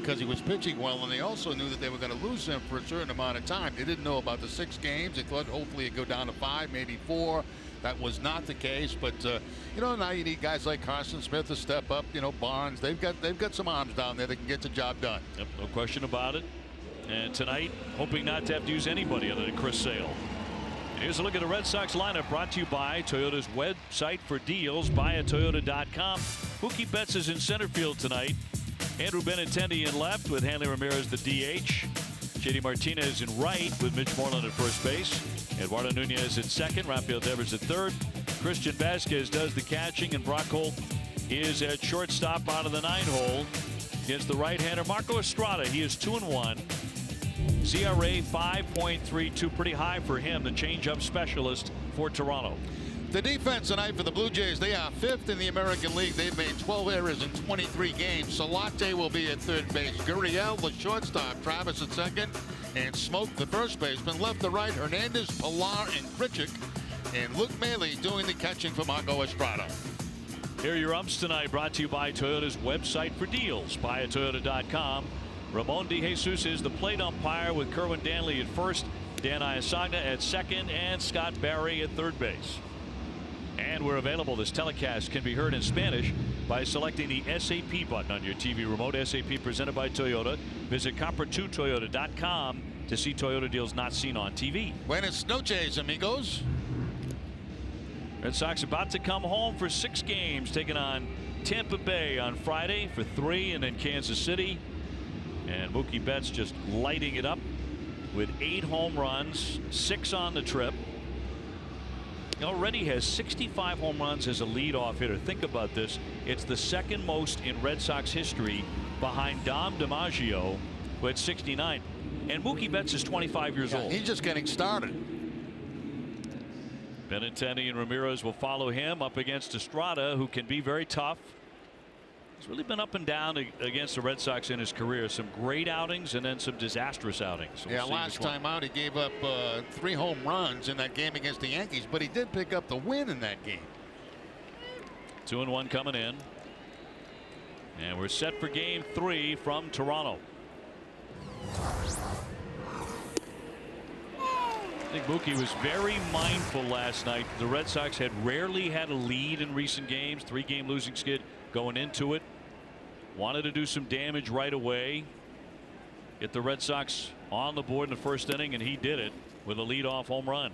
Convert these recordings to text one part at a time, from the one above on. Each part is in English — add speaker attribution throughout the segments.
Speaker 1: because he was pitching well, and they also knew that they were going to lose him for a certain amount of time. They didn't know about the 6 games. They thought hopefully it'd go down to 5, maybe 4. That was not the case, but now you need guys like Carson Smith to step up. Barnes. They've got some arms down there that can get the job done.
Speaker 2: Yep, no question about it. And tonight, hoping not to have to use anybody other than Chris Sale. Here's a look at the Red Sox lineup, brought to you by Toyota's website for deals, buyatoyota.com. Mookie Betts is in center field tonight. Andrew Benintendi in left with Hanley Ramirez the DH. JD Martinez in right with Mitch Moreland at first base. Eduardo Nunez at second. Rafael Devers at third. Christian Vasquez does the catching, and Brock Holt is at shortstop out of the 9-hole against the right-hander Marco Estrada. He is 2-1. CRA 5.32, pretty high for him, the changeup specialist for Toronto.
Speaker 1: The defense tonight for the Blue Jays, they are 5th in the American League. They've made 12 errors in 23 games. Solarte will be at third base. Gurriel, the shortstop. Travis at second. And Smoke, the first baseman. Left to right, Hernandez, Pilar, and Krichik. And Luke Maile doing the catching for Marco Estrada.
Speaker 2: Here are your umps tonight, brought to you by Toyota's website for deals, buyatoyota.com. Ramon DeJesus is the plate umpire with Kerwin Danley at first, Dan Iasagna at second, and Scott Barry at third base. And we're available. This telecast can be heard in Spanish by selecting the SAP button on your TV remote. SAP presented by Toyota. Visit compra2toyota.com to see Toyota deals not seen on TV.
Speaker 1: Buenas noches, amigos.
Speaker 2: Red Sox about to come home for 6 games, taking on Tampa Bay on Friday for 3, and then Kansas City. And Mookie Betts just lighting it up with 8 home runs, 6 on the trip. He already has 65 home runs as a leadoff hitter. Think about this. It's the second most in Red Sox history, behind Dom DiMaggio, who had 69. And Mookie Betts is 25 years old.
Speaker 1: He's just getting started.
Speaker 2: Benintendi and Ramirez will follow him up against Estrada, who can be very tough. He's really been up and down against the Red Sox in his career. Some great outings and then some disastrous outings. So we'll
Speaker 1: last time out he gave up 3 home runs in that game against the Yankees, but he did pick up the win in that game.
Speaker 2: 2-1 coming in. And we're set for game 3 from Toronto. I think Mookie was very mindful last night. The Red Sox had rarely had a lead in recent games. 3-game losing skid going into it. Wanted to do some damage right away. Get the Red Sox on the board in the first inning, and he did it with a leadoff home run.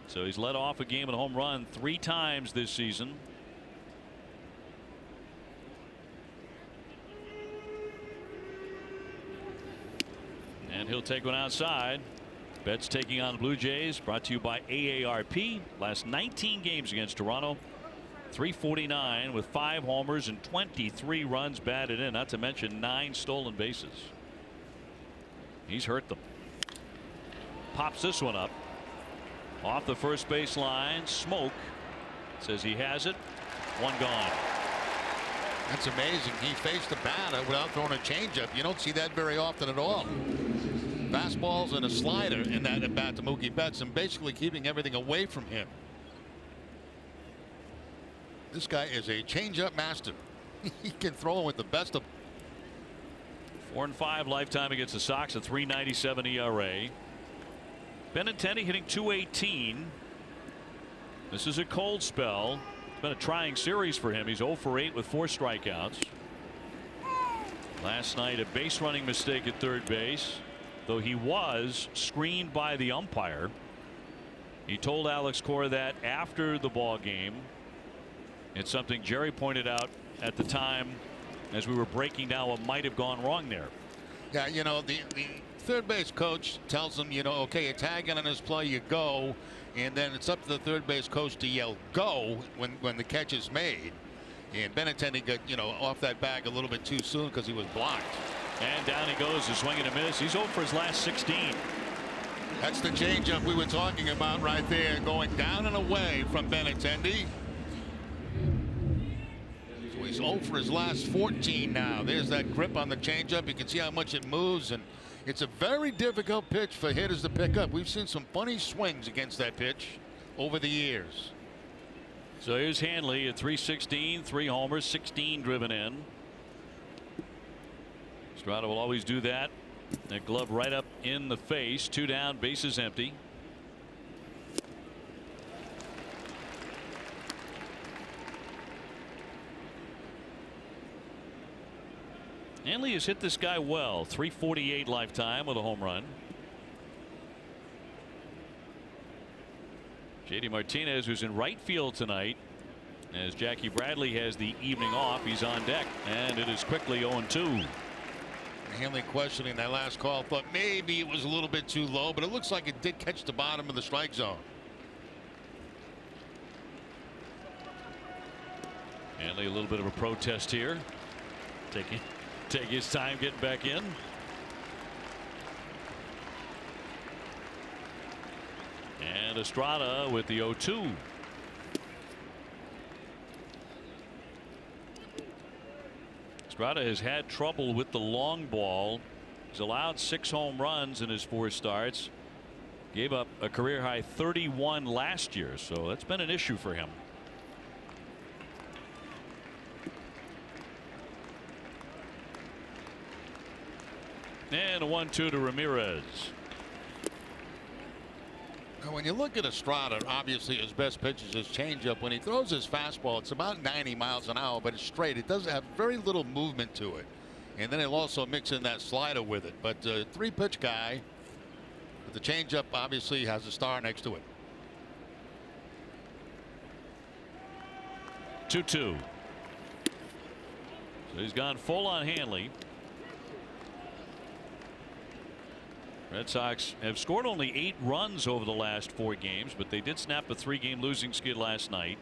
Speaker 2: So he's led off a game and a home run 3 times this season. And he'll take one outside. Betts taking on the Blue Jays, brought to you by AARP. Last 19 games against Toronto, .349 with 5 homers and 23 runs batted in, not to mention 9 stolen bases. He's hurt them. Pops this one up off the first base line. Smoke says he has it. 1 gone.
Speaker 1: That's amazing. He faced the batter without throwing a changeup. You don't see that very often at all. Fastballs and a slider in that at bat to Mookie Betts, and basically keeping everything away from him. This guy is a changeup master. He can throw with the best of.
Speaker 2: 4-5 lifetime against the Sox, a .397 ERA. Benintendi hitting .218. This is a cold spell. It's been a trying series for him. He's 0 for 8 with 4 strikeouts. Last night, a base running mistake at third base, though he was screened by the umpire. He told Alex Cora that after the ball game. It's something Jerry pointed out at the time as we were breaking down what might have gone wrong there.
Speaker 1: Yeah, the third base coach tells him, okay, you're tagging on this play, you go, and then it's up to the third base coach to yell go when the catch is made. And Benintendi got off that bag a little bit too soon because he was blocked.
Speaker 2: And down he goes, a swing and a miss. He's 0 for his last 16.
Speaker 1: That's the changeup we were talking about right there, going down and away from Benintendi. So he's 0 for his last 14 now. There's that grip on the changeup. You can see how much it moves, and it's a very difficult pitch for hitters to pick up. We've seen some funny swings against that pitch over the years.
Speaker 2: So here's Hanley at .316, 3 homers, 16 driven in. Strada will always do that. That glove right up in the face. 2 down, bases empty. Hanley has hit this guy well. 348 lifetime with a home run. JD Martinez, who's in right field tonight, as Jackie Bradley has the evening off. He's on deck, and it is quickly 0-2.
Speaker 1: Hanley questioning that last call. Thought maybe it was a little bit too low, but it looks like it did catch the bottom of the strike zone.
Speaker 2: Hanley, a little bit of a protest here. Take his time getting back in. And Estrada with the 0-2. Estrada has had trouble with the long ball. He's allowed 6 home runs in his 4 starts. Gave up a career high 31 last year, so that's been an issue for him. And a 1-2 to Ramirez.
Speaker 1: Now, when you look at Estrada, obviously his best pitch is his changeup. When he throws his fastball, it's about 90 miles an hour, but it's straight. It doesn't have very little movement to it. And then he'll also mix in that slider with it. But 3-pitch guy, but the changeup obviously has a star next to it.
Speaker 2: 2-2. So he's gone full on Hanley. Red Sox have scored only 8 runs over the last 4 games, but they did snap a 3-game losing skid last night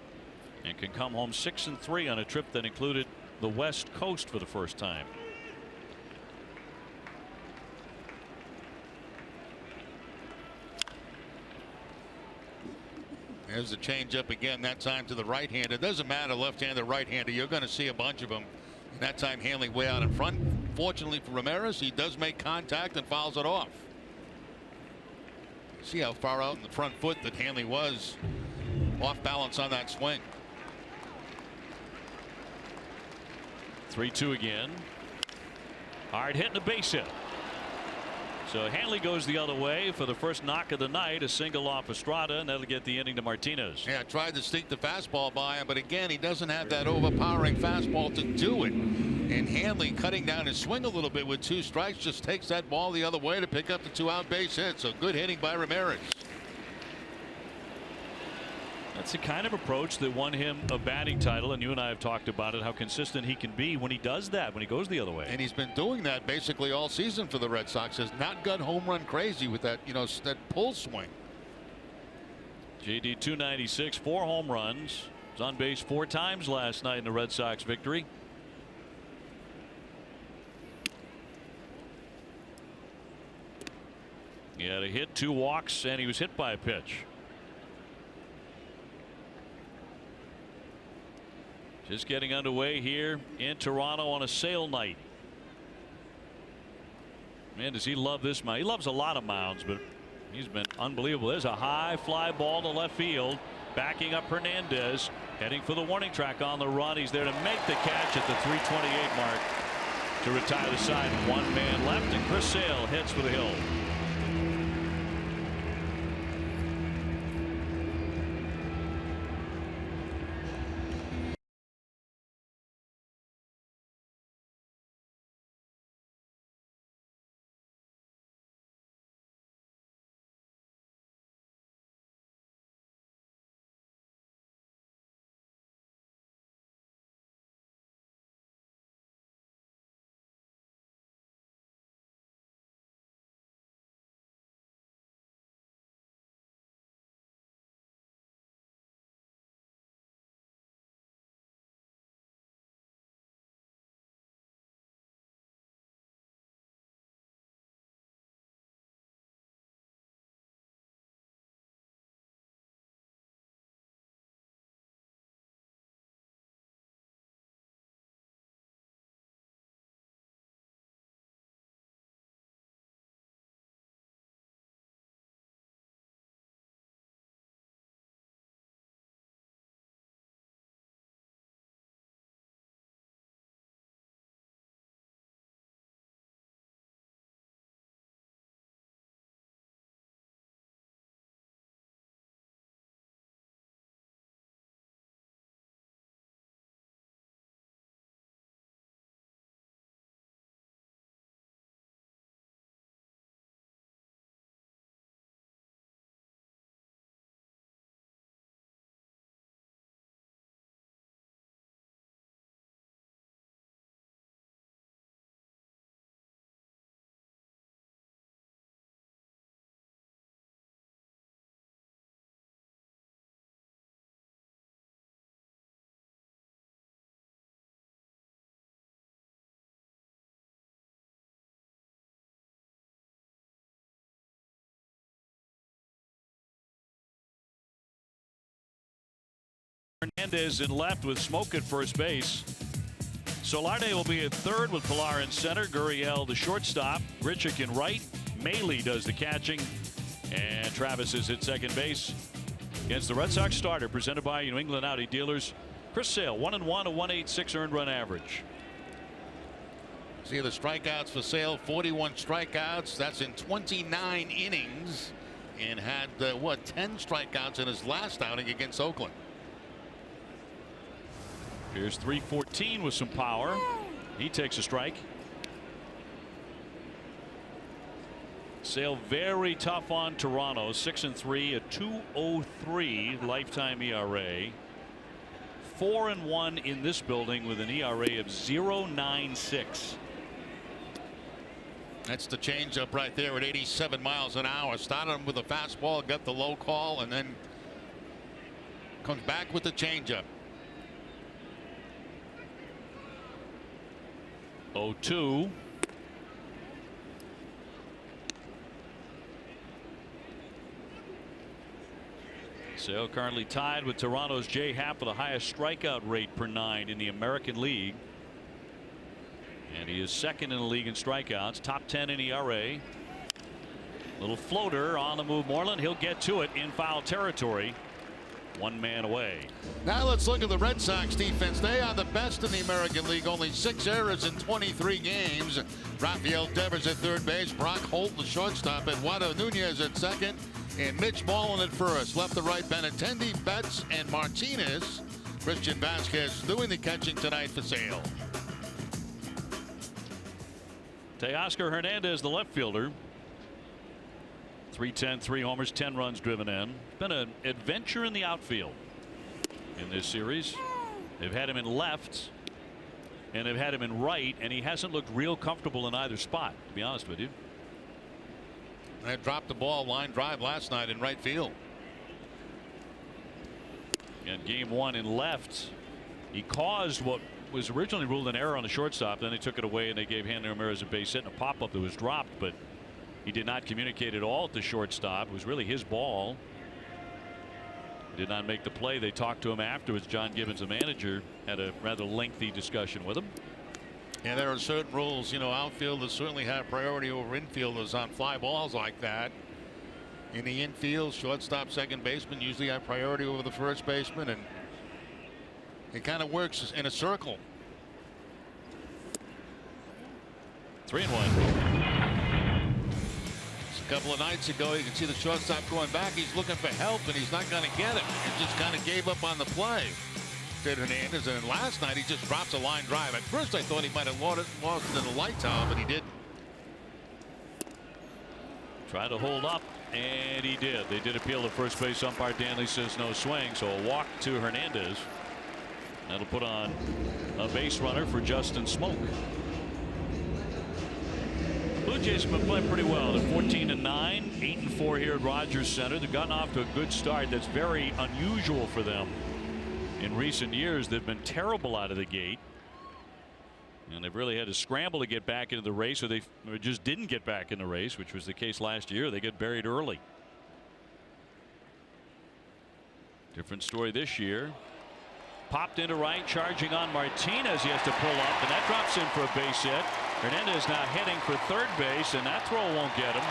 Speaker 2: and can come home 6-3 on a trip that included the West Coast for the first time.
Speaker 1: There's the changeup again, that time to the right hand. It doesn't matter left-hander, right-hander. You're going to see a bunch of them. And that time Hanley way out in front. Fortunately for Ramirez, he does make contact and fouls it off. See how far out in the front foot that Hanley was off balance on that swing.
Speaker 2: 3-2 again. Hard hit and a base hit. So Hanley goes the other way for the first knock of the night. A single off Estrada, and that'll get the inning to Martinez.
Speaker 1: Yeah, tried to sneak the fastball by him, but again, he doesn't have that overpowering fastball to do it. And Hanley, cutting down his swing a little bit with 2 strikes, just takes that ball the other way to pick up the 2-out base hit. So good hitting by Ramirez.
Speaker 2: That's the kind of approach that won him a batting title, and you and I have talked about it, how consistent he can be when he does that, when he goes the other way.
Speaker 1: And he's been doing that basically all season for the Red Sox. Has not got home run crazy with that, that pull swing.
Speaker 2: JD 296, 4 home runs. Was on base 4 times last night in the Red Sox victory. He had a hit, 2 walks, and he was hit by a pitch. Just getting underway here in Toronto on a sale night. Man, does he love this mound. He loves a lot of mounds, but he's been unbelievable. There's a high fly ball to left field. Backing up Hernandez. Heading for the warning track on the run. He's there to make the catch at the 328 mark to retire the side. 1 man left, and Chris Sale heads for the hill. Hernandez in left with Smoke at first base. Solarte will be at third with Pilar in center. Gurriel the shortstop. Grichuk in right. Maley does the catching. And Travis is at second base. Against the Red Sox starter, presented by New England Audi dealers. Chris Sale, 1-1, a 1.86 earned run average.
Speaker 1: See the strikeouts for Sale, 41 strikeouts. That's in 29 innings, and had 10 strikeouts in his last outing against Oakland.
Speaker 2: Here's 314 with some power. He takes a strike. Sale very tough on Toronto, 6-3, a 2.03 lifetime ERA. 4-1 in this building with an ERA of 0.96.
Speaker 1: That's the changeup right there at 87 miles an hour. Started him with a fastball, got the low call, and then comes back with the changeup.
Speaker 2: 0-2. Sale currently tied with Toronto's Jay Happ for the highest strikeout rate per 9 in the American League. And he is second in the league in strikeouts, top 10 in ERA. Little floater on the move, Moreland. He'll get to it in foul territory. One man away.
Speaker 1: Now let's look at the Red Sox defense. They are the best in the American League. Only 6 errors in 23 games. Rafael Devers at third base. Brock Holt, the shortstop. Eduardo Nunez at second. And Mitch Ballin at first. Left to right, Benintendi, Betts, and Martinez. Christian Vasquez doing the catching tonight for Sale.
Speaker 2: Teoscar Hernandez, the left fielder. 310, 3 homers, 10 runs driven in. Been an adventure in the outfield in this series. They've had him in left and they've had him in right, and he hasn't looked real comfortable in either spot, to be honest with you.
Speaker 1: They dropped the ball line drive last night in right field.
Speaker 2: In game 1 in left, he caused what was originally ruled an error on the shortstop. Then they took it away and they gave Hanley Ramirez a base hit and a pop up that was dropped, but he did not communicate at all at the shortstop. It was really his ball. He did not make the play. They talked to him afterwards. John Gibbons, the manager, had a rather lengthy discussion with him.
Speaker 1: And there are certain rules, you know, outfielders certainly have priority over infielders on fly balls like that. In the infield, shortstop, second baseman usually have priority over the first baseman, and it kind of works in a circle.
Speaker 2: 3-1.
Speaker 1: A couple of nights ago, you can see the shortstop going back. He's looking for help, and he's not going to get it. He just kind of gave up on the play. Did Hernandez, and last night he just drops a line drive. At first I thought he might have lost it in the light tower, but he didn't.
Speaker 2: Tried to hold up, and he did. They did appeal to first base. Umpire Danley says no swing, so a walk to Hernandez. That'll put on a base runner for Justin Smoke. Blue Jays have been playing pretty well. They're 14-9, 8-4 here at Rogers Center. They've gotten off to a good start. That's very unusual for them. In recent years, they've been terrible out of the gate, and they've really had to scramble to get back into the race, or they just didn't get back in the race, which was the case last year. They get buried early. Different story this year. Popped into right, charging on Martinez. He has to pull up, and that drops in for a base hit. Hernandez now heading for third base, and that throw won't get him.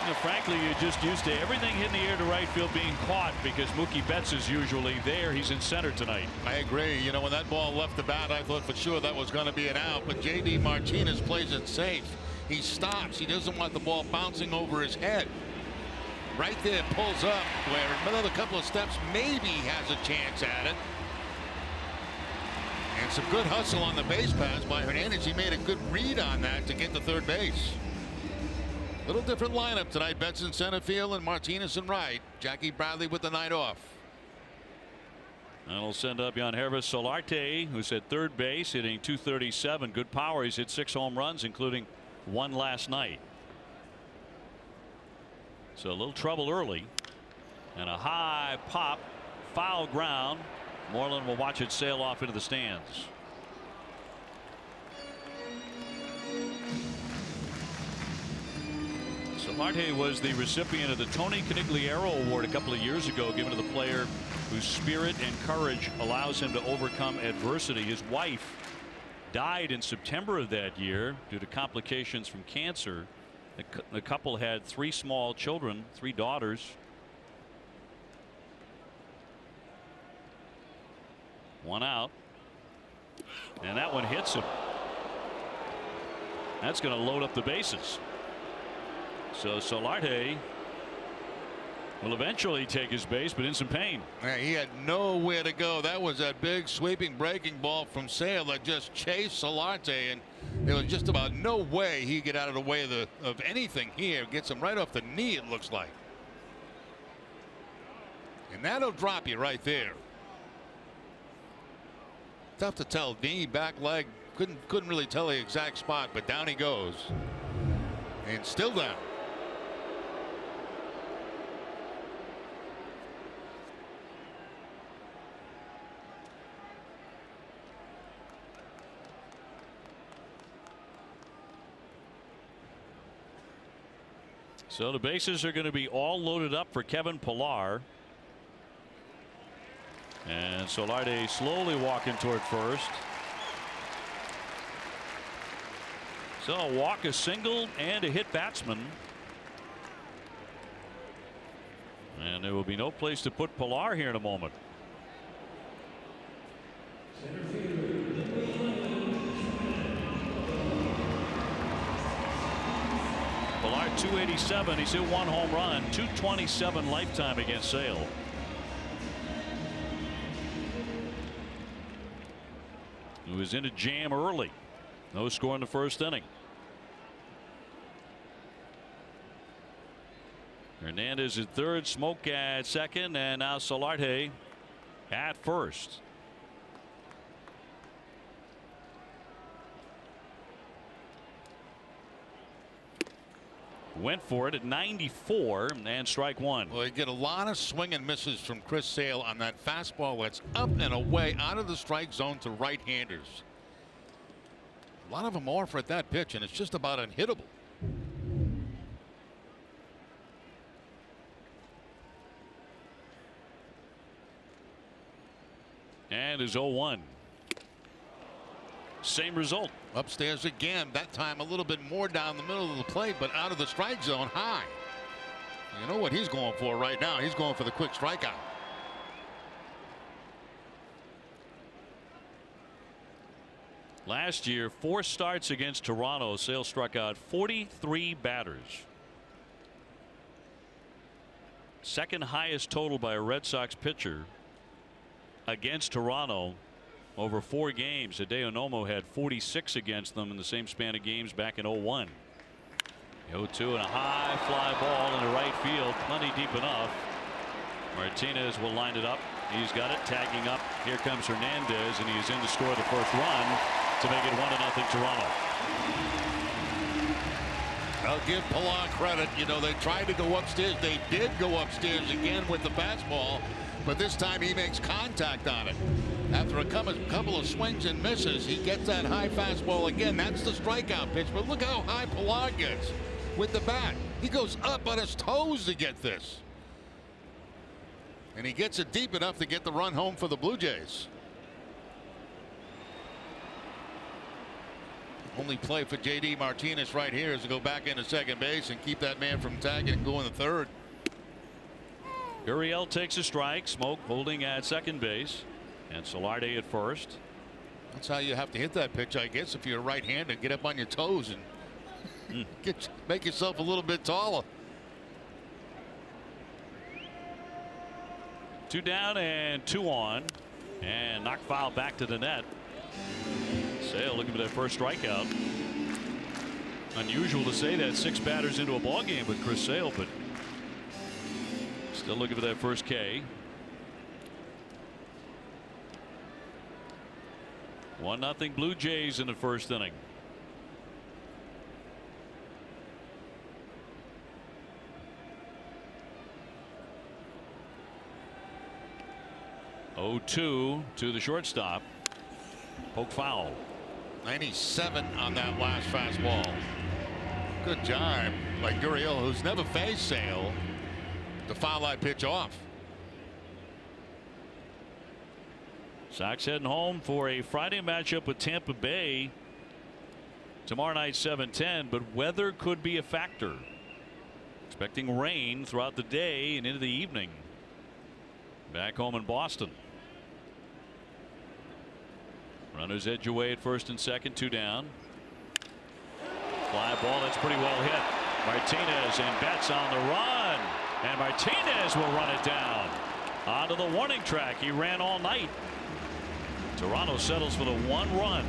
Speaker 2: You know, frankly, you're just used to everything hitting the air to right field being caught because Mookie Betts is usually there. He's in center tonight.
Speaker 1: I agree. You know, when that ball left the bat, I thought for sure that was going to be an out, but J.D. Martinez plays it safe. He stops. He doesn't want the ball bouncing over his head. Right there, pulls up where another couple of steps, maybe has a chance at it. And some good hustle on the base pass by Hernandez. He made a good read on that to get to third base. Little different lineup tonight. Betts in center field and Martinez in right. Jackie Bradley with the night off.
Speaker 2: That'll send up Yangervis Solarte, who's at third base, hitting .237. Good power. He's hit 6 home runs, including 1 last night. So a little trouble early. And a high pop, foul ground. Moreland will watch it sail off into the stands. Solarte was the recipient of the Tony Conigliaro Award a couple of years ago, given to the player whose spirit and courage allows him to overcome adversity. His wife died in September of that year due to complications from cancer. The couple had 3 small children, 3 daughters. One out, and that one hits him. That's going to load up the bases. So Solarte will eventually take his base, but in some pain.
Speaker 1: Yeah, he had nowhere to go. That was that big sweeping breaking ball from Sale that just chased Solarte, and there was just about no way he'd get out of the way of anything here. Gets him right off the knee, it looks like. And that'll drop you right there. Tough to tell. Knee, back leg, couldn't really tell the exact spot, but down he goes. And still down.
Speaker 2: So the bases are going to be all loaded up for Kevin Pillar. And Solarte slowly walking toward first. So a walk, a single, and a hit batsman. And there will be no place to put Pillar here in a moment. Pillar 287. He's hit 1 home run, 227 lifetime against Sale. He was in a jam early. No score in the first inning. Hernandez at third, Smoke at second, and now Solarte at first. Went for it at 94 and strike one.
Speaker 1: Well, you get a lot of swing and misses from Chris Sale on that fastball that's up and away out of the strike zone to right-handers. A lot of them offer at that pitch, and it's just about unhittable.
Speaker 2: And his 0-1. Same result.
Speaker 1: Upstairs again, that time a little bit more down the middle of the plate, but out of the strike zone high. You know what he's going for right now? He's going for the quick strikeout.
Speaker 2: Last year, 4 starts against Toronto. Sale struck out 43 batters. Second highest total by a Red Sox pitcher against Toronto over 4 games. Hideo Nomo had 46 against them in the same span of games back in 0-1. 0-2 and a high fly ball into right field, plenty deep enough. Martinez will line it up. He's got it, tagging up. Here comes Hernandez, and he is in to score the first run to make it 1-0 Toronto.
Speaker 1: I'll give Pillar credit. You know, they tried to go upstairs. They did go upstairs again with the fastball, but this time he makes contact on it. After a couple of swings and misses, he gets that high fastball again. That's the strikeout pitch, but look how high Pillar gets with the bat. He goes up on his toes to get this. And he gets it deep enough to get the run home for the Blue Jays. Only play for J.D. Martinez right here is to go back into second base and keep that man from tagging and going to third.
Speaker 2: Gurriel takes a strike. Smoke holding at second base, and Solarte at first.
Speaker 1: That's how you have to hit that pitch, I guess, if you're a right-hander. Get up on your toes and make yourself a little bit taller.
Speaker 2: 2 down and 2 on, and knock foul back to the net. Sale looking for that first strikeout. Unusual to say that 6 batters into a ball game with Chris Sale, but still looking for that first K. 1-0 Blue Jays in the first inning. (0-2) to the shortstop. Poke foul.
Speaker 1: 97 on that last fastball. Good job by Gurriel, who's never faced Sale, to foul that pitch off.
Speaker 2: Sox heading home for a Friday matchup with Tampa Bay tomorrow night 7:10, but weather could be a factor. Expecting rain throughout the day and into the evening back home in Boston. Runners edge away at first and second, 2 down. Fly ball that's pretty well hit. Martinez and Betts on the run, and Martinez will run it down onto the warning track. He ran all night. Toronto settles for the 1 run.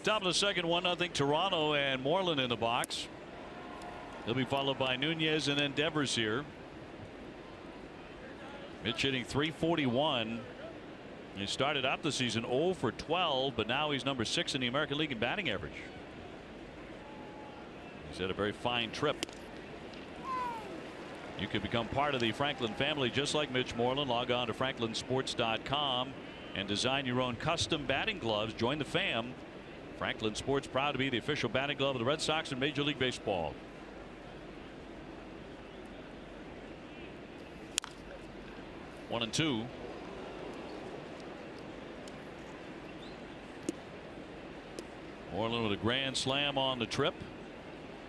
Speaker 2: Top of the second, 1-0 Toronto, and Moreland in the box. He'll be followed by Nunez and then Devers here. Mitch hitting .341. He started out the season 0 for 12, but now he's number 6 in the American League in batting average. He's had a very fine trip. You could become part of the Franklin family just like Mitch Moreland. Log on to franklinsports.com and design your own custom batting gloves. Join the fam. Franklin Sports, proud to be the official batting glove of the Red Sox in Major League Baseball. One and two. Moreland with a grand slam on the trip.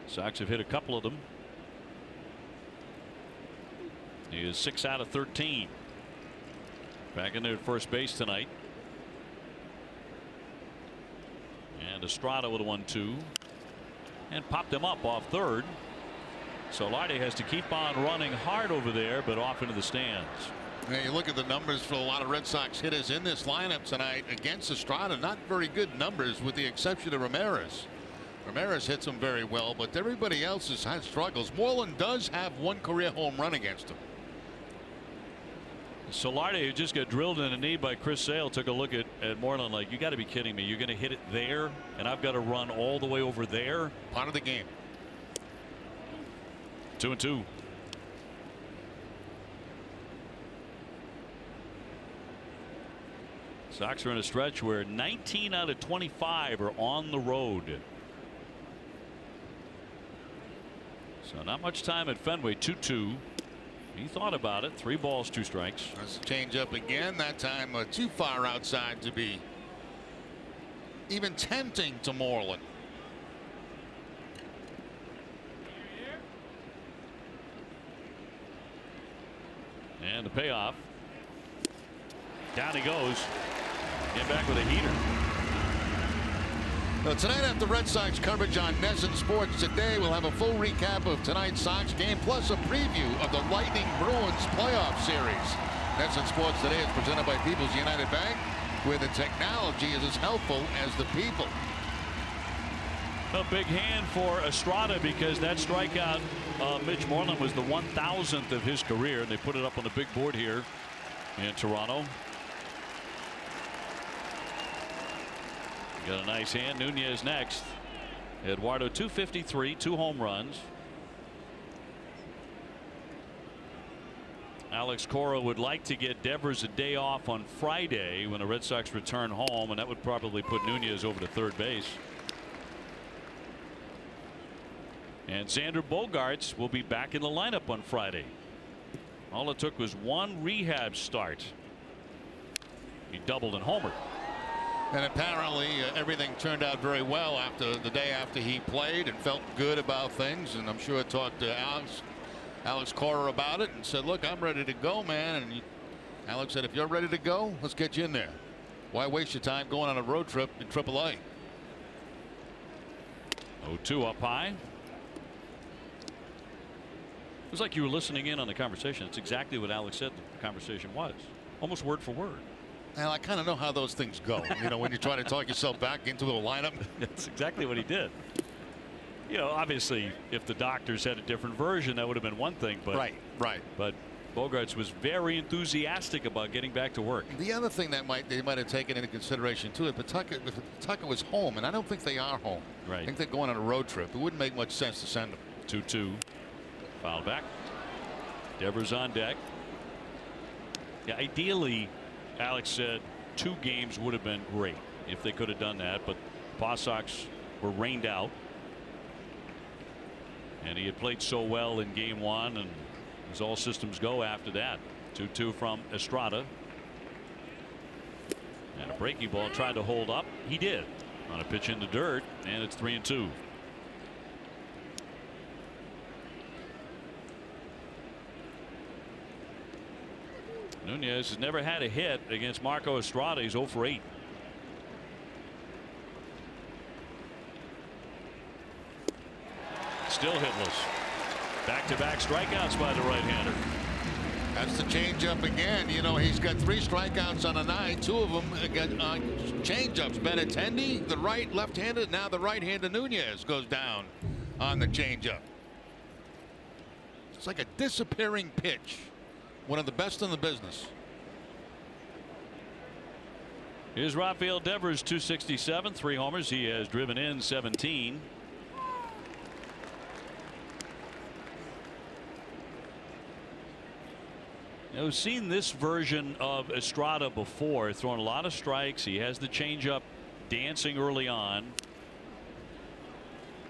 Speaker 2: Sox have hit a couple of them. He is 6 out of 13. Back in there at first base tonight. And Estrada with a 1-2 and popped him up off third. Solarte has to keep on running hard over there, but off into the stands.
Speaker 1: Now you look at the numbers for a lot of Red Sox hitters in this lineup tonight against Estrada. Not very good numbers, with the exception of Ramirez. Ramirez hits him very well, but everybody else has had struggles. Moreland does have 1 career home run against him.
Speaker 2: Solarte, who just got drilled in the knee by Chris Sale, took a look at Moreland like, you got to be kidding me. You're going to hit it there, and I've got to run all the way over there.
Speaker 1: Part of the game.
Speaker 2: 2-2. Sox are in a stretch where 19 out of 25 are on the road. So not much time at Fenway. 2-2. He thought about it. 3 balls, 2 strikes.
Speaker 1: Let's change up again. That time too far outside to be even tempting to Moreland.
Speaker 2: And the payoff. Down he goes. Get back with a heater.
Speaker 1: So tonight after Red Sox coverage on NESN Sports Today, we'll have a full recap of tonight's Sox game, plus a preview of the Lightning Bruins playoff series. NESN Sports Today is presented by People's United Bank, where the technology is as helpful as the people.
Speaker 2: A big hand for Estrada because that strikeout, Mitch Moreland, was the 1,000th of his career. They put it up on the big board here in Toronto. Got a nice hand. Nunez next. Eduardo 253, 2 home runs. Alex Cora would like to get Devers a day off on Friday when the Red Sox return home, and that would probably put Nunez over to third base. And Xander Bogaerts will be back in the lineup on Friday. All it took was one rehab start. He doubled and homered.
Speaker 1: And apparently everything turned out very well after the day after he played and felt good about things. And I'm sure talked to Alex Cora about it and said, look, I'm ready to go, man. And Alex said, if you're ready to go, let's get you in there. Why waste your time going on a road trip in AAA?
Speaker 2: 0-2 up high. It was like you were listening in on the conversation. It's exactly what Alex said the conversation was. Almost word for word.
Speaker 1: Well, I kind of know how those things go. You know, when you try to talk yourself back into a lineup.
Speaker 2: That's exactly what he did. You know, obviously, if the doctors had a different version, that would have been one thing. But
Speaker 1: Right.
Speaker 2: But Bogaerts was very enthusiastic about getting back to work.
Speaker 1: The other thing that they might have taken into consideration too, if Pawtucket was home, and I don't think they are home.
Speaker 2: Right.
Speaker 1: I think they're going on a road trip. It wouldn't make much sense to send them.
Speaker 2: 2-2. Foul back. Devers on deck. Yeah, ideally, Alex said 2 games would have been great if they could have done that, but Paw Sox were rained out. And he had played so well in game 1, and it was all systems go after that. 2-2 from Estrada. And a breaking ball tried to hold up. He did on a pitch in the dirt, and it's 3-2. Nunez has never had a hit against Marco Estrada. He's 0 for 8. Still hitless. Back-to-back strikeouts by the right-hander.
Speaker 1: That's the changeup again. You know, he's got 3 strikeouts on the night. 2 of them got changeups. Benintendi, the left-handed. Now the right-handed Nunez goes down on the changeup. It's like a disappearing pitch. One of the best in the business.
Speaker 2: Here's Rafael Devers, 267, 3 homers. He has driven in 17. You know, we've seen this version of Estrada before, throwing a lot of strikes. He has the changeup dancing early on.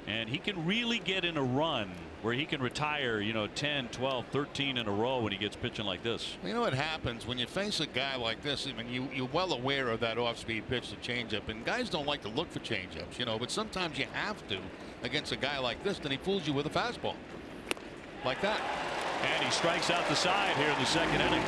Speaker 2: And he can really get in a run where he can retire, you know, 10, 12, 13 in a row when he gets pitching like this.
Speaker 1: You know what happens when you face a guy like this? I mean, you're well aware of that off-speed pitch, the changeup, and guys don't like to look for changeups, you know, but sometimes you have to against a guy like this. Then he fools you with a fastball like that.
Speaker 2: And he strikes out the side here in the second inning.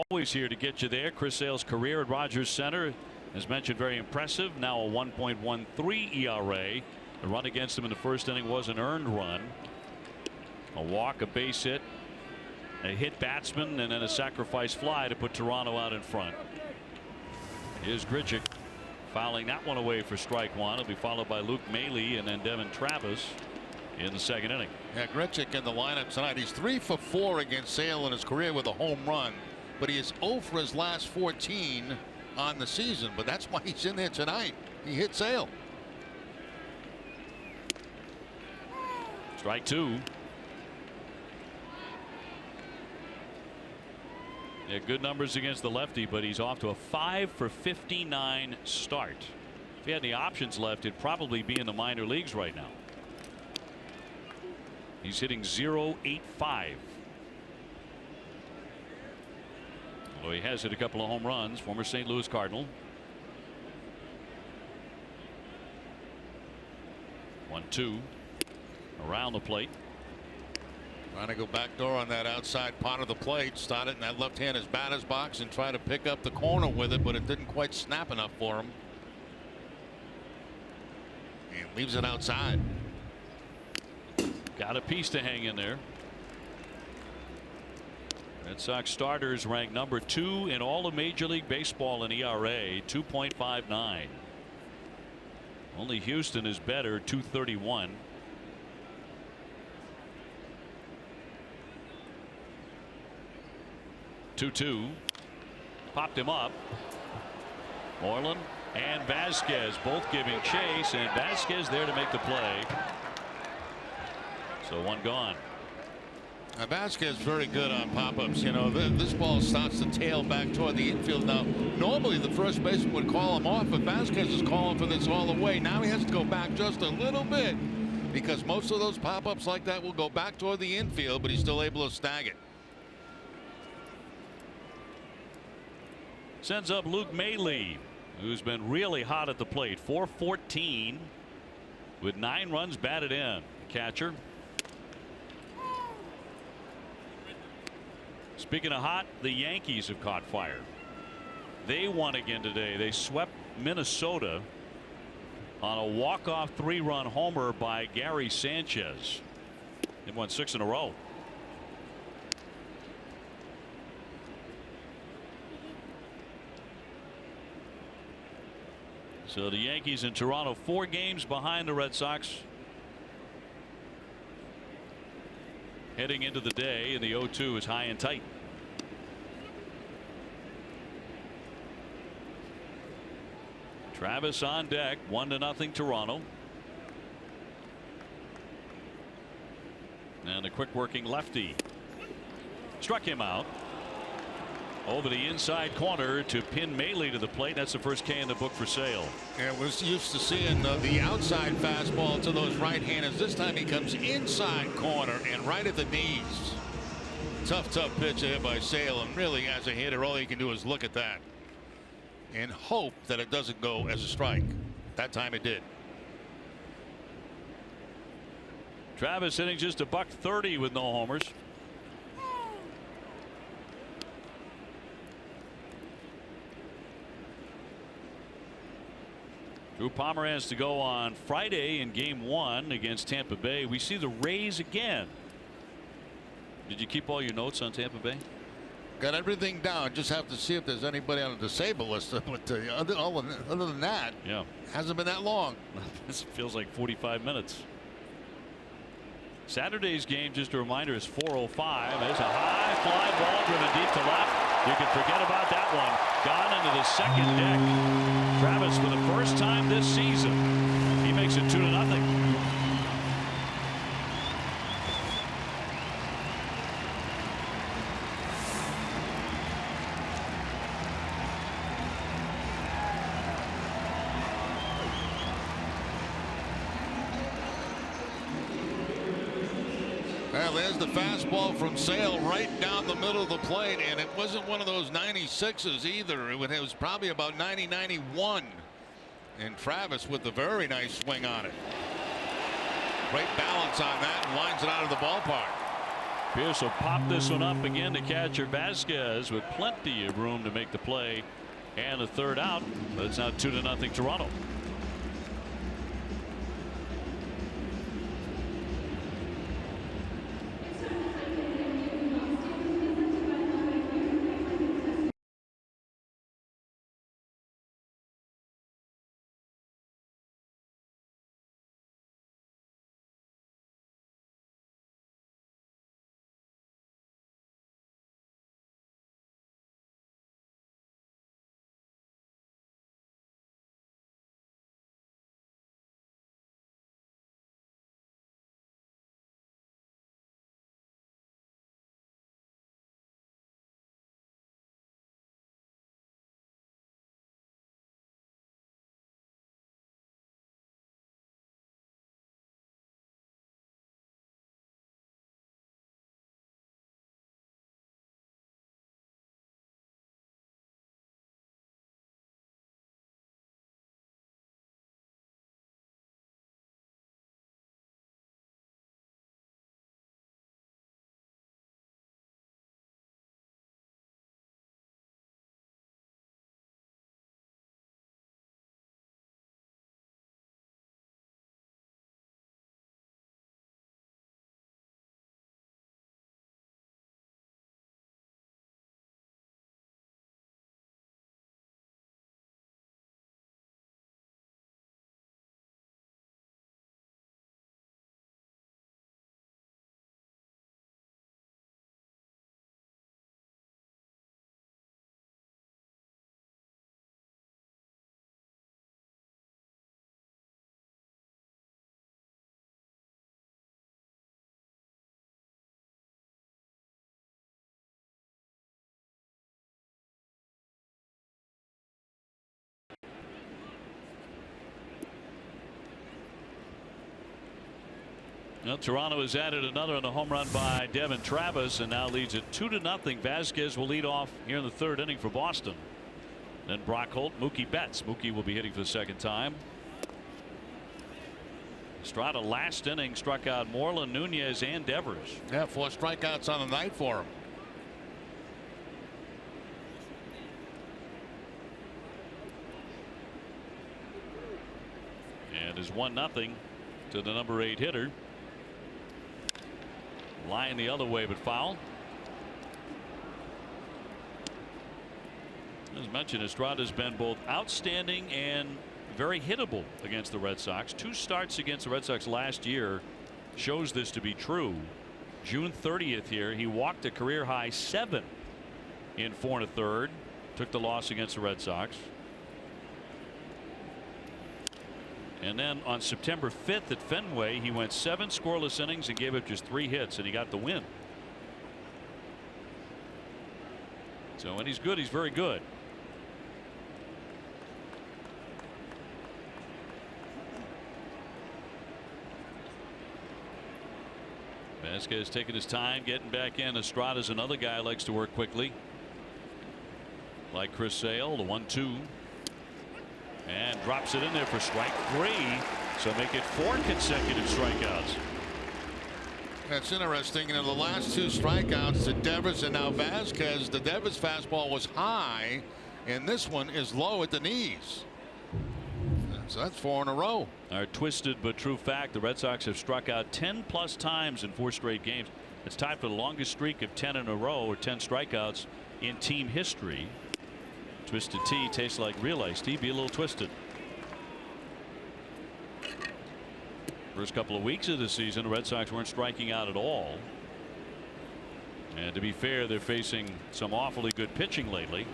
Speaker 2: always here to get you there. Chris Sale's career at Rogers Center, as mentioned, very impressive. Now a 1.13 ERA. The run against him in the first inning was an earned run. A walk, a base hit, a hit batsman, and then a sacrifice fly to put Toronto out in front. Here's Grichuk fouling that one away for strike one. It'll be followed by Luke Maile and then Devin Travis in the second inning.
Speaker 1: Yeah, Grichuk in the lineup tonight. He's 3 for 4 against Sale in his career with a home run, but he is 0 for his last 14 on the season. But that's why he's in there tonight. He hit Sale.
Speaker 2: Strike two. Yeah, good numbers against the lefty, but he's off to a 5 for 59 start. If he had any options left, it'd probably be in the minor leagues right now. He's hitting .085. Although he has hit a couple of home runs. Former St. Louis Cardinal. 1-2 around the plate.
Speaker 1: Trying to go backdoor on that outside part of the plate. Started in that left-handed batter's box and try to pick up the corner with it, but it didn't quite snap enough for him. And leaves it outside.
Speaker 2: Got a piece to hang in there. Red Sox starters ranked number 2 in all of Major League Baseball in ERA, 2.59. Only Houston is better, 2.31. Two popped him up. Moreland and Vasquez both giving chase, and Vasquez there to make the play. So one gone.
Speaker 1: Now Vasquez very good on pop-ups. You know, this ball starts to tail back toward the infield. Now normally the first baseman would call him off, but Vasquez is calling for this all the way. Now he has to go back just a little bit because most of those pop-ups like that will go back toward the infield, but he's still able to snag it.
Speaker 2: Sends up Luke Maile, who's been really hot at the plate. 4-14 with 9 runs batted in. Catcher. Speaking of hot, the Yankees have caught fire. They won again today. They swept Minnesota on a walk-off 3-run homer by Gary Sanchez. They've won 6 in a row. So the Yankees in Toronto 4 games behind the Red Sox. Heading into the day, and the 0-2 is high and tight. Travis on deck, 1-0 Toronto. And a quick working lefty struck him out. Over the inside corner to pin Maile to the plate. That's the first K in the book for Sale.
Speaker 1: Yeah, we're used to seeing the outside fastball to those right-handers. This time he comes inside corner and right at the knees. Tough pitch here by Sale, and really as a hitter all you can do is look at that and hope that it doesn't go as a strike. That time it did.
Speaker 2: Travis hitting just a $130 with no homers. Drew Pomeranz to go on Friday in Game 1 against Tampa Bay. We see the Rays again. Did you keep all your notes on Tampa Bay?
Speaker 1: Got everything down. Just have to see if there's anybody on the disabled list. But other than that,
Speaker 2: yeah,
Speaker 1: hasn't been that long.
Speaker 2: This feels like 45 minutes. Saturday's game, just a reminder, is 4:05. There's a high fly ball driven deep to left. You can forget about that one. Gone into the second deck. Travis, for the first time this season, he makes it 2-0.
Speaker 1: Well, there's the fastball from Sale right down the middle of the plate, and it wasn't one of those 96s either. It was probably about 90-91. And Travis with a very nice swing on it. Great balance on that and lines it out of the ballpark.
Speaker 2: Pierce will pop this one up again to catcher Vasquez with plenty of room to make the play and a third out, but it's now 2-0 Toronto. Well, Toronto has added another on a home run by Devin Travis and now leads it 2-0. Vasquez will lead off here in the third inning for Boston. Then Brock Holt, Mookie Betts. Mookie will be hitting for the second time. Estrada last inning struck out Moreland, Nunez, and Devers.
Speaker 1: Yeah, 4 strikeouts on the night for him.
Speaker 2: And is 1-0 to the number 8 hitter. Line the other way, but foul. As mentioned, Estrada's been both outstanding and very hittable against the Red Sox. 2 starts against the Red Sox last year shows this to be true. June 30th here, he walked a career high 7 in 4 1/3. Took the loss against the Red Sox. And then on September 5th at Fenway, he went 7 scoreless innings and gave up just 3 hits, and he got the win. So when he's good, he's very good. Vasquez taking his time getting back in. Estrada's another guy who likes to work quickly, like Chris Sale. The 1-2. And drops it in there for strike 3. So make it 4 consecutive strikeouts.
Speaker 1: That's interesting. You know, the last 2 strikeouts to Devers and now Vasquez. The Devers fastball was high, and this one is low at the knees. So that's 4 in a row.
Speaker 2: Our twisted but true fact: the Red Sox have struck out 10+ times in 4 straight games. It's tied for the longest streak of 10 in a row, or 10 strikeouts in team history. Twisted tea tastes like real iced tea. Be a little twisted. First couple of weeks of the season, the Red Sox weren't striking out at all. And to be fair, they're facing some awfully good pitching lately.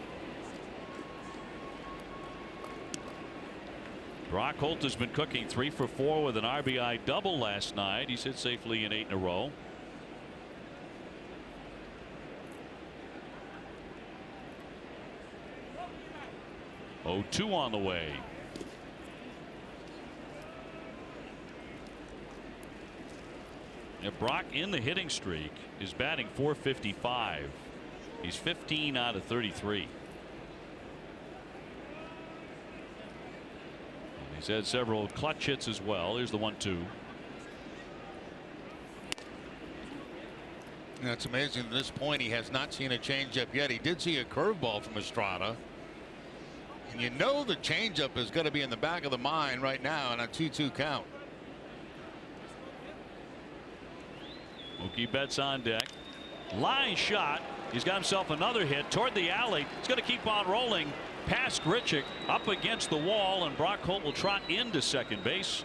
Speaker 2: Brock Holt has been cooking 3 for 4 with an RBI double last night. He's hit safely in 8 in a row. Oh, 2 on the way. Brock in the hitting streak is batting .455. He's 15 out of 33. And he's had several clutch hits as well. Here's the 1-2.
Speaker 1: That's amazing. At this point, he has not seen a changeup yet. He did see a curveball from Estrada. And you know the changeup is going to be in the back of the mind right now on a 2-2 count.
Speaker 2: Mookie Betts on deck. Line shot. He's got himself another hit toward the alley. He's going to keep on rolling past Grichuk up against the wall, and Brock Holt will trot into second base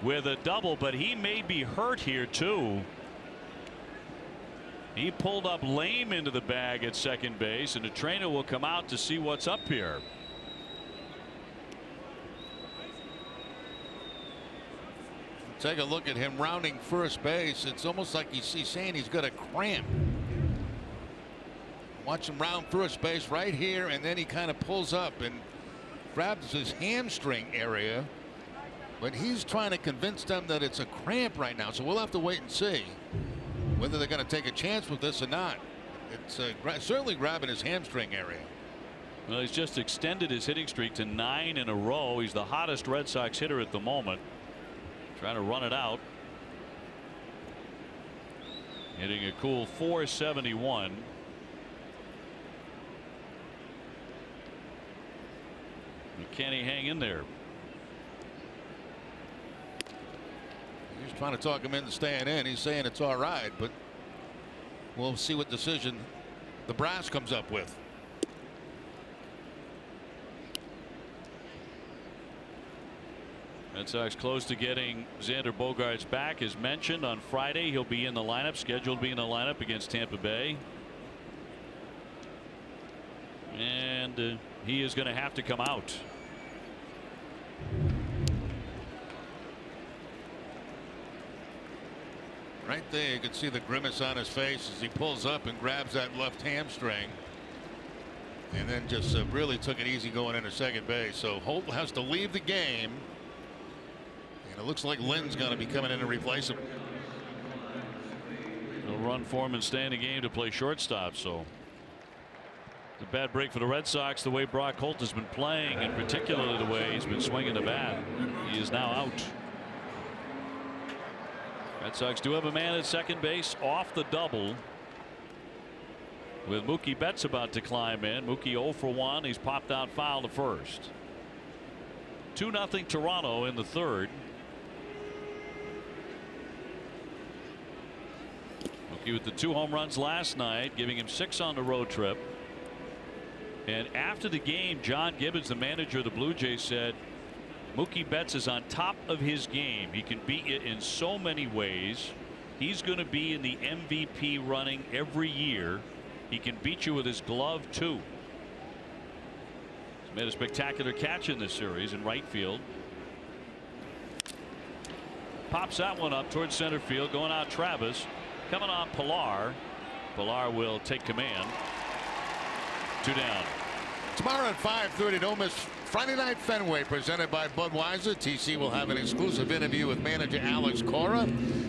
Speaker 2: with a double, but he may be hurt here too. He pulled up lame into the bag at second base, and the trainer will come out to see what's up here.
Speaker 1: Take a look at him rounding first base. It's almost like he's saying he's got a cramp. Watch him round first base right here, and then he kind of pulls up and grabs his hamstring area. But he's trying to convince them that it's a cramp right now, so we'll have to wait and see whether they're going to take a chance with this or not. It's certainly grabbing his hamstring area.
Speaker 2: Well, he's just extended his hitting streak to 9 in a row. He's the hottest Red Sox hitter at the moment. Trying to run it out. Hitting a cool .471. Can he hang in there?
Speaker 1: He's trying to talk him into staying in. He's saying it's all right, but we'll see what decision the brass comes up with.
Speaker 2: Red Sox close to getting Xander Bogaerts back. As mentioned, on Friday he'll be in the lineup, scheduled to be in the lineup against Tampa Bay. And he is going to have to come out.
Speaker 1: Right there you can see the grimace on his face as he pulls up and grabs that left hamstring, and then just really took it easy going into second base. So Holt has to leave the game, and it looks like Lynn's going to be coming in to replace him.
Speaker 2: No run for him and stay in the game to play shortstop. So it's a bad break for the Red Sox, the way Brock Holt has been playing, and particularly the way he's been swinging the bat. He is now out. Red Sox do have a man at second base off the double, with Mookie Betts about to climb in. Mookie 0 for 1. He's popped out foul to first. 2-0 Toronto in the third. Mookie with the 2 home runs last night, giving him 6 on the road trip. And after the game, John Gibbons, the manager of the Blue Jays, said Mookie Betts is on top of his game. He can beat you in so many ways. He's going to be in the MVP running every year. He can beat you with his glove too. He's made a spectacular catch in this series in right field. Pops that one up towards center field, going out Travis, coming on Pilar. Pilar will take command. 2 down.
Speaker 1: Tomorrow at 5:30, don't miss Friday Night Fenway, presented by Budweiser. TC will have an exclusive interview with manager Alex Cora.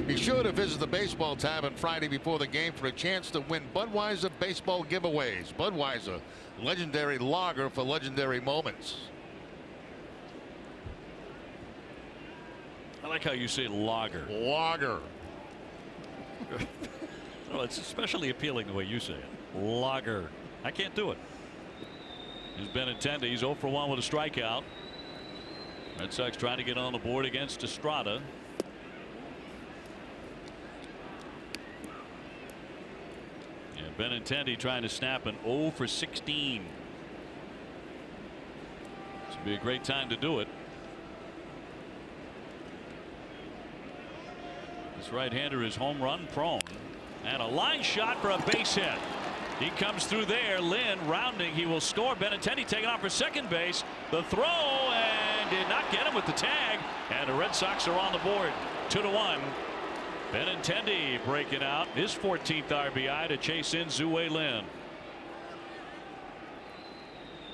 Speaker 1: Be sure to visit the baseball tab on Friday before the game for a chance to win Budweiser baseball giveaways. Budweiser, legendary lager for legendary moments.
Speaker 2: I like how you say lager.
Speaker 1: Lager.
Speaker 2: Oh, it's especially appealing the way you say it. Lager. I can't do it. Here's Benintendi. He's 0 for 1 with a strikeout. Red Sox trying to get on the board against Estrada. And Benintendi trying to snap an 0 for 16. This would be a great time to do it. This right-hander is home run prone, and a line shot for a base hit. He comes through there. Lynn rounding. He will score. Benintendi taking off for second base. The throw, and did not get him with the tag. And the Red Sox are on the board. 2-1. Benintendi breaking out his 14th RBI to chase in Zue Lin.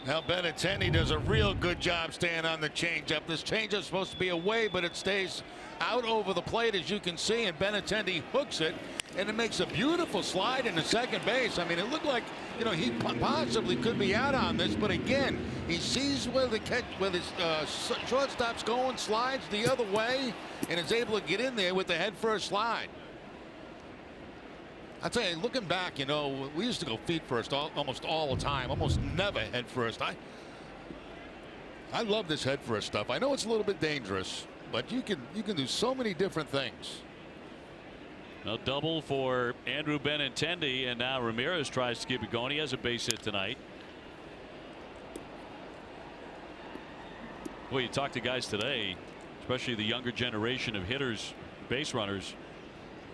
Speaker 1: Now Benintendi does a real good job staying on the changeup. This changeup is supposed to be away, but it stays out over the plate, as you can see, and Benintendi hooks it, and it makes a beautiful slide into second base. I mean, it looked like, you know, he possibly could be out on this, but again, he sees where the catch, where his shortstop's going, slides the other way, and is able to get in there with the head first slide. I tell you, looking back, you know, we used to go feet first almost all the time, almost never head first. I love this head first stuff. I know it's a little bit dangerous, but you can do so many different things.
Speaker 2: A double for Andrew Benintendi, and now Ramirez tries to keep it going. He has a base hit tonight. Well, you talk to guys today, especially the younger generation of hitters, base runners,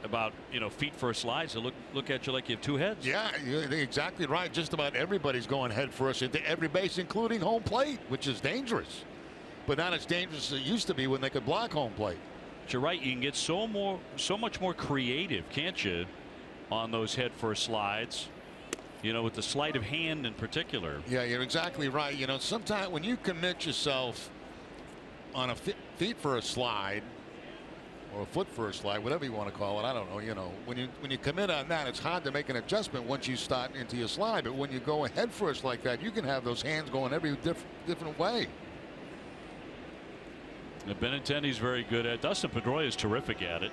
Speaker 2: about, you know, feet first slides. They look at you like you have two heads.
Speaker 1: Yeah, you're exactly right. Just about everybody's going head first into every base, including home plate, which is dangerous. But not as dangerous as it used to be when they could block home plate.
Speaker 2: But you're right. You can get so much more creative, can't you, on those head first slides? You know, with the sleight of hand in particular.
Speaker 1: Yeah, you're exactly right. You know, sometimes when you commit yourself on a feet first slide or a foot first slide, whatever you want to call it, I don't know. You know, when you commit on that, it's hard to make an adjustment once you start into your slide. But when you go head first like that, you can have those hands going every different way.
Speaker 2: Benintendi's very good at it. Dustin Pedroia is terrific at it.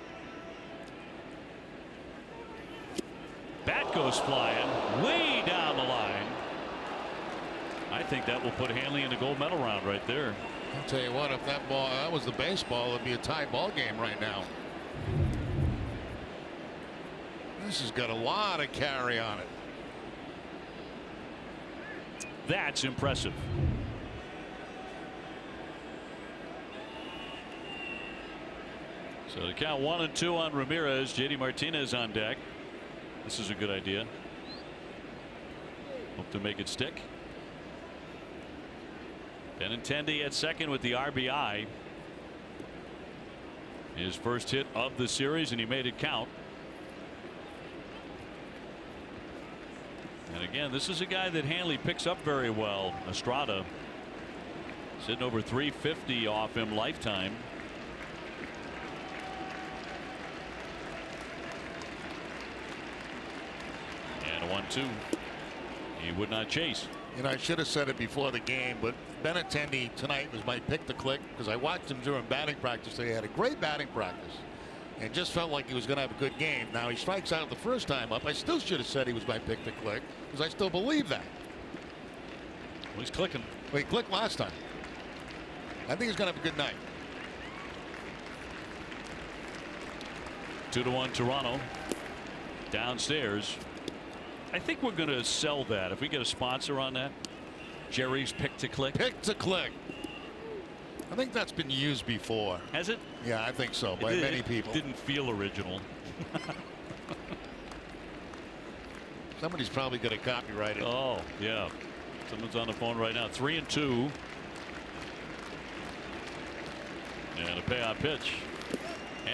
Speaker 2: Bat goes flying way down the line. I think that will put Hanley in the gold medal round right there.
Speaker 1: I'll tell you what, if that was the baseball, it'd be a tie ball game right now. This has got a lot of carry on it.
Speaker 2: That's impressive. So to count 1-2 on Ramirez, JD Martinez on deck. This is a good idea. Hope to make it stick. Benintendi at second with the RBI. His first hit of the series, and he made it count. And again, this is a guy that Hanley picks up very well. Estrada sitting over 350 off him lifetime. And a 1-2. He would not chase.
Speaker 1: You know, I should have said it before the game, but Benintendi tonight was my pick to click because I watched him during batting practice. They had a great batting practice and just felt like he was going to have a good game. Now he strikes out the first time up. I still should have said he was my pick to click because I still believe that.
Speaker 2: Well, he's clicking.
Speaker 1: Well, he clicked last time. I think he's going to have a good night.
Speaker 2: 2-1 Toronto. Downstairs. I think we're going to sell that if we get a sponsor on that. Jerry's pick to click.
Speaker 1: Pick to click. I think that's been used before.
Speaker 2: Has it?
Speaker 1: Yeah, I think so, by many people.
Speaker 2: It didn't feel original.
Speaker 1: Somebody's probably going to copyright it.
Speaker 2: Oh, yeah. Someone's on the phone right now. 3-2. And a payout pitch.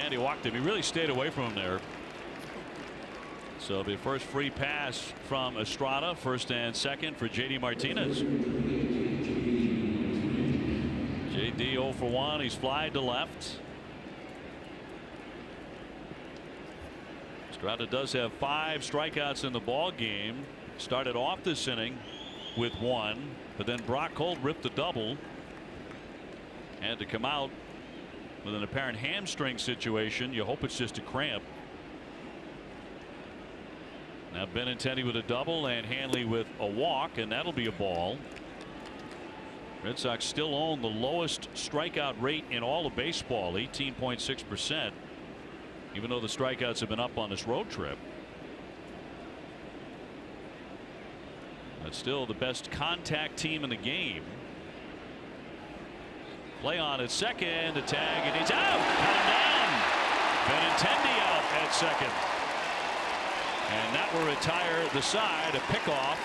Speaker 2: And he walked him. He really stayed away from him there. So the first free pass from Estrada, first and second for JD Martinez. JD 0 for 1. He's flied to left. Estrada does have 5 strikeouts in the ball game. Started off this inning with 1, but then Brock Holt ripped a double. And to come out with an apparent hamstring situation, you hope it's just a cramp. Now Benintendi with a double and Hanley with a walk, and that'll be a ball. Red Sox still own the lowest strikeout rate in all of baseball, 18.6%, even though the strikeouts have been up on this road trip. But still the best contact team in the game. Play on at second, a tag, and he's out. Cut him down. Benintendi out at second. And that will retire the side, a pickoff.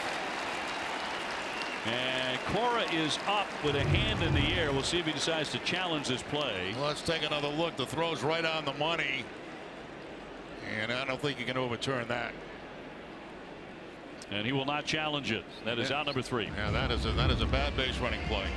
Speaker 2: And Cora is up with a hand in the air. We'll see if he decides to challenge this play.
Speaker 1: Well, let's take another look. The throw's right on the money. And I don't think you can overturn that.
Speaker 2: And he will not challenge it. That is out number 3.
Speaker 1: Yeah, that is a bad base running play.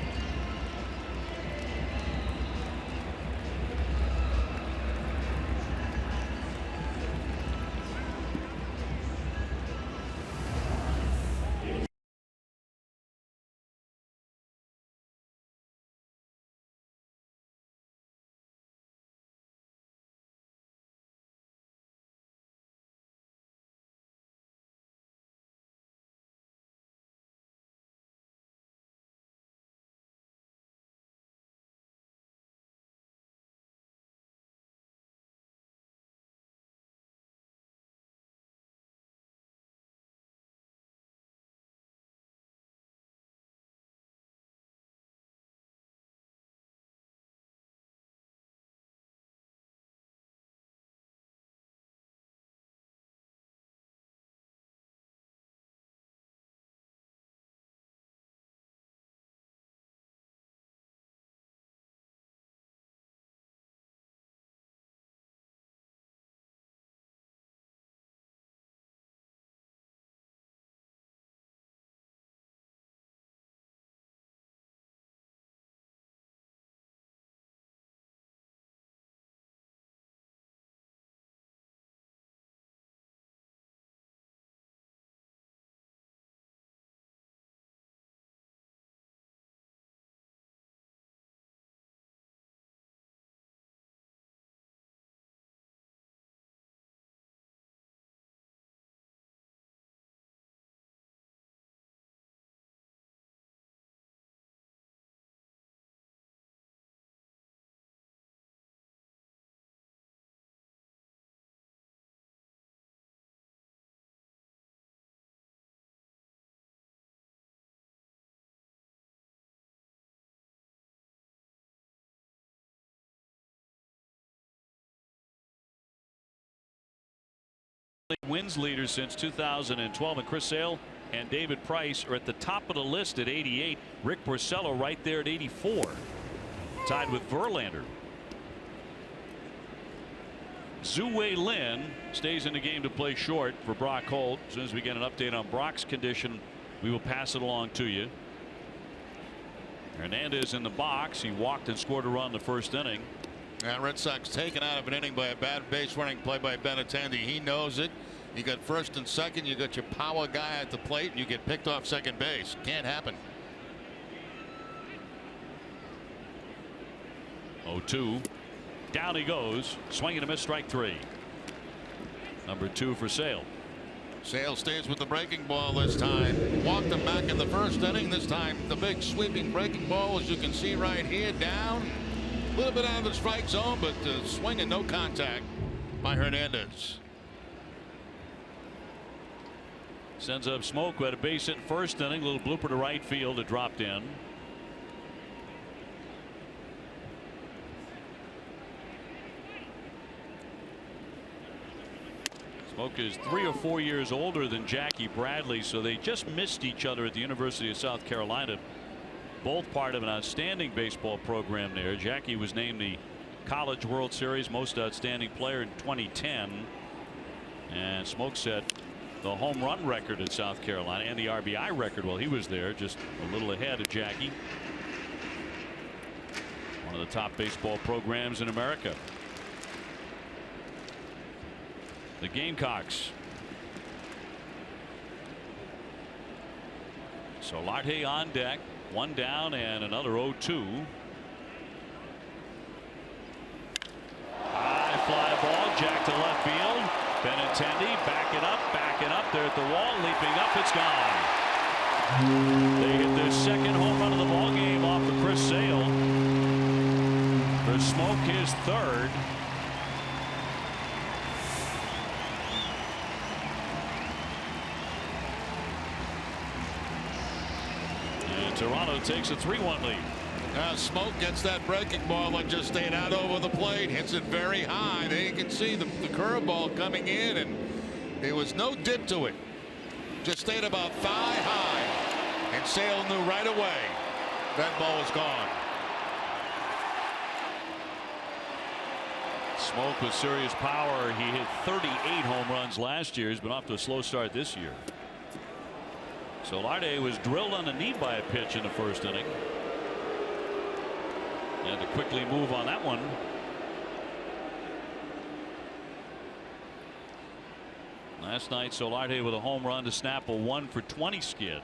Speaker 2: wins leaders since 2012, and Chris Sale and David Price are at the top of the list at 88. Rick Porcello right there at 84, tied with Verlander. Zhu Lin stays in the game to play short for Brock Holt. As soon as we get an update on Brock's condition, we will pass it along to you. Hernandez in the box. He walked and scored a run the first inning.
Speaker 1: Red Sox taken out of an inning by a bad base running play by Benintendi. He knows it. You got first and second. You got your power guy at the plate, and you get picked off second base. Can't happen.
Speaker 2: 0-2. Down he goes. Swing and a miss, strike three. Number 2 for Sale.
Speaker 1: Sale stays with the breaking ball this time. Walked him back in the first inning. This time the big sweeping breaking ball, as you can see right here, down. A little bit out of the strike zone, but swing and no contact by Hernandez.
Speaker 2: Sends up Smoke, who had a base hit in first inning. Little blooper to right field. It dropped in. Smoke is 3 or 4 years older than Jackie Bradley, so they just missed each other at the University of South Carolina. Both part of an outstanding baseball program there. Jackie was named the College World Series Most Outstanding Player in 2010. And Smoke set the home run record at South Carolina and the RBI record while he was there, just a little ahead of Jackie. One of the top baseball programs in America. The Gamecocks. Solarte on deck. One down and another 0-2. High fly ball, jack to left field. Benintendi backing up there at the wall, leaping up, it's gone. They hit their second home run of the ball game off of Chris Sale. For Smoke, his third. And Toronto takes a 3-1 lead.
Speaker 1: Smoke gets that breaking ball that just stayed out over the plate, hits it very high. There you can see the curveball coming in, and there was no dip to it. Just stayed about thigh high, and Sale knew right away that ball was gone.
Speaker 2: Smoke with serious power. He hit 38 home runs last year. He's been off to a slow start this year. Solarte was drilled on the knee by a pitch in the first inning. And to quickly move on that one. Last night, Solarte with a home run to snap a 1-for-20 skid.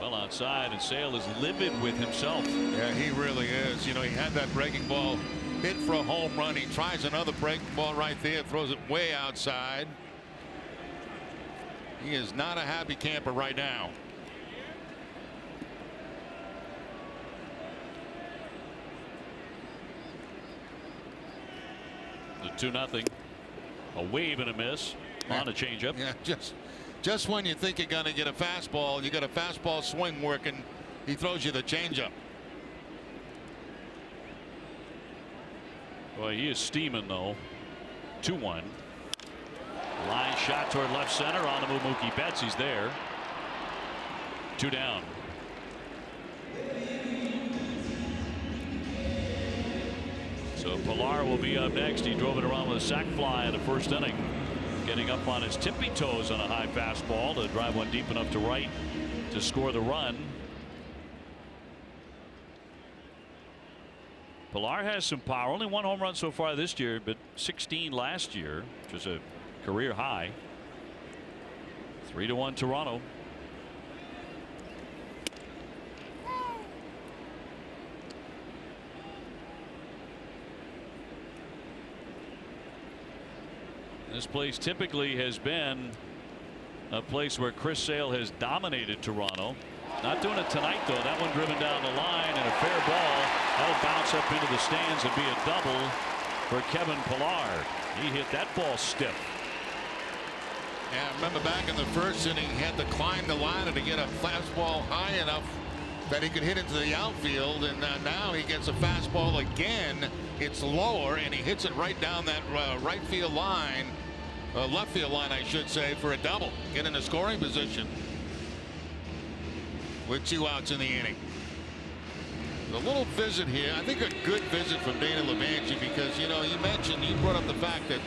Speaker 2: Well outside, and Sale is livid with himself.
Speaker 1: Yeah, he really is. You know, he had that breaking ball hit for a home run. He tries another breaking ball right there, throws it way outside. He is not a happy camper right now.
Speaker 2: The 2-0. A wave and a miss on a changeup.
Speaker 1: Yeah, just when you think you're going to get a fastball, you got a fastball swing working, he throws you the changeup.
Speaker 2: Boy, he is steaming though. 2-1. Line shot toward left center on the move. Mookie Betts. He's there. 2 down. So Pilar will be up next. He drove it around with a sac fly in the first inning. Getting up on his tippy toes on a high fastball to drive one deep enough to right to score the run. Pilar has some power. Only 1 home run so far this year, but 16 last year, which was a career high. 3-1 Toronto. This place typically has been a place where Chris Sale has dominated Toronto. Not doing it tonight though. That one driven down the line and a fair ball. That'll bounce up into the stands and be a double for Kevin Pilar. He hit that ball stiff.
Speaker 1: Yeah, I remember back in the first inning, he had to climb the line to get a fastball high enough that he could hit into the outfield, and now he gets a fastball again. It's lower, and he hits it right down that right field line, left field line, I should say, for a double. Get in a scoring position with 2 outs in the inning. A little visit here. I think a good visit from Dana LeVanche, because you brought up the fact that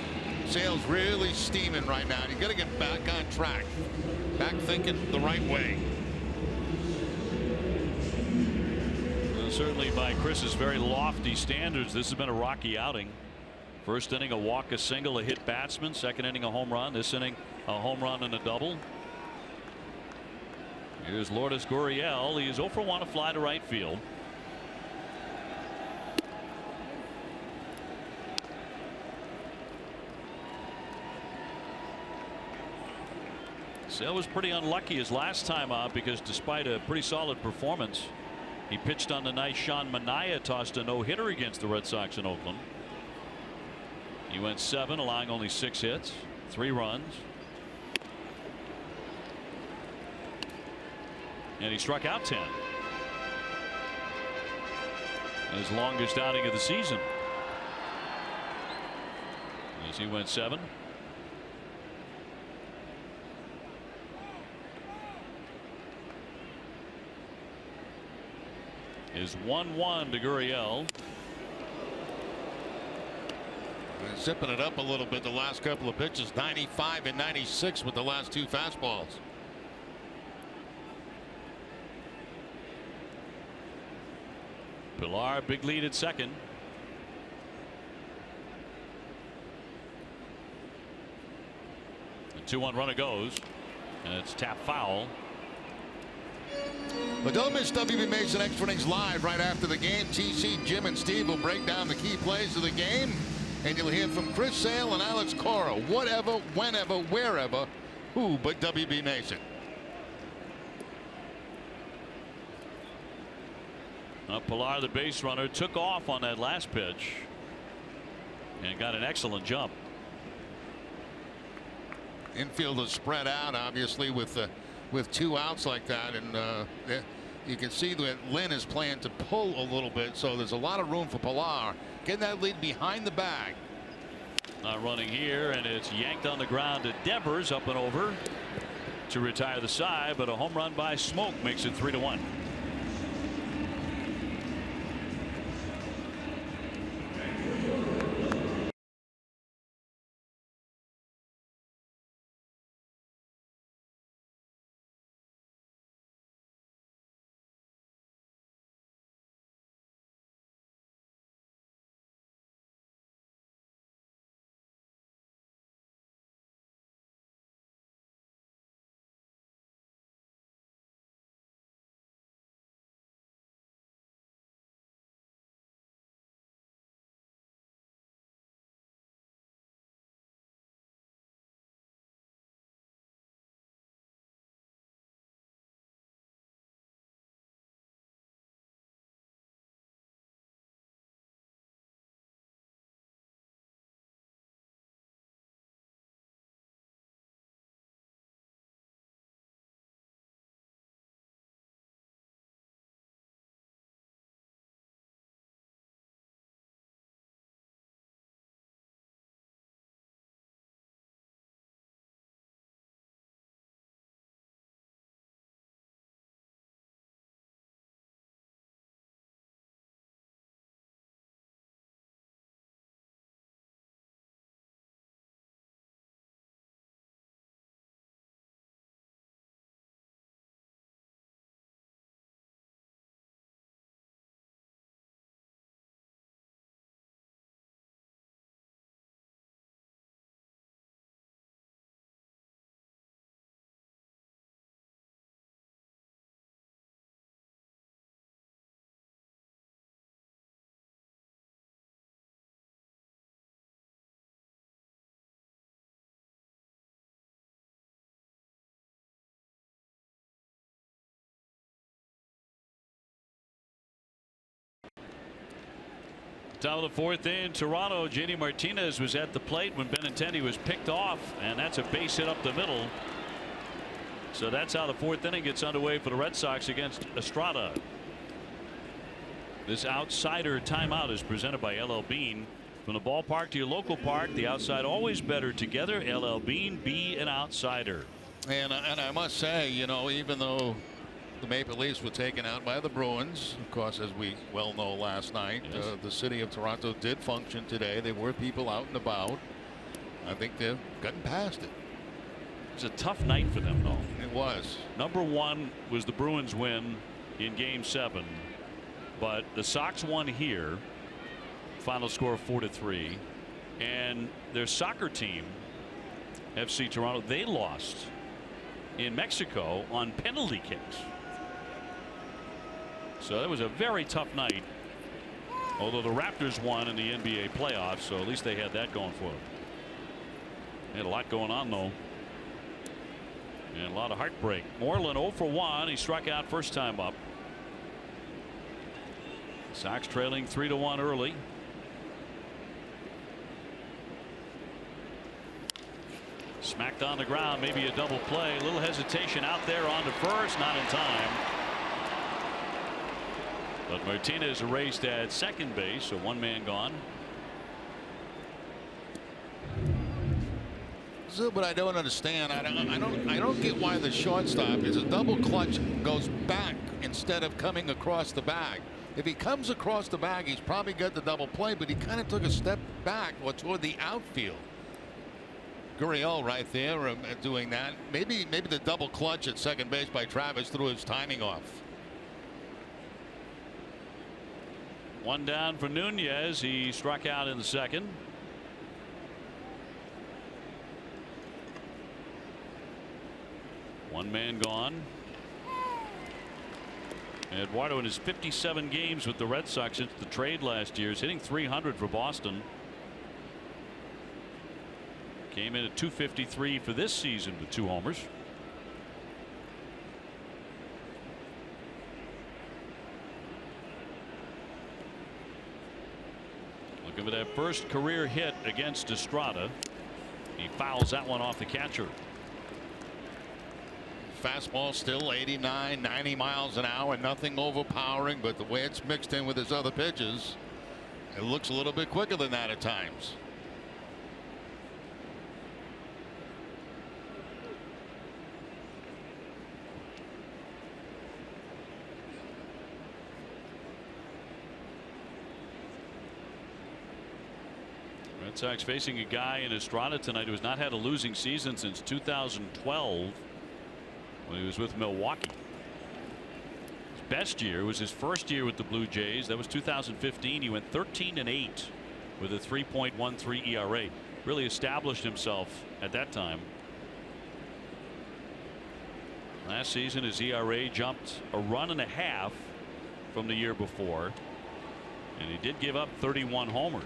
Speaker 1: Sale's really steaming right now. You got to get back on track, back thinking the right way.
Speaker 2: Well, certainly by Chris's very lofty standards, this has been a rocky outing. First inning, a walk, a single, a hit batsman. Second inning, a home run. This inning, a home run and a double. Here's Lourdes Gurriel. He is 0 for 1, a fly to right field. Sale was pretty unlucky his last time out, because despite a pretty solid performance, he pitched on the night Sean Manaea tossed a no-hitter against the Red Sox in Oakland. He went 7, allowing only 6 hits, 3 runs. And he struck out 10. His longest outing of the season, as he went 7. Is 1-1 to Gurriel.
Speaker 1: Zipping it up a little bit the last couple of pitches. 95 and 96 with the last 2 fastballs.
Speaker 2: Pilar, big lead at second. The 2-1 runner goes, and it's tapped foul.
Speaker 1: But don't miss WB Mason Extra Innings Live right after the game. TC, Jim, and Steve will break down the key plays of the game, and you'll hear from Chris Sale and Alex Cora. Whatever, whenever, wherever, who but WB Mason.
Speaker 2: Pilar, the base runner, took off on that last pitch and got an excellent jump.
Speaker 1: Infield is spread out, obviously, with 2 outs like that, and you can see that Lynn is playing to pull a little bit, so there's a lot of room for Pilar getting that lead behind the bag.
Speaker 2: Not running here, and it's yanked on the ground to Devers, up and over to retire the side, but a home run by Smoke makes it 3-1. Top of the 4th in Toronto, JD Martinez was at the plate when Benintendi was picked off, and that's a base hit up the middle. So that's how the fourth inning gets underway for the Red Sox against Estrada. This outsider timeout is presented by LL Bean. From the ballpark to your local park, the outside always better together. LL Bean, be an outsider.
Speaker 1: And I must say, you know, even though the Maple Leafs were taken out by the Bruins, of course, as we well know last night,
Speaker 2: yes.
Speaker 1: The city of Toronto did function today. There were people out and about. I think they've gotten past it.
Speaker 2: It's a tough night for them, though.
Speaker 1: It was.
Speaker 2: Number one was the Bruins win in Game 7, but the Sox won here. Final score 4-3, and their soccer team, FC Toronto, they lost in Mexico on penalty kicks. So that was a very tough night. Although the Raptors won in the NBA playoffs, so at least they had that going for them. They had a lot going on, though, and a lot of heartbreak. Moreland 0 for 1. He struck out first time up. Sox trailing 3-1 early. Smacked on the ground, maybe a double play. A little hesitation out there on to first, not in time. But Martinez erased at second base, so one man gone.
Speaker 1: So, but I don't understand. I don't get why the shortstop is a double clutch goes back instead of coming across the bag. If he comes across the bag, he's probably got the double play, but he kind of took a step back or toward the outfield. Gurriel right there doing that. Maybe the double clutch at second base by Travis threw his timing off.
Speaker 2: One down for Nunez. He struck out in the second. One man gone. Eduardo in his 57 games with the Red Sox since the trade last year is hitting .300 for Boston. Came in at .253 for this season with 2 homers. Looking for that first career hit against Estrada. He fouls that one off the catcher.
Speaker 1: Fastball still 89, 90 miles an hour, nothing overpowering, but the way it's mixed in with his other pitches, it looks a little bit quicker than that at times.
Speaker 2: Red Sox facing a guy in Estrada tonight who has not had a losing season since 2012 when he was with Milwaukee. His best year was his first year with the Blue Jays. That was 2015. He went 13-8 with a 3.13 ERA. Really established himself at that time. Last season his ERA jumped a run and a half from the year before, and he did give up 31 homers.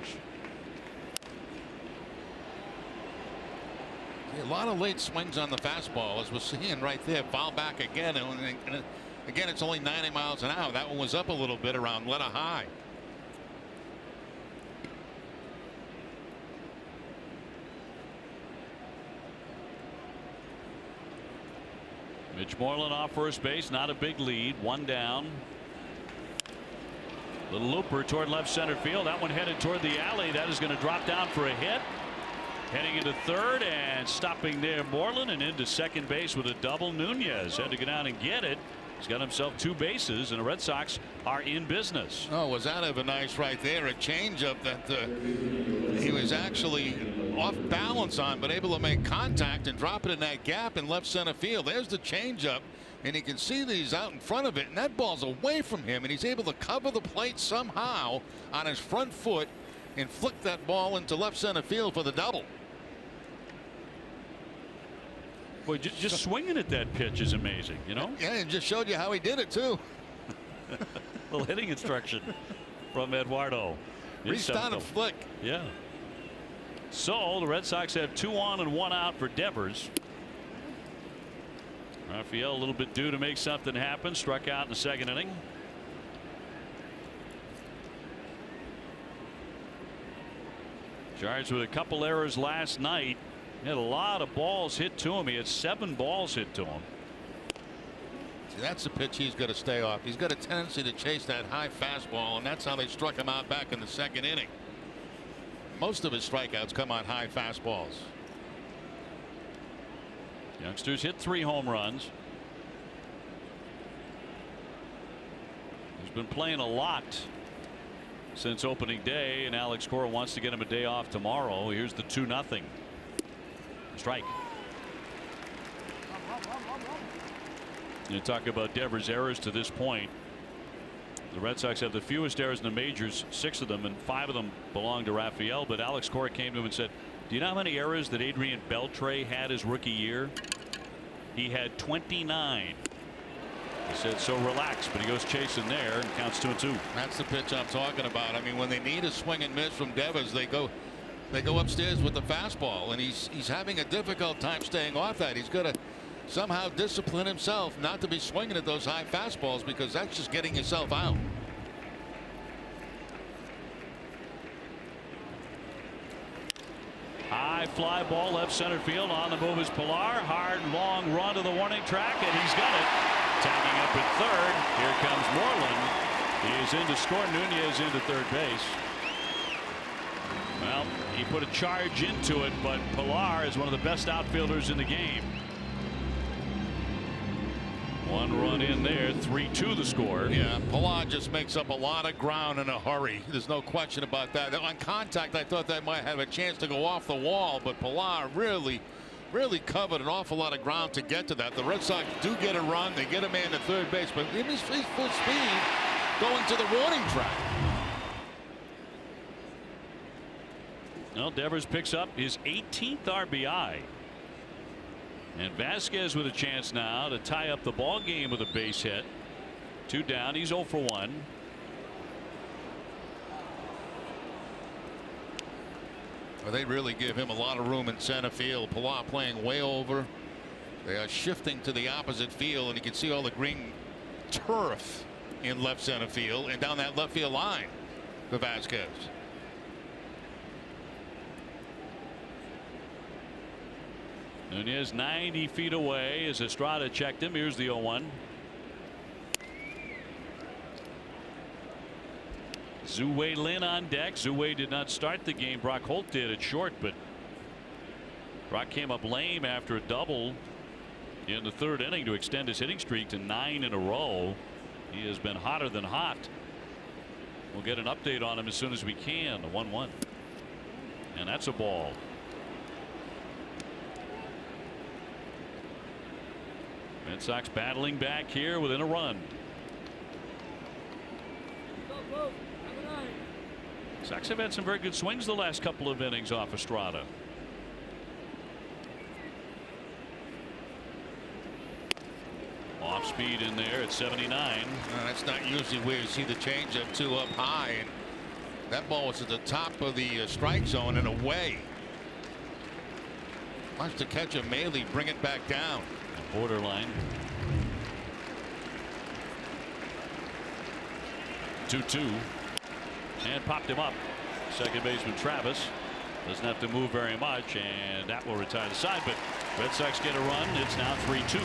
Speaker 1: A lot of late swings on the fastball, as we're seeing right there. Foul back again, and again it's only 90 miles an hour. That one was up a little bit around letter high.
Speaker 2: Mitch Moreland off first base, not a big lead, one down. Little looper toward left center field. That one headed toward the alley. That is going to drop down for a hit. Heading into third and stopping there Moreland, and into second base with a double. Nunez had to go down and get it. He's got himself 2 bases, and the Red Sox are in business.
Speaker 1: Oh, was that ever nice right there? A changeup that he was actually off balance on, but able to make contact and drop it in that gap in left center field. There's the changeup, and you can see that he's out in front of it, and that ball's away from him, and he's able to cover the plate somehow on his front foot and flick that ball into left center field for the double.
Speaker 2: Boy, just swinging at that pitch is amazing, you know?
Speaker 1: Yeah, and just showed you how he did it, too.
Speaker 2: Little hitting instruction from Eduardo.
Speaker 1: Reached on a flick.
Speaker 2: Yeah. So the Red Sox have 2 on and 1 out for Devers. Raphael a little bit due to make something happen. Struck out in the second inning. Charged with a couple errors last night. He had a lot of balls hit to him. He had 7 balls hit to him.
Speaker 1: See, that's the pitch he's got to stay off. He's got a tendency to chase that high fastball, and that's how they struck him out back in the second inning. Most of his strikeouts come on high fastballs.
Speaker 2: Youngsters hit 3 home runs. He's been playing a lot since opening day, and Alex Cora wants to get him a day off tomorrow. Here's the 2-0 strike. You talk about Devers' errors to this point. The Red Sox have the fewest errors in the majors, 6 of them, and 5 of them belong to Rafael. But Alex Cora came to him and said, do you know how many errors that Adrian Beltre had his rookie year? He had 29. He said, so relax, but he goes chasing there and counts 2-2.
Speaker 1: That's the pitch I'm talking about. I mean, when they need a swing and miss from Devers, they go upstairs with the fastball, and he's having a difficult time staying off that. He's got to somehow discipline himself not to be swinging at those high fastballs, because that's just getting yourself out.
Speaker 2: High fly ball left center field. On the move is Pilar. Hard long run to the warning track, and he's got it. Tagging up at third. Here comes Moreland. He is in to score. Nunez into third base. Well, he put a charge into it, but Pilar is one of the best outfielders in the game. 1 run in there, 3-2 the score.
Speaker 1: Yeah, Pilar just makes up a lot of ground in a hurry. There's no question about that. On contact, I thought that might have a chance to go off the wall, but Pilar really covered an awful lot of ground to get to that. The Red Sox do get a run. They get a man to third base, but he's full speed going to the warning track.
Speaker 2: Well, Devers picks up his 18th RBI. And Vasquez with a chance now to tie up the ball game with a base hit. 2 down. He's 0 for 1.
Speaker 1: Well, they really give him a lot of room in center field. Pilar playing way over. They are shifting to the opposite field, and you can see all the green turf in left center field and down that left field line for Vasquez.
Speaker 2: Nunez 90 feet away as Estrada checked him. Here's the 0-1. Zue Lin on deck. Zue did not start the game. Brock Holt did at short, but Brock came up lame after a double in the 3rd inning to extend his hitting streak to 9 in a row. He has been hotter than hot. We'll get an update on him as soon as we can. The 1-1. And that's a ball. Red Sox battling back here within a run. Sox have had some very good swings the last couple of innings off Estrada. Off speed in there at 79.
Speaker 1: That's not usually where you see the changeup too up high, and that ball was at the top of the strike zone and away. Wants to catch a Maley, bring it back down.
Speaker 2: Borderline. 2-2. And popped him up. Second baseman Travis doesn't have to move very much, and that will retire the side. But Red Sox get a run. It's now 3-2.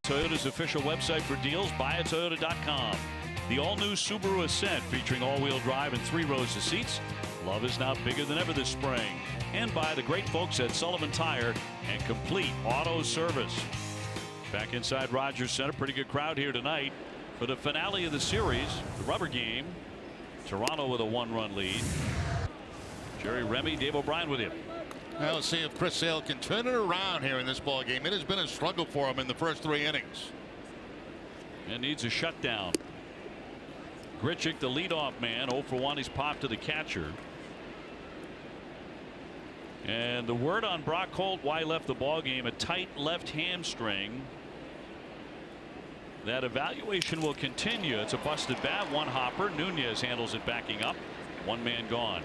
Speaker 2: Toyota's official website for deals, buyatoyota.com. The all-new Subaru Ascent featuring all-wheel drive and 3 rows of seats. Love is now bigger than ever this spring. And by the great folks at Sullivan Tire and Complete Auto Service. Back inside Rogers Center. Pretty good crowd here tonight for the finale of the series, the rubber game. Toronto with a 1-run lead. Jerry Remy, Dave O'Brien with you.
Speaker 1: Now let's see if Chris Sale can turn it around here in this ball game. It has been a struggle for him in the first 3 innings.
Speaker 2: And needs a shutdown. Grichuk, the leadoff man, 0 for 1. He's popped to the catcher. And the word on Brock Holt why he left the ball game, a tight left hamstring. That evaluation will continue. It's a busted bat, 1 hopper. Nunez handles it backing up. 1 man gone.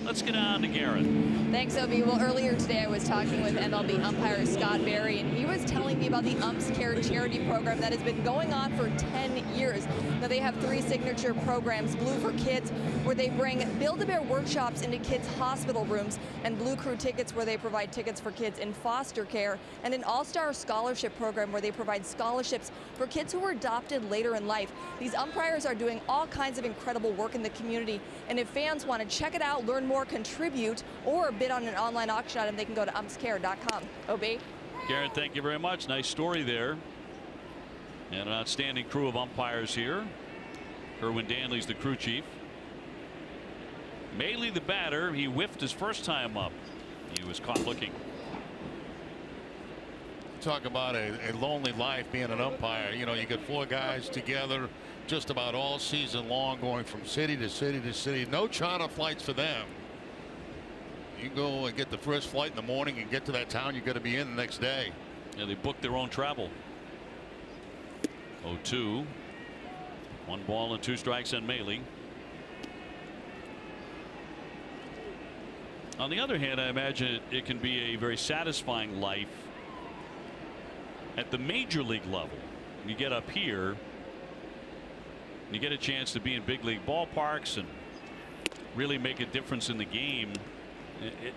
Speaker 2: Let's get on to Garrett.
Speaker 3: Thanks, Obi. Well, earlier today I was talking with MLB umpire Scott Berry, and he was telling me about the Umps Care charity program that has been going on for 10 years. Now, they have 3 signature programs: Blue for Kids, where they bring Build-A-Bear workshops into kids' hospital rooms, and Blue Crew Tickets, where they provide tickets for kids in foster care, and an All-Star Scholarship program, where they provide scholarships for kids who were adopted later in life. These umpires are doing all kinds of incredible work in the community, and if fans want to check it out, learn more, contribute, or bid on an online auction item, they can go to umpscare.com. Obey.
Speaker 2: Garrett, thank you very much. Nice story there. And an outstanding crew of umpires here. Kerwin Danley's the crew chief. Maley, the batter, he whiffed his first time up. He was caught looking.
Speaker 1: Talk about a lonely life being an umpire. You know, you get 4 guys together just about all season long, going from city to city to city. No charter flights for them. You go and get the first flight in the morning and get to that town you got to be in the next day.
Speaker 2: Yeah, they booked their own travel. 0-2. 1 ball and 2 strikes on Maley. On the other hand, I imagine it can be a very satisfying life at the major league level. You get up here, you get a chance to be in big league ballparks and really make a difference in the game.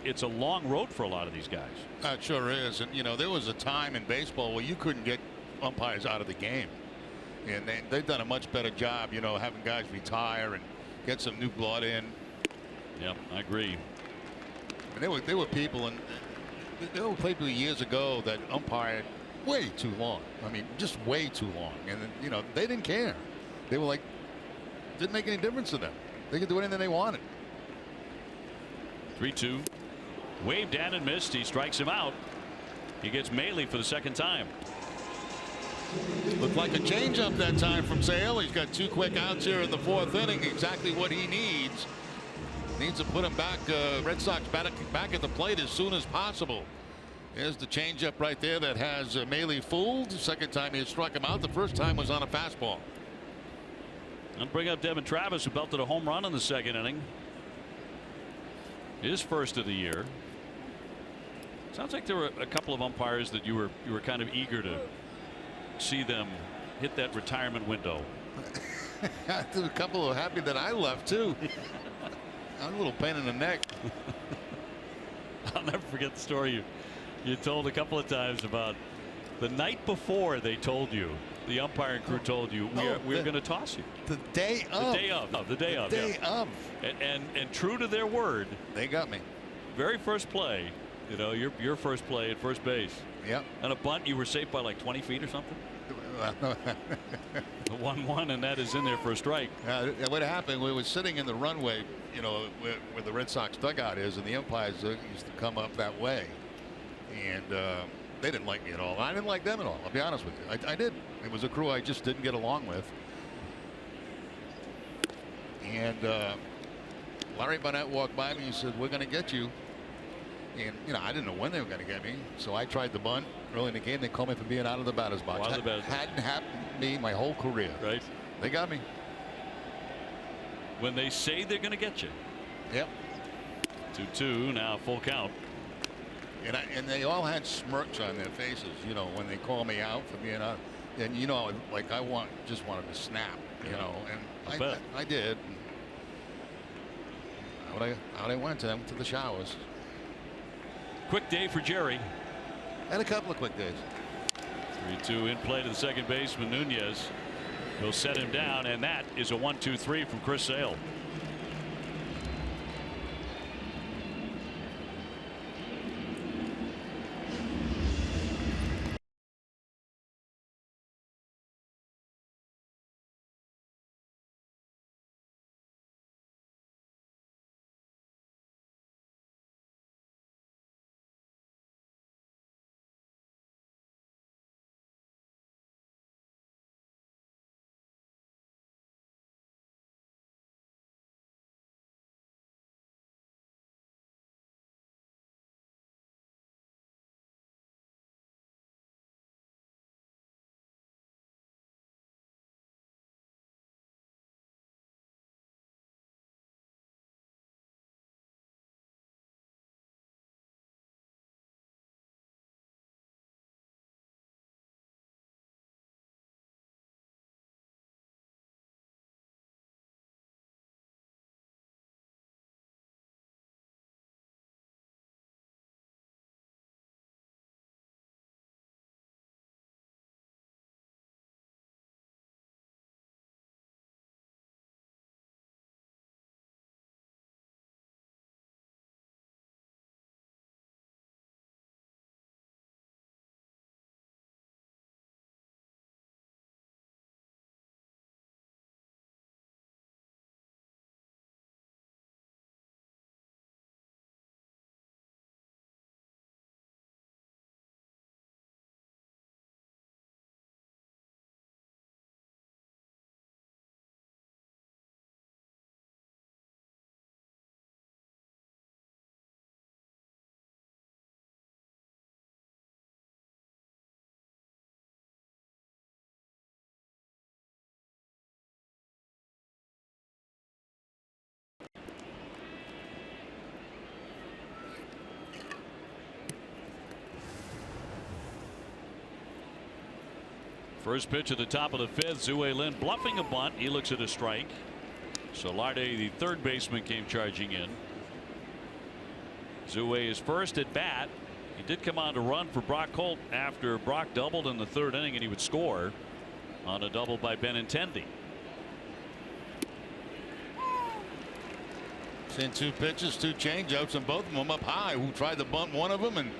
Speaker 2: It's a long road for a lot of these guys.
Speaker 1: It sure is. And you know, there was a time in baseball where you couldn't get umpires out of the game, and they've done a much better job, you know, having guys retire and get some new blood in.
Speaker 2: Yep, I agree.
Speaker 1: And there were people, and there were people years ago that umpired way too long. I mean, just way too long. And you know, they didn't care. They were like, didn't make any difference to them. They could do anything they wanted.
Speaker 2: 3-2. Waved at and missed. He strikes him out. He gets Maley for the second time.
Speaker 1: Looked like a changeup that time from Sale. He's got 2 quick outs here in the 4th inning. Exactly what he needs. Needs to put him back. Red Sox back at the plate as soon as possible. There's the changeup right there that has Maley fooled. Second time he struck him out. The first time was on a fastball.
Speaker 2: I'll bring up Devin Travis, who belted a home run in the 2nd inning. His first of the year. Sounds like there were a couple of umpires that you were kind of eager to see them hit that retirement window.
Speaker 1: A couple are happy that I left too. I'm a little pain in the neck.
Speaker 2: I'll never forget the story you told a couple of times about the night before. They told you, the umpiring crew told you, we're going to toss you.
Speaker 1: The day of.
Speaker 2: The day of. The day of.
Speaker 1: The day of.
Speaker 2: And true to their word,
Speaker 1: they got me.
Speaker 2: Very first play, you know, your first play at first base.
Speaker 1: Yep.
Speaker 2: And a bunt, you were safe by like 20 feet or something. The 1-1, and that is in there for a strike.
Speaker 1: What happened? We were sitting in the runway, you know, where the Red Sox dugout is, and the umpires used to come up that way, and they didn't like me at all. I didn't like them at all. I'll be honest with you. I did. It was a crew I just didn't get along with. And Larry Barnett walked by me and said, "We're going to get you." And you know, I didn't know when they were going to get me, so I tried the bunt early in the game. They called me for being out of the batter's box. Hadn't happened to me my whole career.
Speaker 2: Right.
Speaker 1: They got me.
Speaker 2: When they say they're going to get you.
Speaker 1: Yep.
Speaker 2: 2-2 now, full count.
Speaker 1: And they all had smirks on their faces, you know, when they call me out for being out. And you know, like just wanted to snap, you know, and I did. Out I went to them to the showers.
Speaker 2: Quick day for Jerry.
Speaker 1: And a couple of quick days.
Speaker 2: 3-2 in play to the second baseman. Nunez will set him down, and that is a 1-2-3 from Chris Sale. First pitch at the top of the fifth. Zue Lin bluffing a bunt. He looks at a strike. So Larde, the third baseman, came charging in. Zue is first at bat. He did come on to run for Brock Holt after Brock doubled in the third inning, and he would score on a double by Benintendi.
Speaker 1: Seen 2 pitches, 2 changeups, and both of them up high. Who tried to bunt one of them and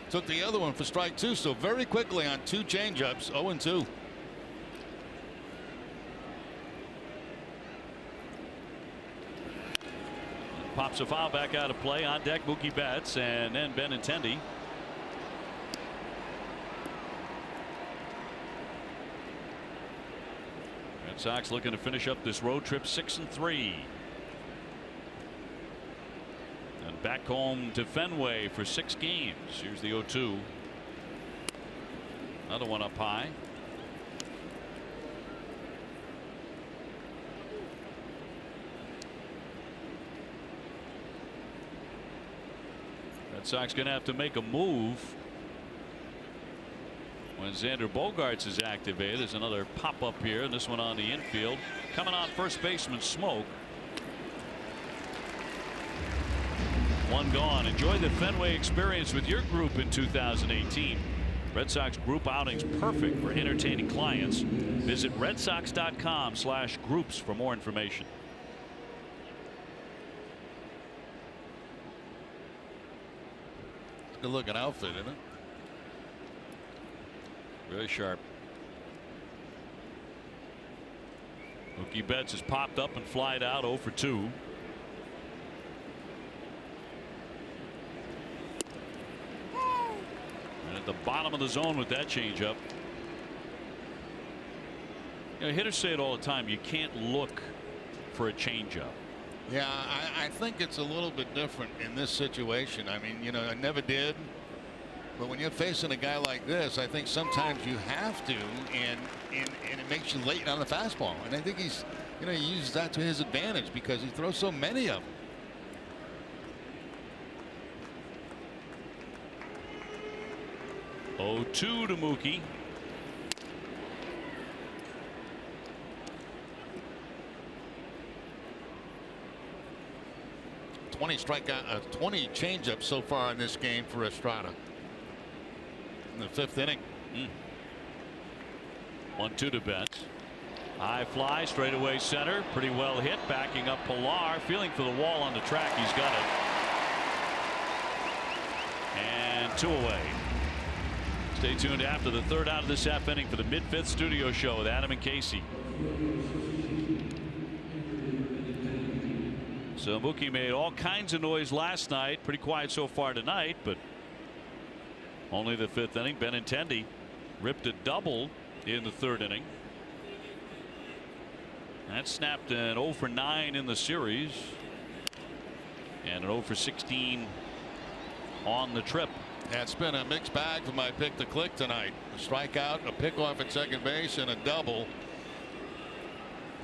Speaker 1: took the other one for strike 2. So very quickly on 2 changeups, 0-2.
Speaker 2: Pops a foul back out of play. On deck, Mookie Betts, and then Benintendi. Red Sox looking to finish up this road trip 6-3. And back home to Fenway for 6 games. Here's the 0-2. Another one up high. Red Sox going to have to make a move when Xander Bogaerts is activated. There's another pop up here, and this one on the infield. Coming on first baseman Smoke. One gone. Enjoy the Fenway experience with your group in 2018. Red Sox group outings perfect for entertaining clients. Visit redsox.com/groups for more information.
Speaker 1: Good looking outfit, isn't it?
Speaker 2: Very sharp. Mookie Betts has popped up and flied out 0 for 2. And at the bottom of the zone with that changeup. You know, hitters say it all the time. You can't look for a changeup.
Speaker 1: Yeah, I think it's a little bit different in this situation. I mean, you know, I never did. But when you're facing a guy like this, I think sometimes you have to, and it makes you late on the fastball. And I think he's, you know, he uses that to his advantage because he throws so many of them.
Speaker 2: Oh, 2 to Mookie.
Speaker 1: $20 strikeout, 20 changeups so far in this game for Estrada in the 5th inning.
Speaker 2: 1-2 to Betts. High fly, straightaway center, pretty well hit, backing up Pilar, feeling for the wall on the track. He's got it. And 2 away. Stay tuned after the third out of this half inning for the mid-fifth studio show with Adam and Casey. So Mookie made all kinds of noise last night. Pretty quiet so far tonight, but only the 5th inning. Benintendi ripped a double in the 3rd inning. That snapped an 0 for 9 in the series and an 0 for 16 on the trip.
Speaker 1: Yeah, it's been a mixed bag for my pick to click tonight. A strikeout, a pickoff at second base, and a double.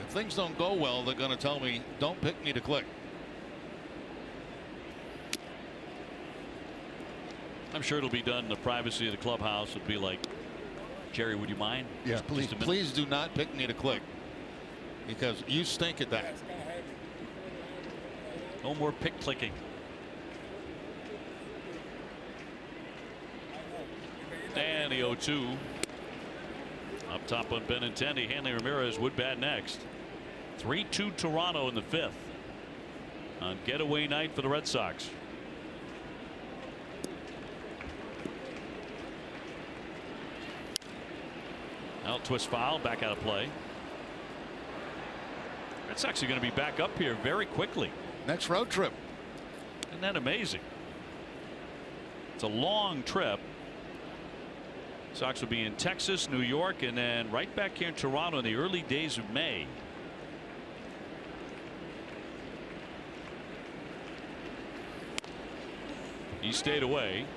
Speaker 1: If things don't go well, they're going to tell me, don't pick me to click.
Speaker 2: I'm sure it'll be done in the privacy of the clubhouse. It'd be like, Jerry, would you mind?
Speaker 1: Yeah, please do not pick me to click, because you stink at that.
Speaker 2: No more pick clicking. And the 0-2 up top on Benintendi. Hanley Ramirez would bat next. 3-2 Toronto in the 5th on getaway night for the Red Sox. Now twist foul, back out of play. Red Sox are going to be back up here very quickly.
Speaker 1: Next road trip.
Speaker 2: Isn't that amazing? It's a long trip. Sox will be in Texas, New York, and then right back here in Toronto in the early days of May. He stayed away.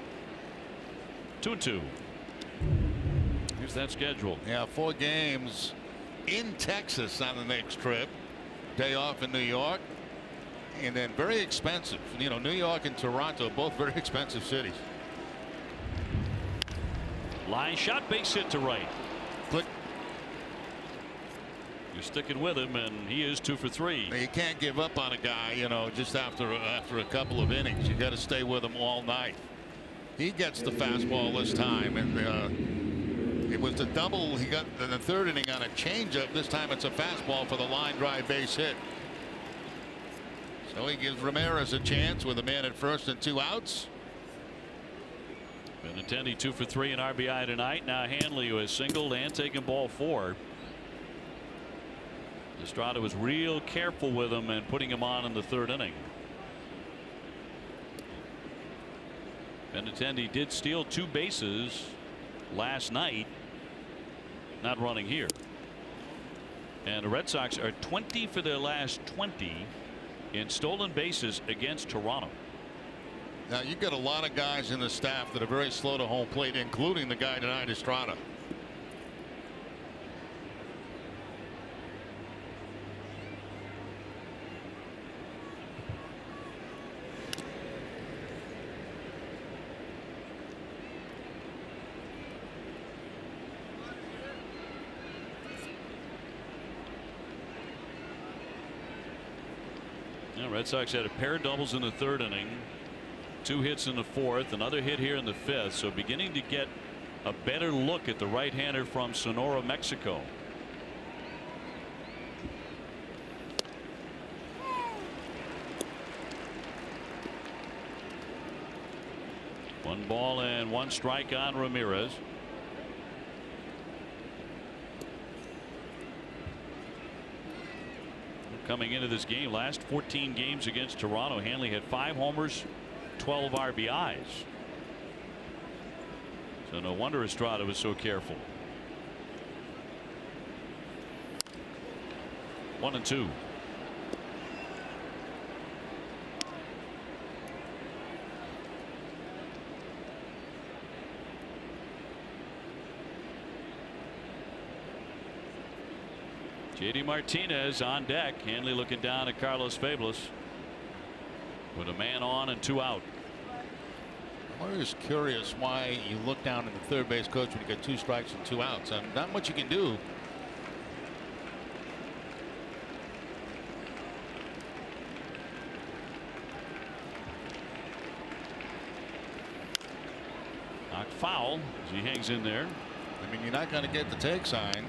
Speaker 2: 2-2. Here's that schedule.
Speaker 1: Yeah, 4 games in Texas on the next trip. Day off in New York. And then very expensive. You know, New York and Toronto, both very expensive cities.
Speaker 2: Line shot, base hit to right.
Speaker 1: Click.
Speaker 2: You're sticking with him, and he is 2 for 3.
Speaker 1: You can't give up on a guy, you know, just after a couple of innings. You got to stay with him all night. He gets the fastball this time, and it was the double he got in the 3rd inning on a changeup. This time it's a fastball for the line drive base hit. So he gives Ramirez a chance with a man at first and 2 outs.
Speaker 2: Benintendi 2 for 3 in RBI tonight. Now Hanley, who has singled and taken ball 4. Estrada was real careful with him and putting him on in the 3rd inning. Benintendi did steal 2 bases last night, not running here. And the Red Sox are 20 for their last 20 in stolen bases against Toronto.
Speaker 1: Now you've got a lot of guys in the staff that are very slow to home plate, including the guy tonight, Estrada.
Speaker 2: The Red Sox had a pair of doubles in the 3rd inning. 2 hits in the 4th, another hit here in the 5th. So beginning to get a better look at the right-hander from Sonora, Mexico. One ball and 1 strike on Ramirez. Coming into this game, last 14 games against Toronto, Hanley had 5 homers, 12 RBIs. So no wonder Estrada was so careful. 1-2. JD Martinez on deck. Hanley looking down at Carlos Fabulous with a man on and 2 out.
Speaker 1: I'm always curious why you look down at the 3rd base coach when you get 2 strikes and 2 outs. And not much you can do.
Speaker 2: Knocked foul as he hangs in there.
Speaker 1: I mean, you're not going to get the take sign.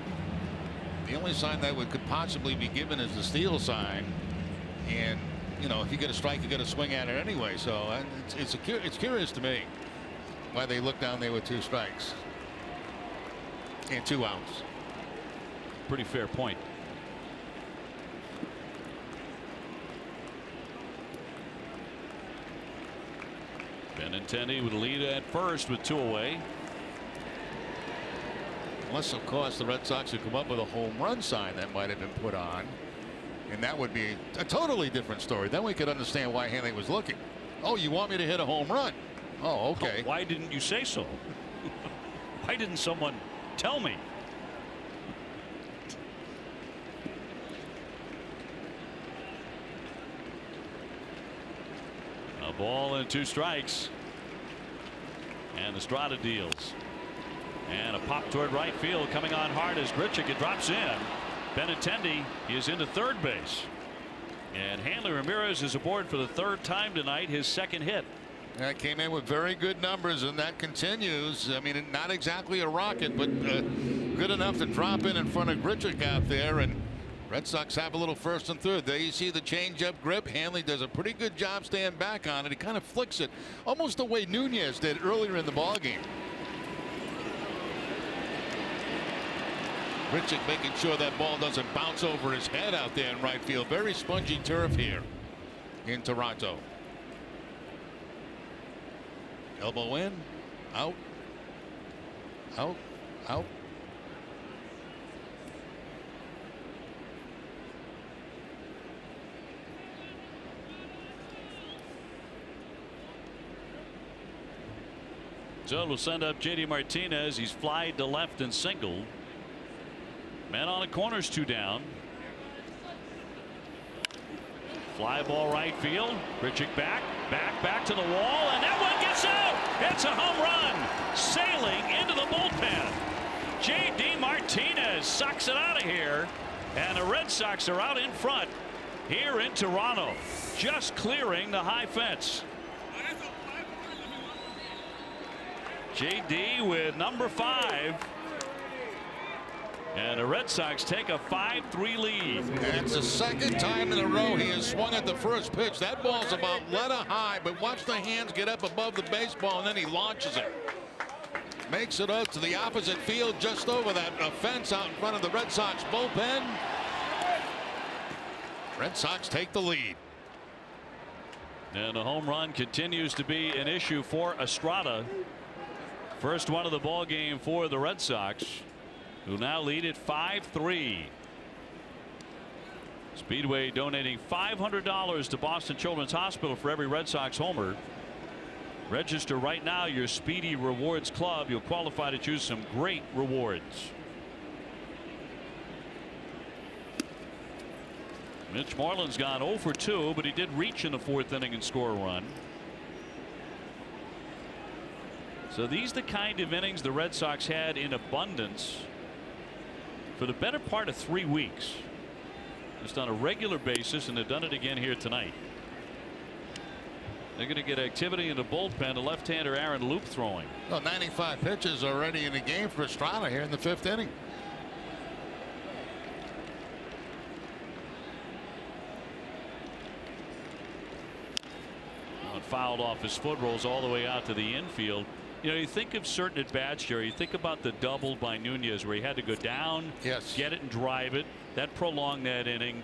Speaker 1: The only sign that could possibly be given is the steal sign. And, you know, if you get a strike, you got to swing at it anyway. So it's curious to me why they look down there with 2 strikes and 2 outs.
Speaker 2: Pretty fair point. Benintendi with a lead at first with 2 away.
Speaker 1: Unless, of course, the Red Sox would come up with a home run sign that might have been put on. And that would be a totally different story. Then we could understand why Hanley was looking. Oh, you want me to hit a home run? Oh, okay.
Speaker 2: Why didn't you say so? Why didn't someone tell me? A ball and 2 strikes. And Estrada deals. And a pop toward right field coming on hard as Grichuk. It drops in. Benintendi is into third base. And Hanley Ramirez is aboard for the 3rd time tonight, his 2nd hit.
Speaker 1: That came in with very good numbers, and that continues. I mean, not exactly a rocket, but good enough to drop in front of Grichuk out there. And Red Sox have a little 1st and 3rd. There you see the changeup grip. Hanley does a pretty good job staying back on it. He kind of flicks it almost the way Nunez did earlier in the ballgame. Grichuk making sure that ball doesn't bounce over his head out there in right field. Very spongy turf here in Toronto. Elbow in, out, out, out.
Speaker 2: So we'll send up J.D. Martinez. He's flied to left and singled. Man on the corners, 2 down. Fly ball right field. Grichuk back to the wall, and that one gets out. It's a home run, sailing into the bullpen. J.D. Martinez sucks it out of here, and the Red Sox are out in front here in Toronto, just clearing the high fence. J.D. with number 5. And the Red Sox take a 5-3 lead.
Speaker 1: That's the 2nd time in a row he has swung at the first pitch. That ball's about letter high, but watch the hands get up above the baseball, and then he launches it. Makes it up to the opposite field, just over that fence out in front of the Red Sox bullpen. Red Sox take the lead.
Speaker 2: And the home run continues to be an issue for Estrada. First one of the ball game for the Red Sox, who now lead at 5-3. Speedway donating $500 to Boston Children's Hospital for every Red Sox homer. Register right now, your Speedy Rewards Club. You'll qualify to choose some great rewards. Mitch Moreland's gone 0 for 2, but he did reach in the 4th inning and score a run. So these are the kind of innings the Red Sox had in abundance for the better part of 3 weeks. Just on a regular basis, and they've done it again here tonight. They're going to get activity in the bullpen. The left-hander Aaron Loop throwing.
Speaker 1: Well, 95 pitches already in the game for Estrada here in the 5th inning.
Speaker 2: Well, fouled off his foot, rolls all the way out to the infield. You know, you think of certain at bats, Jerry. You think about the double by Nunez where he had to go down, get it and drive it. That prolonged that inning.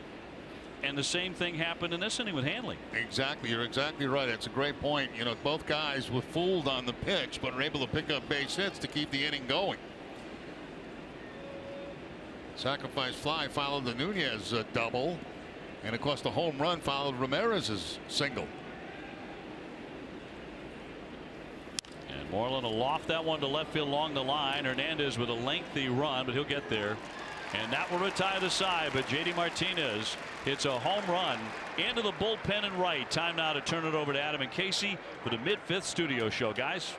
Speaker 2: And the same thing happened in this inning with Hanley.
Speaker 1: Exactly. You're exactly right. It's a great point. You know, both guys were fooled on the pitch, but were able to pick up base hits to keep the inning going. Sacrifice fly followed the Nunez double. And of course, the home run followed Ramirez's single.
Speaker 2: And Moreland will loft that one to left field along the line. Hernandez with a lengthy run, but he'll get there. And that will retire the side. But J.D. Martinez hits a home run into the bullpen and right. Time now to turn it over to Adam and Casey for the mid-5th studio show, guys.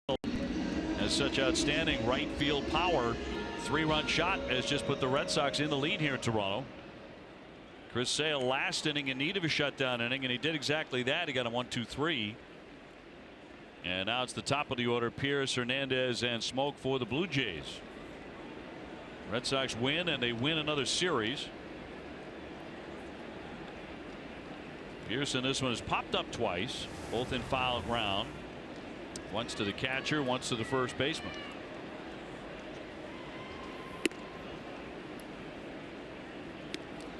Speaker 2: has such outstanding right field power. 3-run shot has just put the Red Sox in the lead here in Toronto. Chris Sale last inning in need of a shutdown inning, and he did exactly that. He got a 1-2-3. And now it's the top of the order. Pierce, Hernandez, and Smoke for the Blue Jays. Red Sox win, and they win another series. Pierce in this one has popped up twice, both in foul ground. Once to the catcher, once to the first baseman.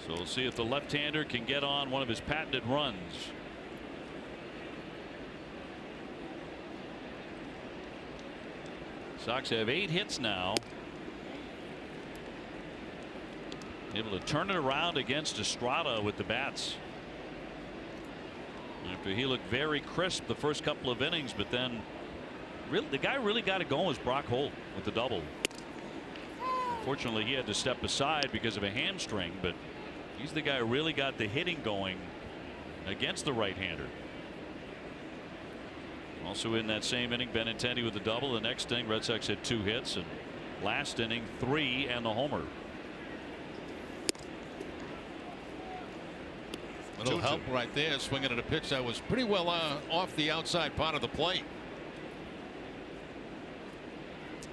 Speaker 2: So we'll see if the left-hander can get on one of his patented runs. Sox have 8 hits now. Able to turn it around against Estrada with the bats. After he looked very crisp the first couple of innings, but then really the guy really got it going was Brock Holt with the double. Unfortunately, he had to step aside because of a hamstring, but he's the guy who really got the hitting going against the right-hander. Also in that same inning, Benintendi with the double. The next inning, Red Sox had 2 hits, and last inning 3 and the homer.
Speaker 1: Little help right there, swinging at a pitch that was pretty well off the outside part of the plate.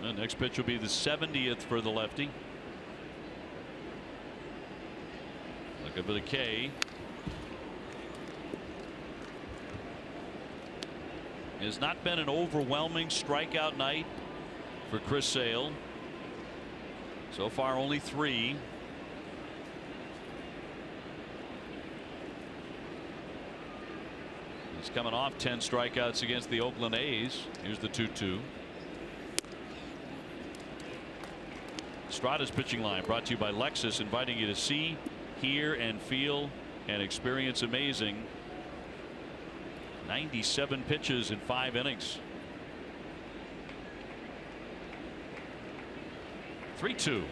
Speaker 2: The next pitch will be the 70th for the lefty. Looking for the K. It has not been an overwhelming strikeout night for Chris Sale. So far only 3. He's coming off 10 strikeouts against the Oakland A's. Here's the 2-2. Estrada's pitching line brought to you by Lexus, inviting you to see, hear, and feel and experience amazing. 97 pitches in 5 innings. 3-2.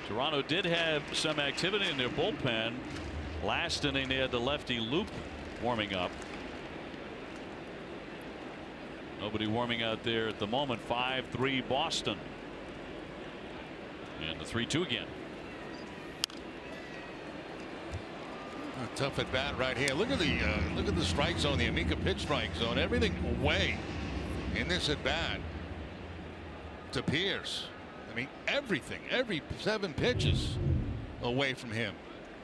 Speaker 2: Toronto did have some activity in their bullpen. Last inning they had the lefty Loop warming up. Nobody warming out there at the moment. 5-3 Boston. And the 3-2 again.
Speaker 1: A tough at bat right here. Look at the strike zone, the Amica pitch strike zone. Everything away in this at bat to Pierce. I mean, everything, every 7 pitches away from him.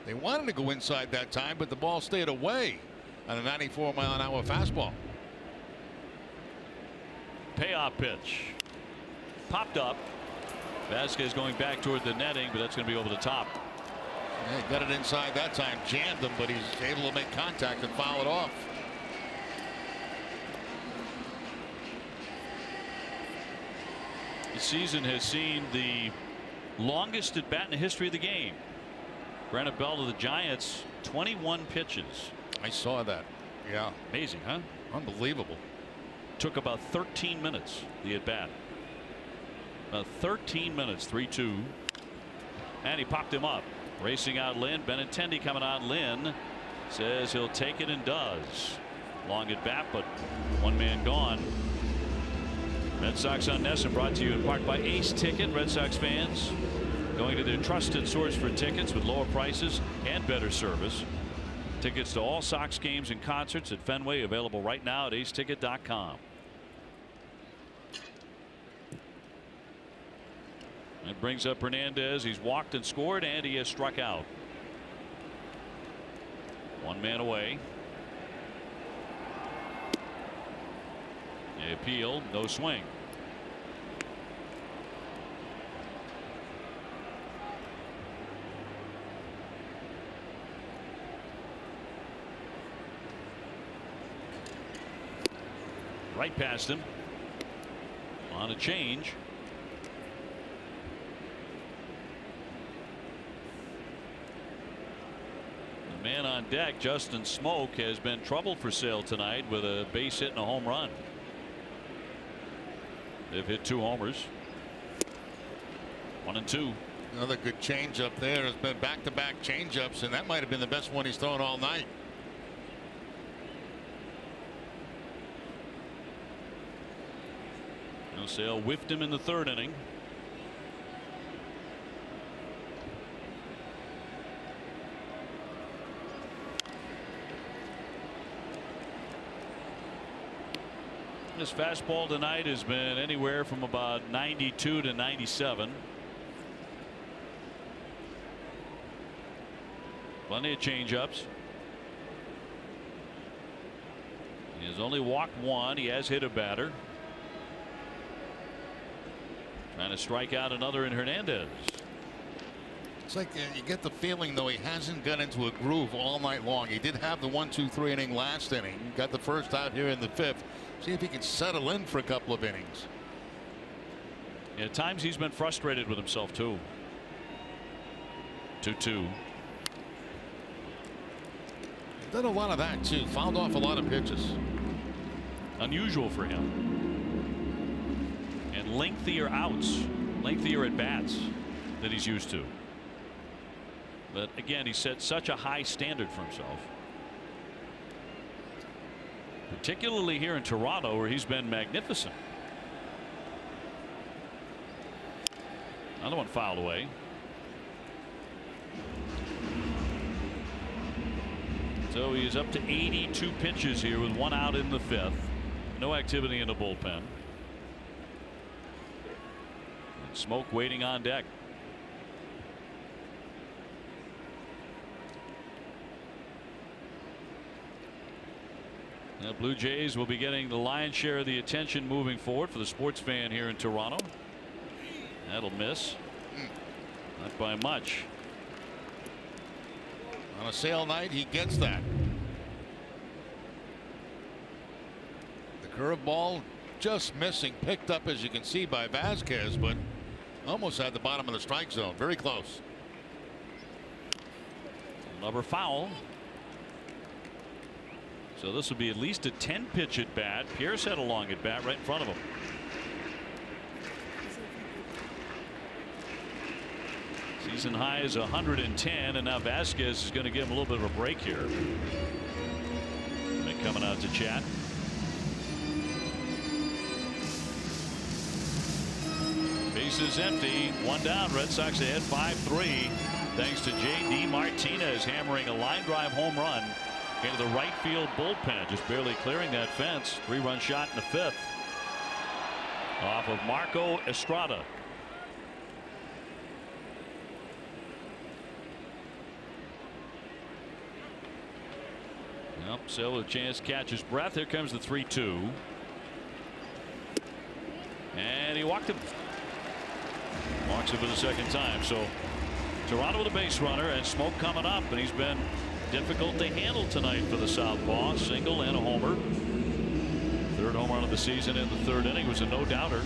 Speaker 1: They wanted to go inside that time, but the ball stayed away on a 94-mile-an-hour fastball.
Speaker 2: Payoff pitch. Popped up. Vasquez going back toward the netting, but that's going to be over the top.
Speaker 1: Yeah, got it inside that time. Jammed him, but he's able to make contact and foul it off.
Speaker 2: The season has seen the longest at bat in the history of the game. Granted Bell to the Giants, 21 pitches.
Speaker 1: I saw that. Yeah.
Speaker 2: Amazing, huh?
Speaker 1: Unbelievable.
Speaker 2: Took about 13 minutes, the at bat. About 13 minutes. 3-2. And he popped him up. Racing out Lynn. Benintendi coming out. Lynn says he'll take it and does. Long at bat, but one man gone. Red Sox on NESN brought to you in part by Ace Ticket. Red Sox fans going to their trusted source for tickets with lower prices and better service. Tickets to all Sox games and concerts at Fenway available right now at aceticket.com. That brings up Hernandez. He's walked and scored, and he has struck out. One man away. The appeal, no swing. Right past him on a change. The man on deck, Justin Smoke, has been trouble for Sale tonight with a base hit and a home run. They've hit 2 homers. 1-2.
Speaker 1: Another good changeup there. Has been back-to-back changeups, and that might have been the best one he's thrown all night.
Speaker 2: Sale whiffed him in the third inning. His fastball tonight has been anywhere from about 92 to 97. Plenty of changeups. He has only walked one. He has hit a batter. Trying to strike out another in Hernandez.
Speaker 1: It's like you get the feeling, though, he hasn't got into a groove all night long. He did have the 1-2-3 inning last inning. Got the first out here in the fifth. See if he can settle in for a couple of innings.
Speaker 2: Yeah, at times he's been frustrated with himself too. 2-2.
Speaker 1: Done a lot of that too. Fouled off a lot of pitches.
Speaker 2: Unusual for him. And lengthier outs, lengthier at bats that he's used to. But again, he set such a high standard for himself. Particularly here in Toronto, where he's been magnificent. Another one fouled away. So he is up to 82 pitches here with one out in the fifth. No activity in the bullpen. And Smoke waiting on deck. The Blue Jays will be getting the lion's share of the attention moving forward for the sports fan here in Toronto. That'll miss. Not by much.
Speaker 1: On a sale night, he gets that. The curveball just missing, picked up, as you can see, by Vasquez, but almost at the bottom of the strike zone. Very close.
Speaker 2: Another foul. So this will be at least a 10-pitch at bat. Pierce had a long at bat right in front of him. Season high is 110, and now Vasquez is going to give him a little bit of a break here. And coming out to chat. Bases empty, one down. Red Sox ahead 5-3. Thanks to J.D. Martinez hammering a line drive home run into the right field bullpen, just barely clearing that fence. 3-run shot in the fifth off of Marco Estrada. Yep, so with a chance to catch his breath. Here comes the 3-2. And he walked him. Walks him for the second time. So Toronto with a base runner and Smoke coming up, and he's been difficult to handle tonight for the southpaw. Single and a homer. Third home run of the season in the third inning was a no-doubter.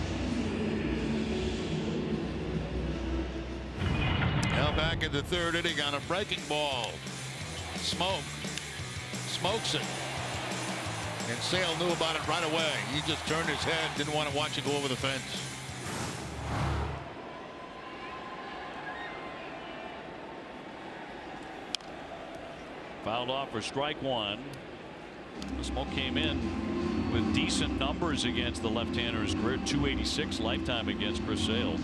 Speaker 1: Now back in the third inning on a breaking ball. Smoke smokes it. And Sale knew about it right away. He just turned his head, didn't want to watch it go over the fence.
Speaker 2: Fouled off for strike one. Smoke came in with decent numbers against the left-hander. His career .286 lifetime against Chris Sale.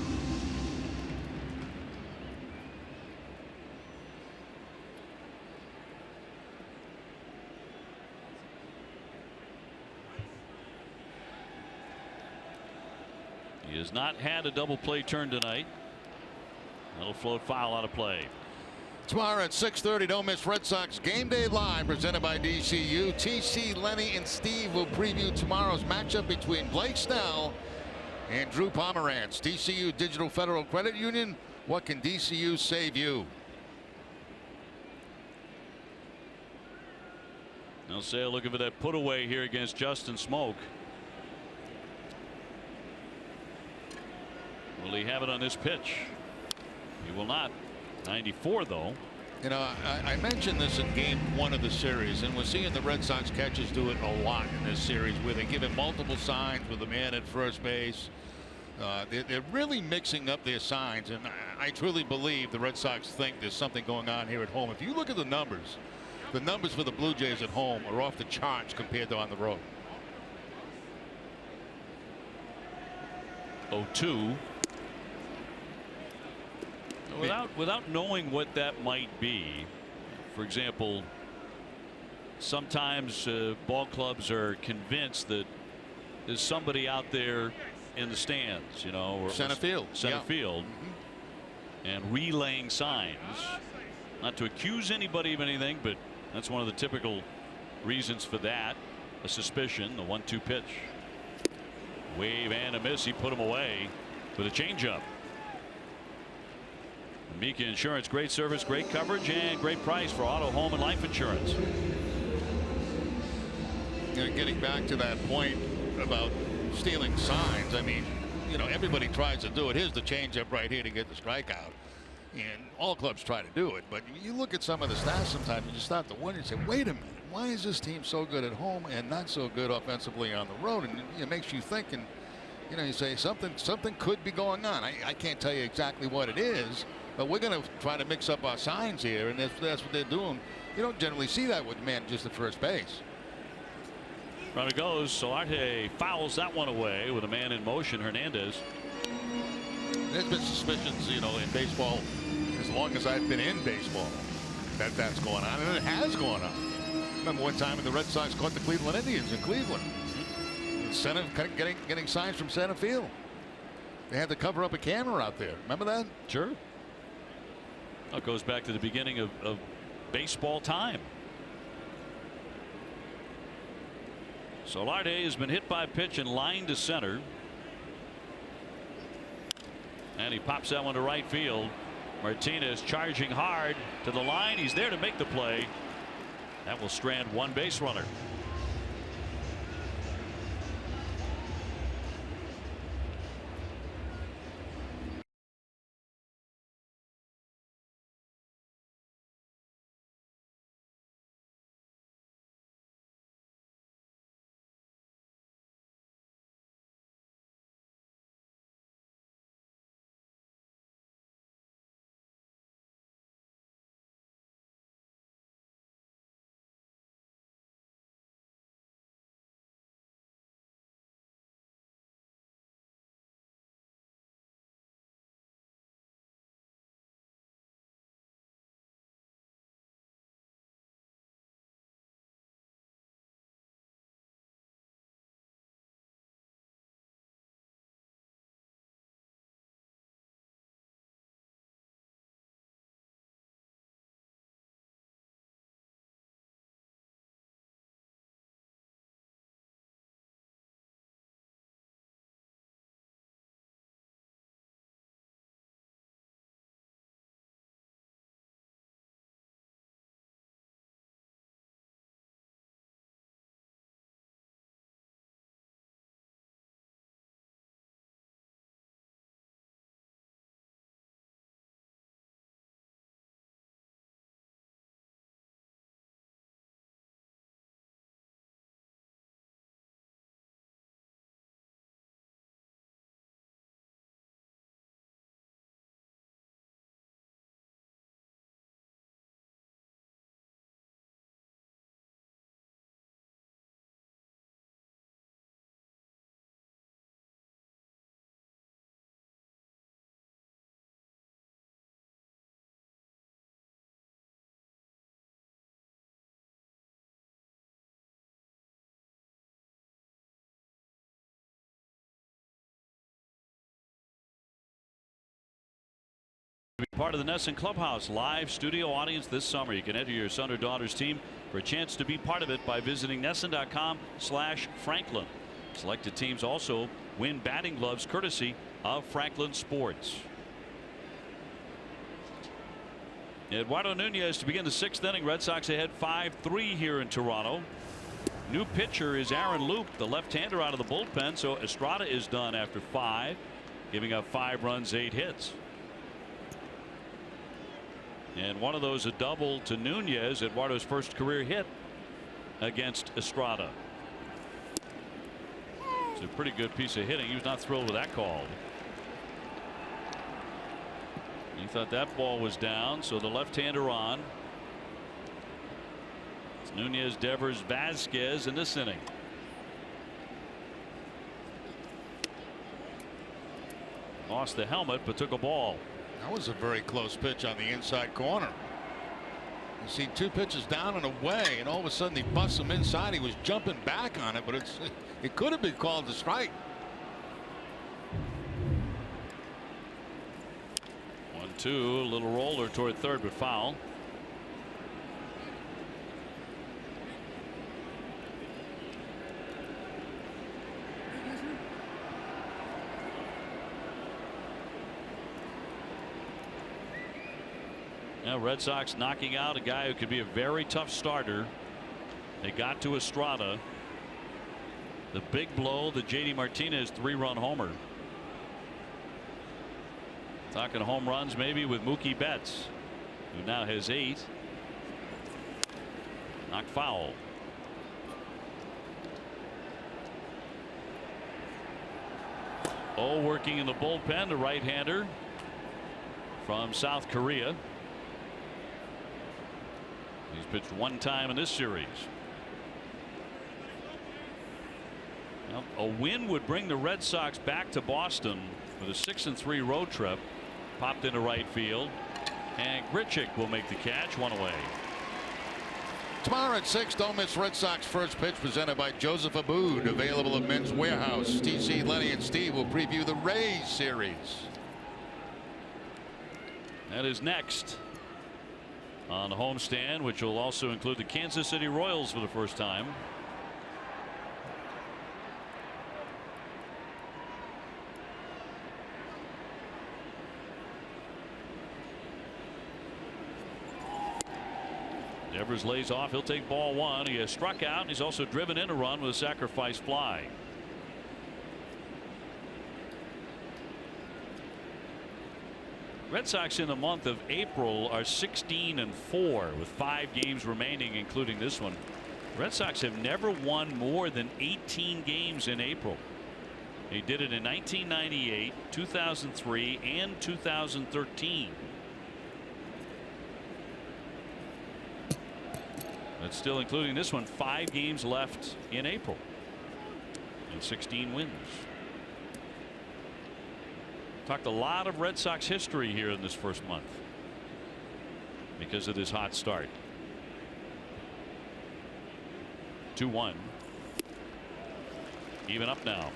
Speaker 2: He has not had a double play turn tonight. That'll float foul out of play.
Speaker 1: Tomorrow at 6:30, don't miss Red Sox Game Day Live, presented by DCU. TC, Lenny, and Steve will preview tomorrow's matchup between Blake Snell and Drew Pomerantz. DCU Digital Federal Credit Union. What can DCU save you?
Speaker 2: Now Sale looking for that put away here against Justin Smoke. Will he have it on this pitch? He will not. 94 though.
Speaker 1: You know, I mentioned this in game one of the series, and we're seeing the Red Sox catchers do it a lot in this series, where they give him multiple signs with a man at first base. They're really mixing up their signs, and I truly believe the Red Sox think there's something going on here at home. If you look at the numbers for the Blue Jays at home are off the charts compared to on the road.
Speaker 2: 0-2. Without knowing what that might be, for example, sometimes ball clubs are convinced that there's somebody out there in the stands, or
Speaker 1: center field,
Speaker 2: and relaying signs. Not to accuse anybody of anything, but that's one of the typical reasons for that. A suspicion. The 1-2 pitch. Wave and a miss. He put him away with a changeup. Mika Insurance, great service, great coverage, and great price for auto, home, and life insurance.
Speaker 1: Getting back to that point about stealing signs, I mean, everybody tries to do it. Here's the changeup right here to get the strikeout. And all clubs try to do it. But you look at some of the stats sometimes, you just start to wonder and say, wait a minute, why is this team so good at home and not so good offensively on the road? And it makes you think, and you say something could be going on. I can't tell you exactly what it is, but we're going to try to mix up our signs here, and that's what they're doing. You don't generally see that with managers at first base.
Speaker 2: Runner goes. Solarte fouls that one away with a man in motion. Hernandez.
Speaker 1: There's been suspicions, in baseball as long as I've been in baseball that's going on, and it has gone on. Remember one time when the Red Sox caught the Cleveland Indians in Cleveland. Center getting signs from center field. They had to cover up a camera out there. Remember that?
Speaker 2: Sure. It goes back to the beginning of baseball time. Solarte has been hit by a pitch and lined to center. And he pops that one to right field. Martinez charging hard to the line. He's there to make the play. That will strand one base runner. Be part of the NESN Clubhouse live studio audience this summer. You can enter your son or daughter's team for a chance to be part of it by visiting NESN.com/Franklin. Selected teams also win batting gloves courtesy of Franklin Sports. Eduardo Nunez to begin the 6th inning. Red Sox ahead 5-3 here in Toronto. New pitcher is Aaron Luke, the left-hander out of the bullpen. So Estrada is done after 5, giving up 5 runs, 8 hits. And one of those a double to Nunez, Eduardo's first career hit against Estrada. a pretty good piece of hitting. He was not thrilled with that call. He thought that ball was down, so the left-hander on. It's Nunez, Devers, Vasquez in this inning. Lost the helmet, but took a ball.
Speaker 1: That was a very close pitch on the inside corner. You see two pitches down and away, and all of a sudden he busts him inside. He was jumping back on it, but it could have been called a strike.
Speaker 2: 1-2, a little roller toward third, but foul. Now Red Sox knocking out a guy who could be a very tough starter. They got to Estrada. The big blow, the JD Martinez 3-run homer. Talking home runs maybe with Mookie Betts, who now has 8. Knocked foul. Oh, working in the bullpen, the right-hander from South Korea. He's pitched one time in this series. Well, a win would bring the Red Sox back to Boston with a 6-3 road trip. Popped into right field, and Grichuk will make the catch. One away.
Speaker 1: Tomorrow at 6, don't miss Red Sox first pitch, presented by Joseph Abboud, available at Men's Warehouse. TC, Lenny, and Steve will preview the Rays series.
Speaker 2: That is next on the homestand, which will also include the Kansas City Royals for the first time. Devers lays off. He'll take ball 1. He has struck out, and he's also driven in a run with a sacrifice fly. Red Sox in the month of April are 16-4 with 5 games remaining, including this one. Red Sox have never won more than 18 games in April. They did it in 1998, 2003, and 2013. But still, including this one, 5 games left in April and 16 wins. Talked a lot of Red Sox history here in this first month because of this hot start. 2-1. Even up now.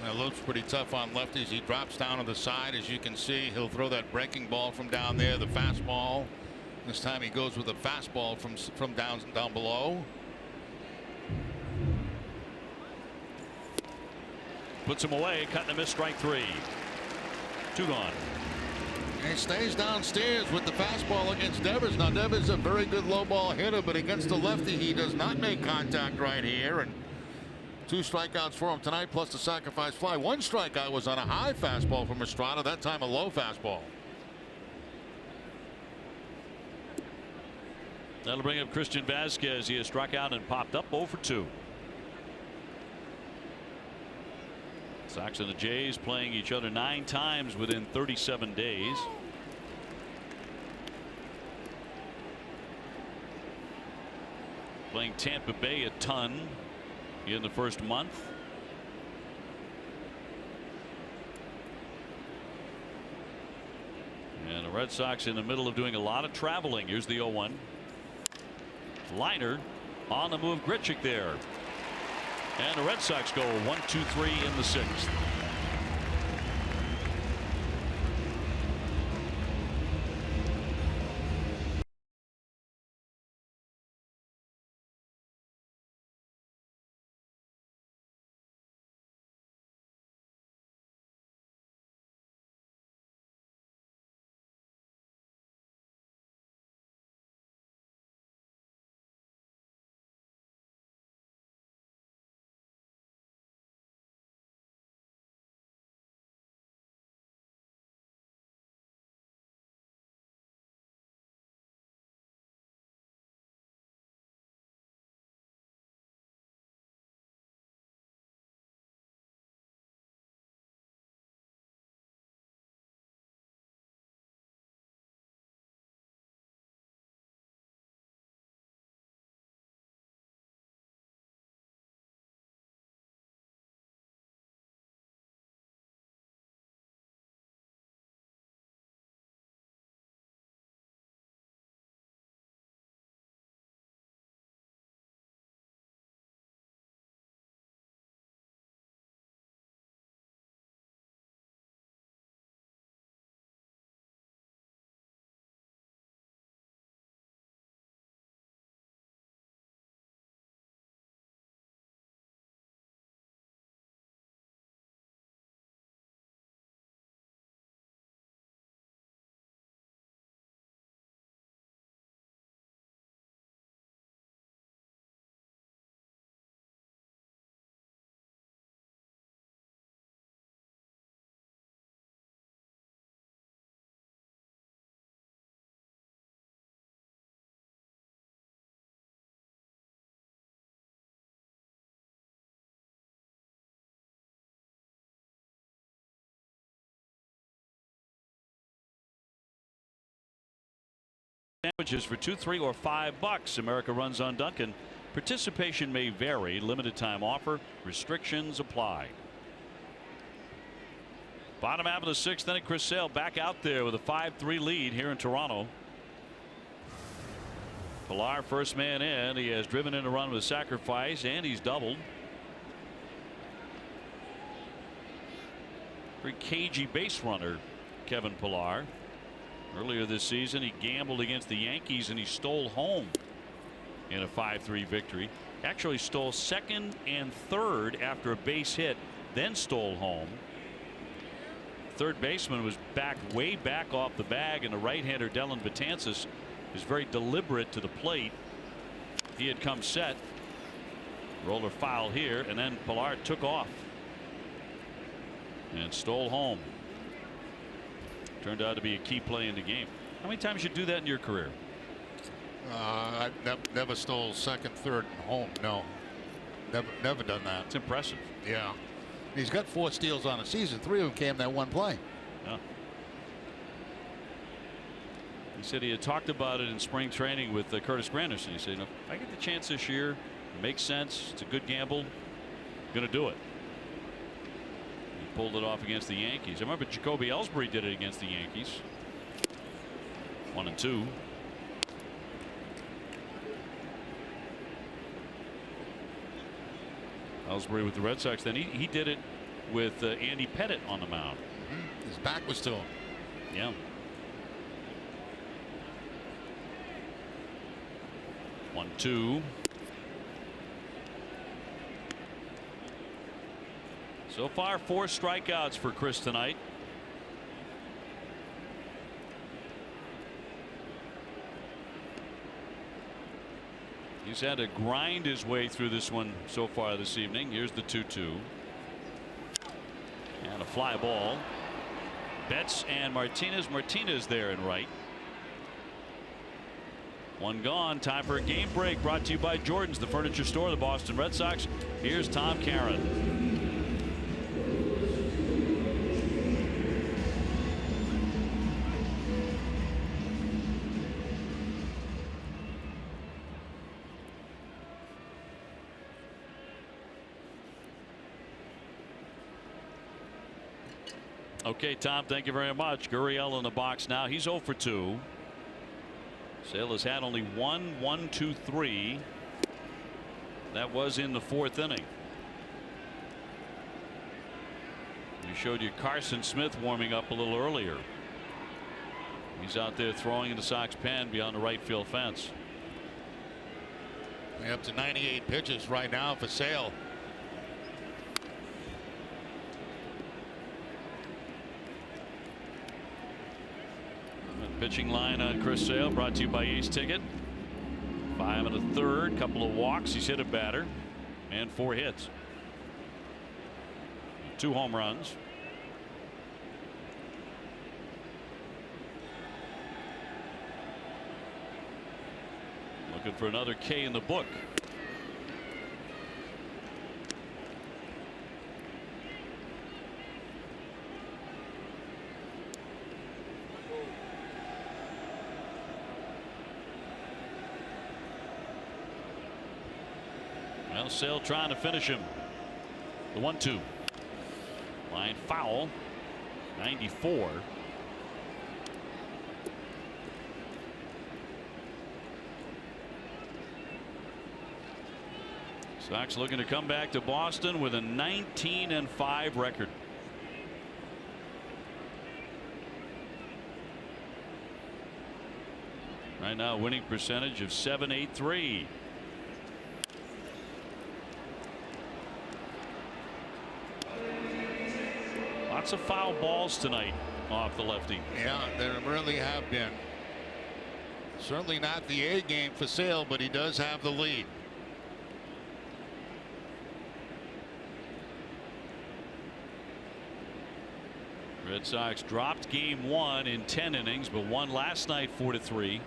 Speaker 1: It looks pretty tough on lefties. He drops down on the side, as you can see. He'll throw that breaking ball from down there, the fastball. This time he goes with a fastball from down below.
Speaker 2: Puts him away, cut and a miss, strike 3. 2 gone.
Speaker 1: And he stays downstairs with the fastball against Devers. Now Devers is a very good low ball hitter, but against the lefty he does not make contact right here. And 2 strikeouts for him tonight, plus the sacrifice fly. 1 strikeout was on a high fastball from Estrada, that time a low fastball.
Speaker 2: That'll bring up Christian Vasquez. He has struck out and popped up 0 for 2. Sox and the Jays playing each other 9 times within 37 days. Playing Tampa Bay a ton in the first month. And the Red Sox in the middle of doing a lot of traveling. Here's the 0-1. Liner on the move. Grichuk there. And the Red Sox go 1-2-3 in the 6th. sandwiches for $2, $3, or $5. America runs on Duncan. Participation may vary. Limited time offer. Restrictions apply. Bottom half of the 6th inning. Chris Sale back out there with a 5-3 lead here in Toronto. Pilar first man in. He has driven in a run with a sacrifice, and he's doubled. Very cagey base runner, Kevin Pilar. Earlier this season, he gambled against the Yankees and he stole home in a 5-3 victory. Actually stole second and third after a base hit, then stole home. Third baseman was way back off the bag, and the right-hander Dylan Betances is very deliberate to the plate. He had come set. Roller foul here, and then Pilar took off and stole home. Turned out to be a key play in the game. How many times you do that in your career?
Speaker 1: I never stole second, third, and home. No, never done that.
Speaker 2: It's impressive.
Speaker 1: Yeah, he's got 4 steals on a season. 3 of them came that one play.
Speaker 2: Yeah. He said he had talked about it in spring training with Curtis Granderson. He said, if I get the chance this year, it makes sense. It's a good gamble. I'm going to do it. He pulled it off against the Yankees. I remember Jacoby Ellsbury did it against the Yankees. 1-2. Ellsbury with the Red Sox. Then he did it with Andy Pettitte on the mound.
Speaker 1: His back was to him.
Speaker 2: Yeah. One, two. So far, 4 strikeouts for Chris tonight. He's had to grind his way through this one so far this evening. Here's the 2-2. And a fly ball. Betts and Martinez. Martinez there in right. One gone. Time for a game break. Brought to you by Jordan's, the furniture store of the Boston Red Sox. Here's Tom Caron. Okay, Tom, thank you very much. Gurriel in the box now. He's 0 for 2. Sale has had only 1-1-2-3. That was in the 4th inning. We showed you Carson Smith warming up a little earlier. He's out there throwing in the Sox pen beyond the right field fence.
Speaker 1: We're up to 98 pitches right now for Sale.
Speaker 2: Pitching line on Chris Sale brought to you by Ace Ticket. 5 1/3, couple of walks. He's hit a batter and 4 hits. 2 home runs. Looking for another K in the book. Well, Sale trying to finish him. The 1-2. Line foul. 94. Sox looking to come back to Boston with a 19-5 record. Right now, winning percentage of .783. Lots of foul balls tonight off the lefty.
Speaker 1: Yeah, there really have been. Certainly not the A game for Sale, but he does have the lead.
Speaker 2: Red Sox dropped game 1 in 10 innings, but won last night 4-3.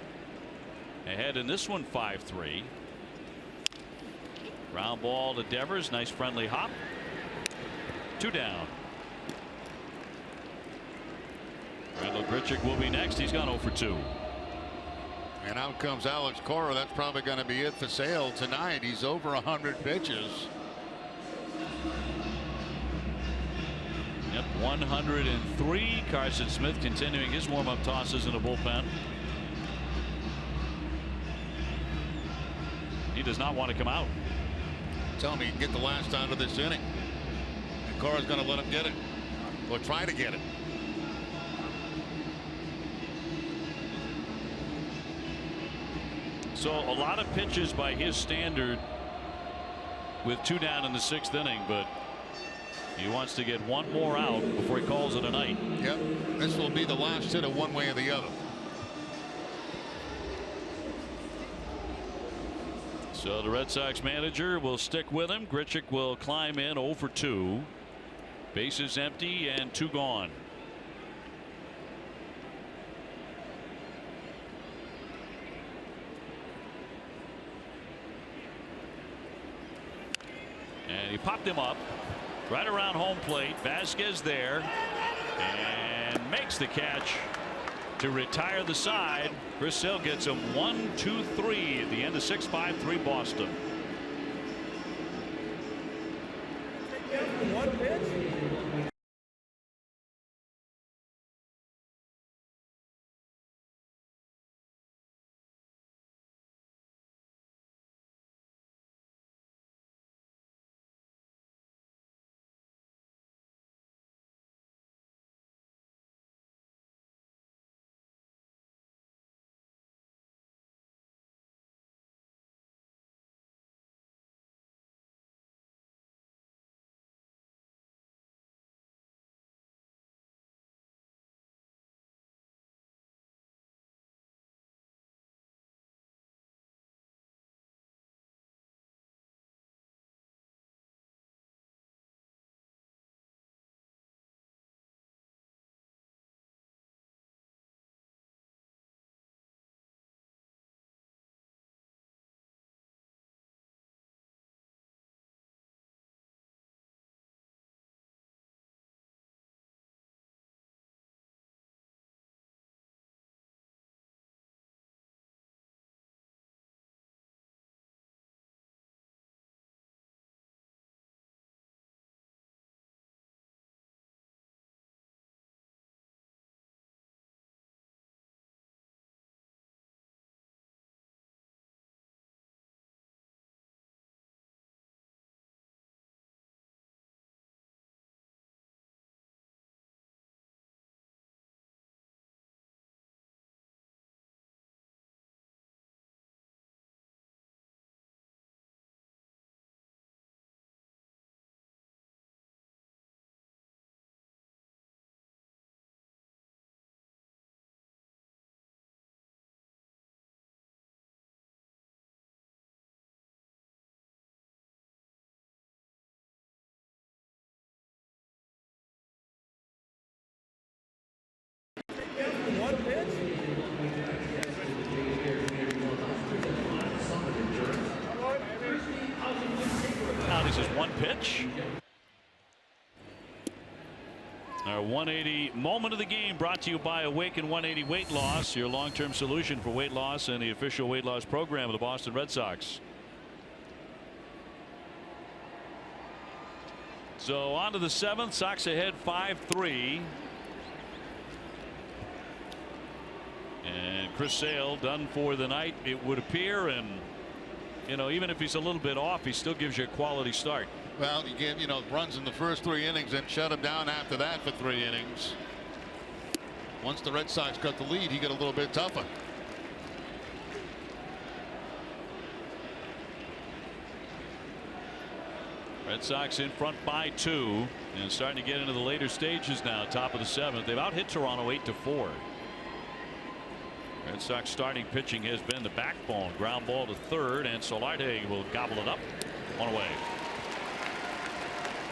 Speaker 2: Ahead in this one 5-3. Ground ball to Devers. Nice friendly hop. 2 down. Randall Grichuk will be next. He's gone 0 for 2.
Speaker 1: And out comes Alex Cora. That's probably going to be it for Sale tonight. He's over 100 pitches.
Speaker 2: Yep, 103. Carson Smith continuing his warm-up tosses in the bullpen. He does not want to come out.
Speaker 1: Tell him he can get the last out of this inning. And Cora's going to let him get it. Or try to get it.
Speaker 2: So a lot of pitches by his standard with 2 down in the 6th inning, but he wants to get one more out before he calls it a night.
Speaker 1: Yep, this will be the last hitter one way or the other.
Speaker 2: So the Red Sox manager will stick with him. Grichuk will climb in 0 for 2. Bases empty and 2 gone. And he popped him up right around home plate. Vasquez there and makes the catch to retire the side. Chris Sale gets him 1-2-3 at the end of 6-5-3 Boston.
Speaker 4: One pitch. One pitch.
Speaker 2: Now this is 1 pitch. Our 180 moment of the game brought to you by Awaken 180 Weight Loss, your long-term solution for weight loss and the official weight loss program of the Boston Red Sox. So on to the 7th. Sox ahead 5-3. And Chris Sale done for the night, it would appear, and you know, even if he's a little bit off, he still gives you a quality start.
Speaker 1: Well, you get, runs in the first 3 innings and shut him down after that for 3 innings. Once the Red Sox got the lead, he got a little bit tougher.
Speaker 2: Red Sox in front by 2 and starting to get into the later stages now. Top of the 7th. They've out hit Toronto 8-4. Red Sox starting pitching has been the backbone. Ground ball to third, and Solarte will gobble it up. 1 away.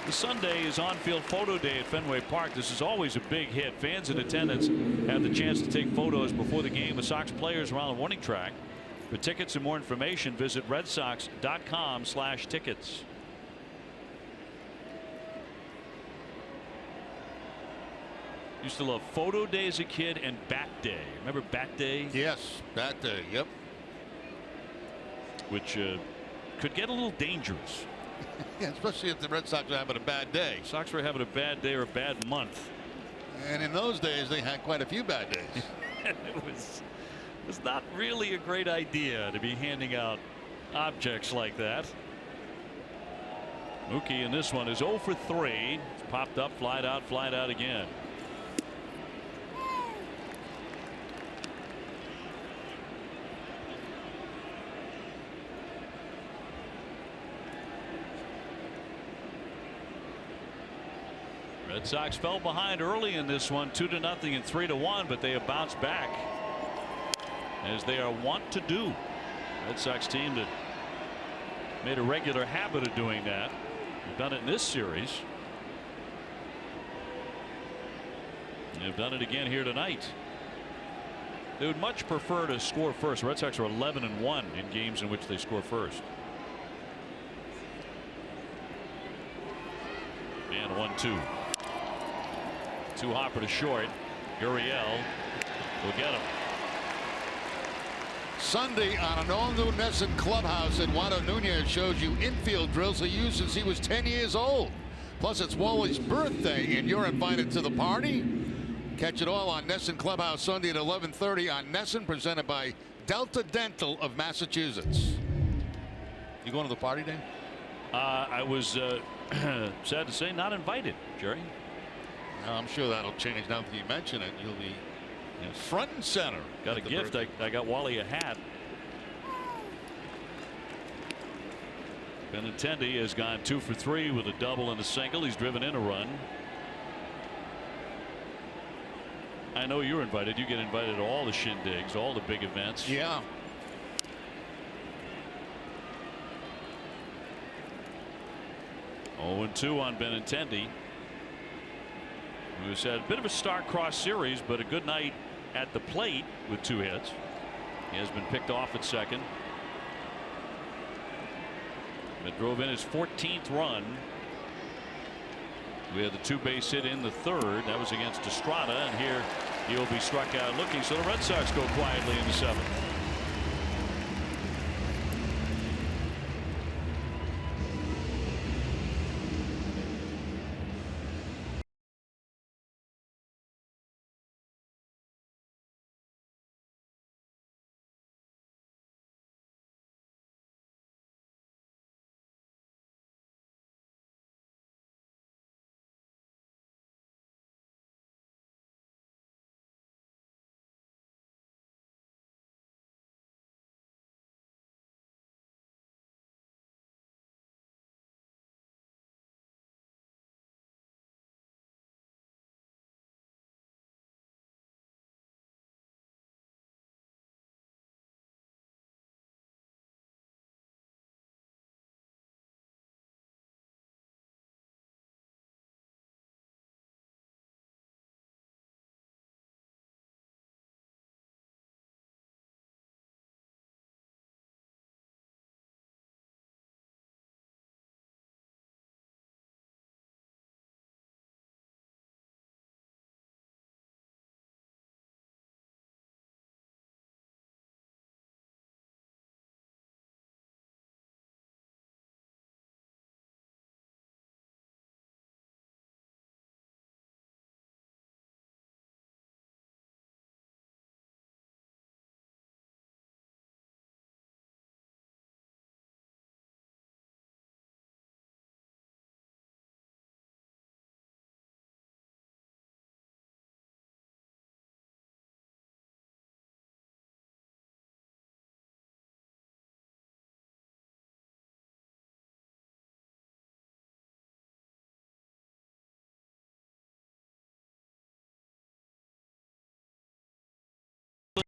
Speaker 2: The Sunday is on-field photo day at Fenway Park. This is always a big hit. Fans in attendance have the chance to take photos before the game with Sox players around the warning track. For tickets and more information, visit redsox.com/tickets. Used to love photo day as a kid and bat day. Remember bat day?
Speaker 1: Yes, bat day. Yep.
Speaker 2: Which could get a little dangerous.
Speaker 1: Yeah, especially if the Red Sox are having a bad day.
Speaker 2: Sox were having a bad day or a bad month.
Speaker 1: And in those days, they had quite a few bad days.
Speaker 2: It was not really a great idea to be handing out objects like that. Mookie in this one is 0 for 3. It's popped up, flied out again. Red Sox fell behind early in this one, 2-0 and 3-1, but they have bounced back, as they are wont to do. Red Sox team that made a regular habit of doing that. They've done it in this series. They've done it again here tonight. They would much prefer to score first. The Red Sox are 11-1 in games in which they score first. And 1-2. Two hopper to short. Gurriel will get him.
Speaker 1: Sunday on an all-new Nesson clubhouse, Eduardo Nunez shows you infield drills he used since he was 10 years old. Plus, it's Wally's birthday, and you're invited to the party. Catch it all on Nesson Clubhouse Sunday at 11:30 on Nesson, presented by Delta Dental of Massachusetts. You going to the party, Dan?
Speaker 2: I was sad to say not invited, Jerry.
Speaker 1: I'm sure that'll change now that you mention it. You'll be front and center.
Speaker 2: Got a gift. I got Wally a hat. Benintendi has gone 2 for 3 with a double and a single. He's driven in a run. I know you're invited. You get invited to all the shindigs, all the big events.
Speaker 1: Yeah.
Speaker 2: Oh, 2 on Benintendi, who's had a bit of a star-crossed series, but a good night at the plate with 2 hits. He has been picked off at second. It drove in his 14th run. We had the 2-base hit in the 3rd. That was against Estrada, and here he'll be struck out looking. So the Red Sox go quietly in the 7th.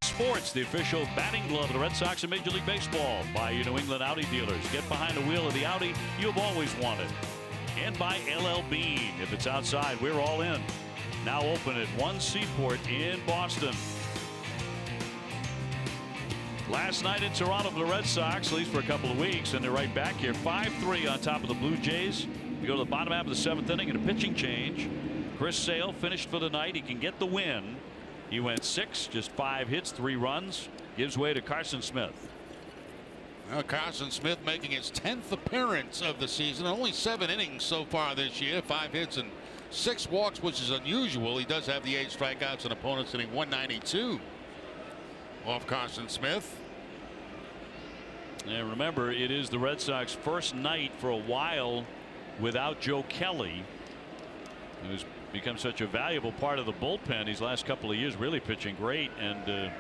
Speaker 2: Sports, the official batting glove of the Red Sox in Major League Baseball. By your New England Audi dealers. Get behind the wheel of the Audi you've always wanted. And by LL Bean. If it's outside, we're all in. Now open at One Seaport in Boston. Last night in Toronto for the Red Sox, at least for a couple of weeks, and they're right back here. 5-3 on top of the Blue Jays. We go to the bottom half of the 7th inning and a pitching change. Chris Sale finished for the night. He can get the win. He went 6, just 5 hits, 3 runs. Gives way to Carson Smith.
Speaker 1: Well, Carson Smith making his 10th appearance of the season. Only 7 innings so far this year. 5 hits and 6 walks, which is unusual. He does have the 8 strikeouts and opponents hitting 192 off Carson Smith.
Speaker 2: And remember, it is the Red Sox first night for a while without Joe Kelly, who's become such a valuable part of the bullpen these last couple of years, really pitching great, and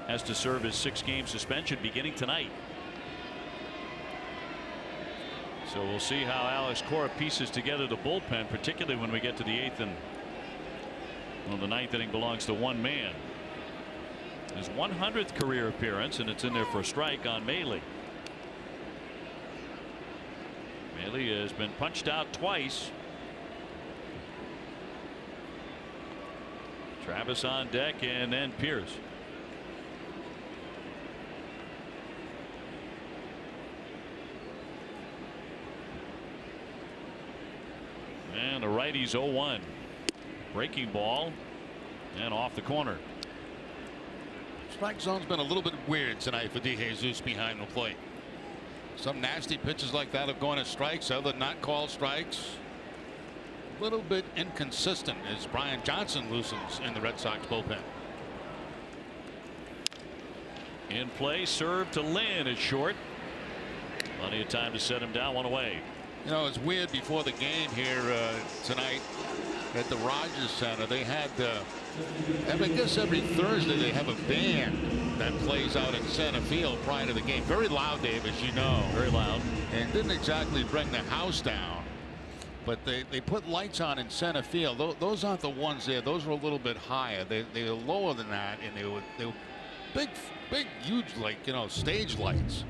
Speaker 2: has to serve his 6-game suspension beginning tonight. So we'll see how Alex Cora pieces together the bullpen, particularly when we get to the 8th and, well, the 9th inning belongs to one man. His 100th career appearance, and it's in there for a strike on Maley. Maley has been punched out twice. Travis on deck, and then Pierce. And the righty's 0-1. Breaking ball and off the corner.
Speaker 1: Strike zone's been a little bit weird tonight for DeJesus behind the plate. Some nasty pitches like that have gone as strikes, other not called strikes. A little bit inconsistent as Brian Johnson loosens in the Red Sox bullpen.
Speaker 2: In play, serve to Lynn at short. Plenty of time to set him down, 1 away.
Speaker 1: You know, it's weird. Before the game here tonight at the Rogers Center, they had I guess every Thursday they have a band that plays out in center field prior to the game. Very loud, Dave, as you know.
Speaker 2: Very loud.
Speaker 1: And didn't exactly bring the house down, but they put lights on in center field. Those aren't the ones there. Those were a little bit higher. They were lower than that, and they were big, huge, like, you know, stage lights.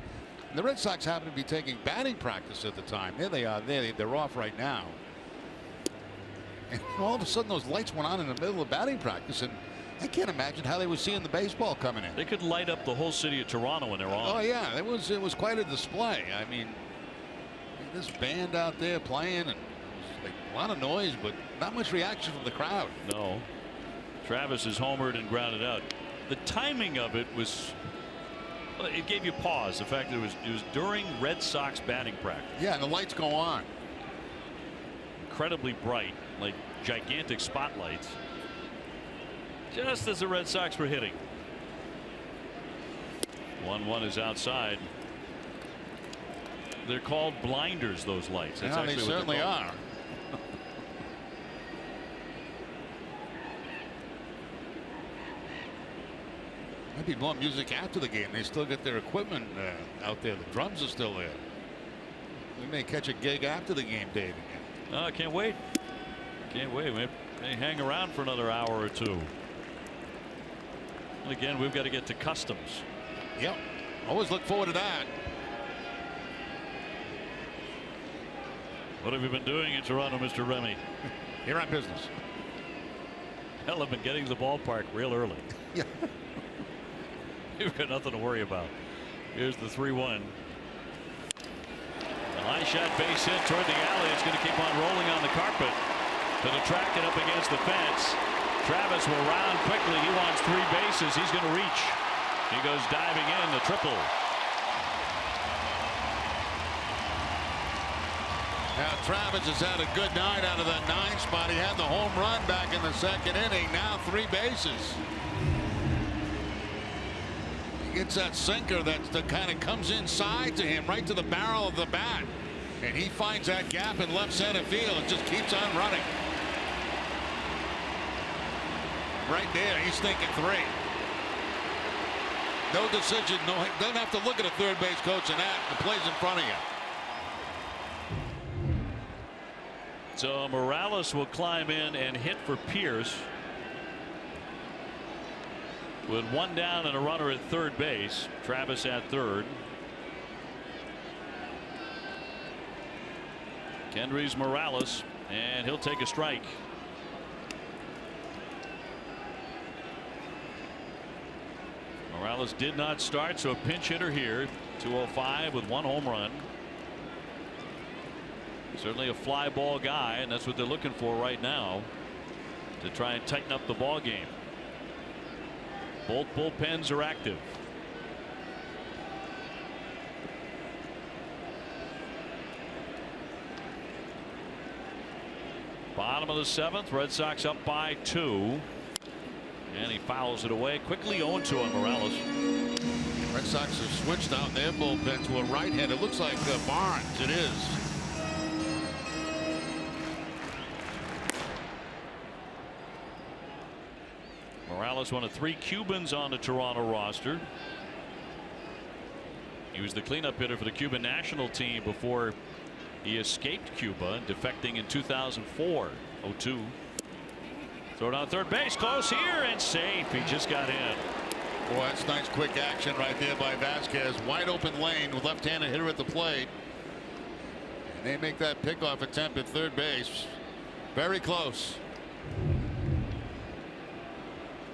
Speaker 1: And the Red Sox happened to be taking batting practice at the time. There they are. They're off right now. And all of a sudden, those lights went on in the middle of batting practice, and I can't imagine how they were seeing the baseball coming in.
Speaker 2: They could light up the whole city of Toronto when they're on.
Speaker 1: Oh yeah, it was quite a display. I mean, this band out there playing, and it was like a lot of noise, but not much reaction from the crowd.
Speaker 2: No. Travis is homered and grounded out. The timing of it was, it gave you pause. The fact that it was during Red Sox batting practice.
Speaker 1: Yeah, and the lights go on.
Speaker 2: Incredibly bright, like gigantic spotlights, just as the Red Sox were hitting. 1-1 is outside. They're called blinders, those lights. That's
Speaker 1: They certainly are. Might be more music after the game. They still get their equipment out there. The drums are still there. We may catch a gig after the game, Dave.
Speaker 2: Oh, I can't wait. Can't wait. We may hang around for another hour or two. And again, we've got to get to customs.
Speaker 1: Yep. Always look forward to that.
Speaker 2: What have you been doing in Toronto, Mr. Remy?
Speaker 1: Here on business.
Speaker 2: Hell, I've been getting to the ballpark real early.
Speaker 1: Yeah.
Speaker 2: You've got nothing to worry about. Here's the 3-1. A high shot base hit toward the alley. It's going to keep on rolling on the carpet to the track it up against the fence. Travis will round quickly. He wants 3 bases. He's going to reach. He goes diving in, the triple.
Speaker 1: Now Travis has had a good night out of that 9 spot. He had the home run back in the 2nd inning. Now 3 bases. He gets that sinker that kind of comes inside to him, right to the barrel of the bat. And he finds that gap in left center field and just keeps on running. Right there, he's thinking 3. No decision, no, doesn't have to look at a third base coach in that. The play's in front of you.
Speaker 2: So Morales will climb in and hit for Pierce. With 1 down and a runner at third base. Travis at third. Kendrys Morales, and he'll take a strike. Morales did not start, so a pinch hitter here. 205 with 1 home run. Certainly a fly ball guy, and that's what they're looking for right now. to try and tighten up the ball game. Both bullpens are active. Bottom of the 7th, Red Sox up by 2. And he fouls it away quickly. 0-2 on Morales.
Speaker 1: Red Sox have switched out their bullpen to a right-hander. It looks like Barnes. It is.
Speaker 2: Morales, one of 3 Cubans on the Toronto roster. He was the cleanup hitter for the Cuban national team before he escaped Cuba, defecting in 2004. 0-2. Throw down third base, close here and safe. He just got in.
Speaker 1: Boy, that's nice quick action right there by Vasquez. Wide open lane with left-handed hitter at the plate. And they make that pickoff attempt at third base. Very close.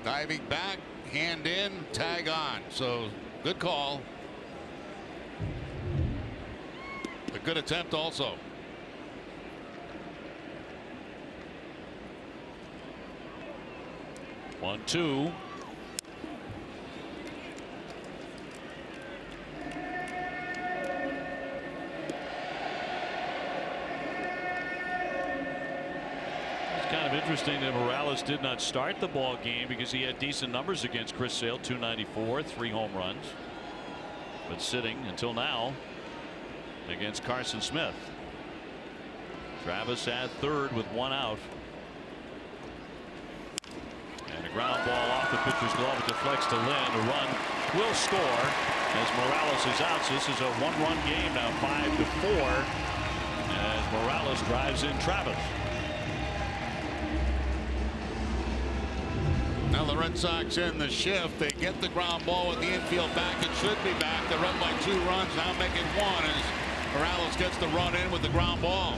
Speaker 1: Diving back, hand in, tag on. So good call. A good attempt also.
Speaker 2: One, two. It's kind of interesting that Morales did not start the ball game because he had decent numbers against Chris Sale, 294, 3 home runs, but sitting until now against Carson Smith. Travis at third with 1 out. And a ground ball off the pitcher's glove. It deflects to Lynn. A run will score as Morales is out. So this is a 1-run game now, 5-4, as Morales drives in Travis.
Speaker 1: Now the Red Sox in the shift. They get the ground ball with the infield back. It should be back. They're up by 2 runs. Now make it 1 as Morales gets the run in with the ground ball.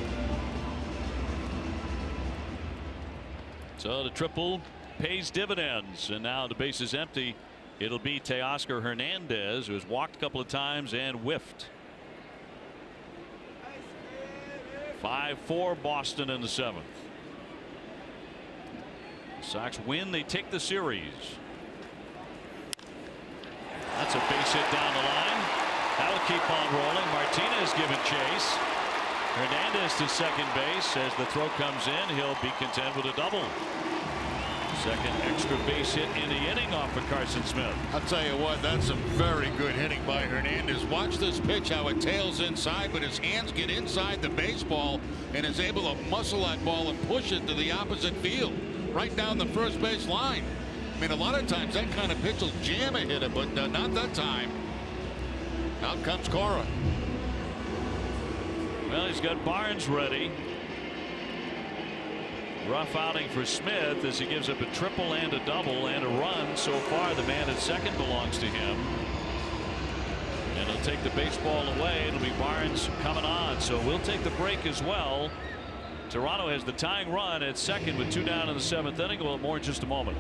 Speaker 2: So the triple pays dividends, and now the base is empty. It'll be Teoscar Hernandez, who has walked a couple of times and whiffed. 5-4 Boston in the 7th. Sox win, they take the series. That's a base hit down the line. That'll keep on rolling. Martinez giving chase. Hernandez to second base. As the throw comes in, he'll be content with a double. Second extra base hit in the inning off of Carson Smith.
Speaker 1: I'll tell you what, that's some very good hitting by Hernandez. Watch this pitch, how it tails inside, but his hands get inside the baseball and is able to muscle that ball and push it to the opposite field, right down the first base line. I mean, a lot of times that kind of pitch will jam a hitter, but not that time. Out comes Cora.
Speaker 2: Well, he's got Barnes ready. Rough outing for Smith as he gives up a triple and a double and a run. So far, the man at second belongs to him. And he'll take the baseball away. It'll be Barnes coming on. So we'll take the break as well. Toronto has the tying run at second with 2 down in the 7th inning. We'll have more in just a moment.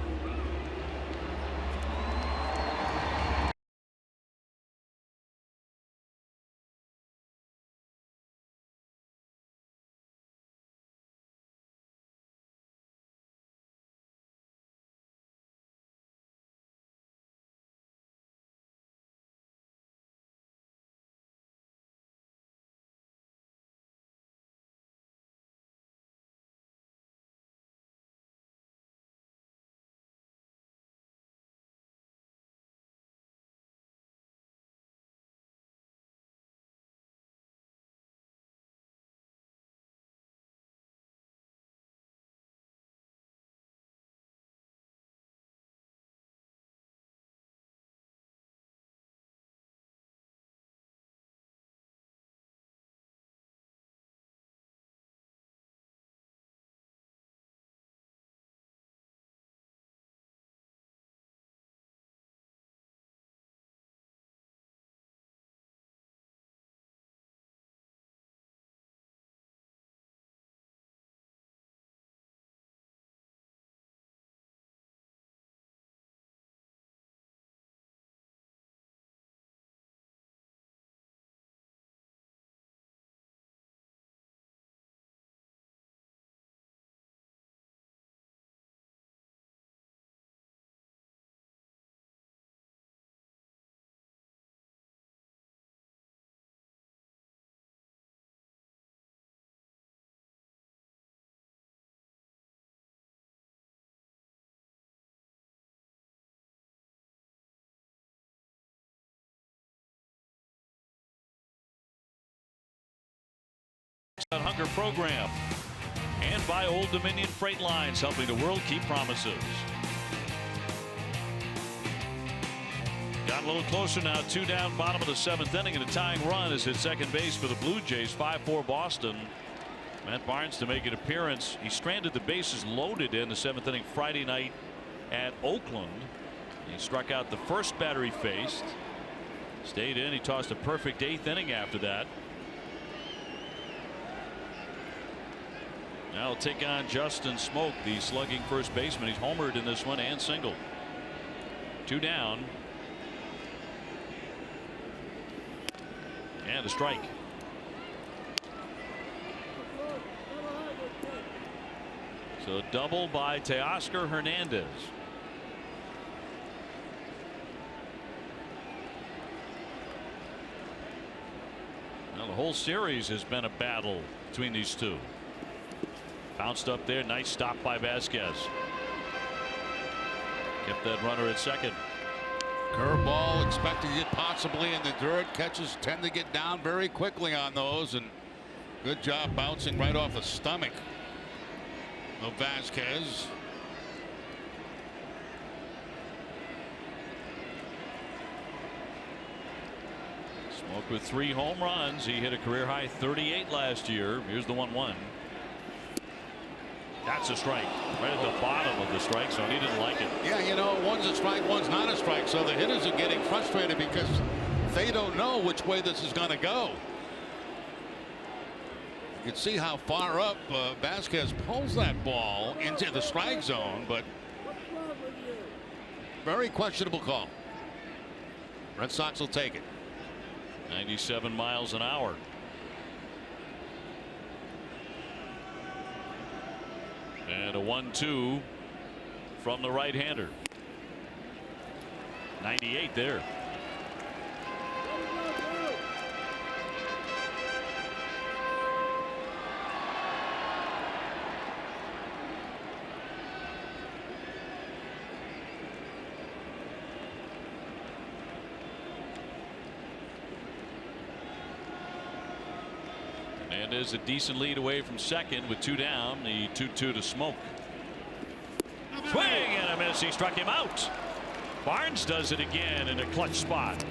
Speaker 2: Hunger program. And by Old Dominion Freight Lines, helping the world keep promises. Got a little closer now. 2 down, bottom of the 7th inning, and a tying run is at second base for the Blue Jays. 5-4 Boston. Matt Barnes to make an appearance. He stranded the bases loaded in the 7th inning Friday night at Oakland. He struck out the first batter he faced. Stayed in. He tossed a perfect 8th inning after that. Now he'll take on Justin Smoak, the slugging first baseman. He's homered in this one and singled. 2 down. And a strike. So a double by Teoscar Hernandez. Well, the whole series has been a battle between these two. Bounced up there. Nice stop by Vasquez. Kept that runner at second.
Speaker 1: Curveball, expecting it possibly in the dirt. Catches tend to get down very quickly on those, and good job bouncing right off the stomach of Vasquez.
Speaker 2: Smoak with 3 home runs. He hit a career high 38 last year. Here's the 1-1. That's a strike right at the bottom of the strike zone. He didn't like it.
Speaker 1: Yeah, you know, one's a strike, one's not a strike. So the hitters are getting frustrated because they don't know which way this is going to go. You can see how far up Vasquez pulls that ball into the strike zone, but very questionable call. Red Sox will take it.
Speaker 2: 97 miles an hour. And a 1-2 from the right-hander. 98 there. And is a decent lead away from second with 2 down. The 2-2 to Smoak. Swing and a miss. He struck him out. Barnes does it again in a clutch spot.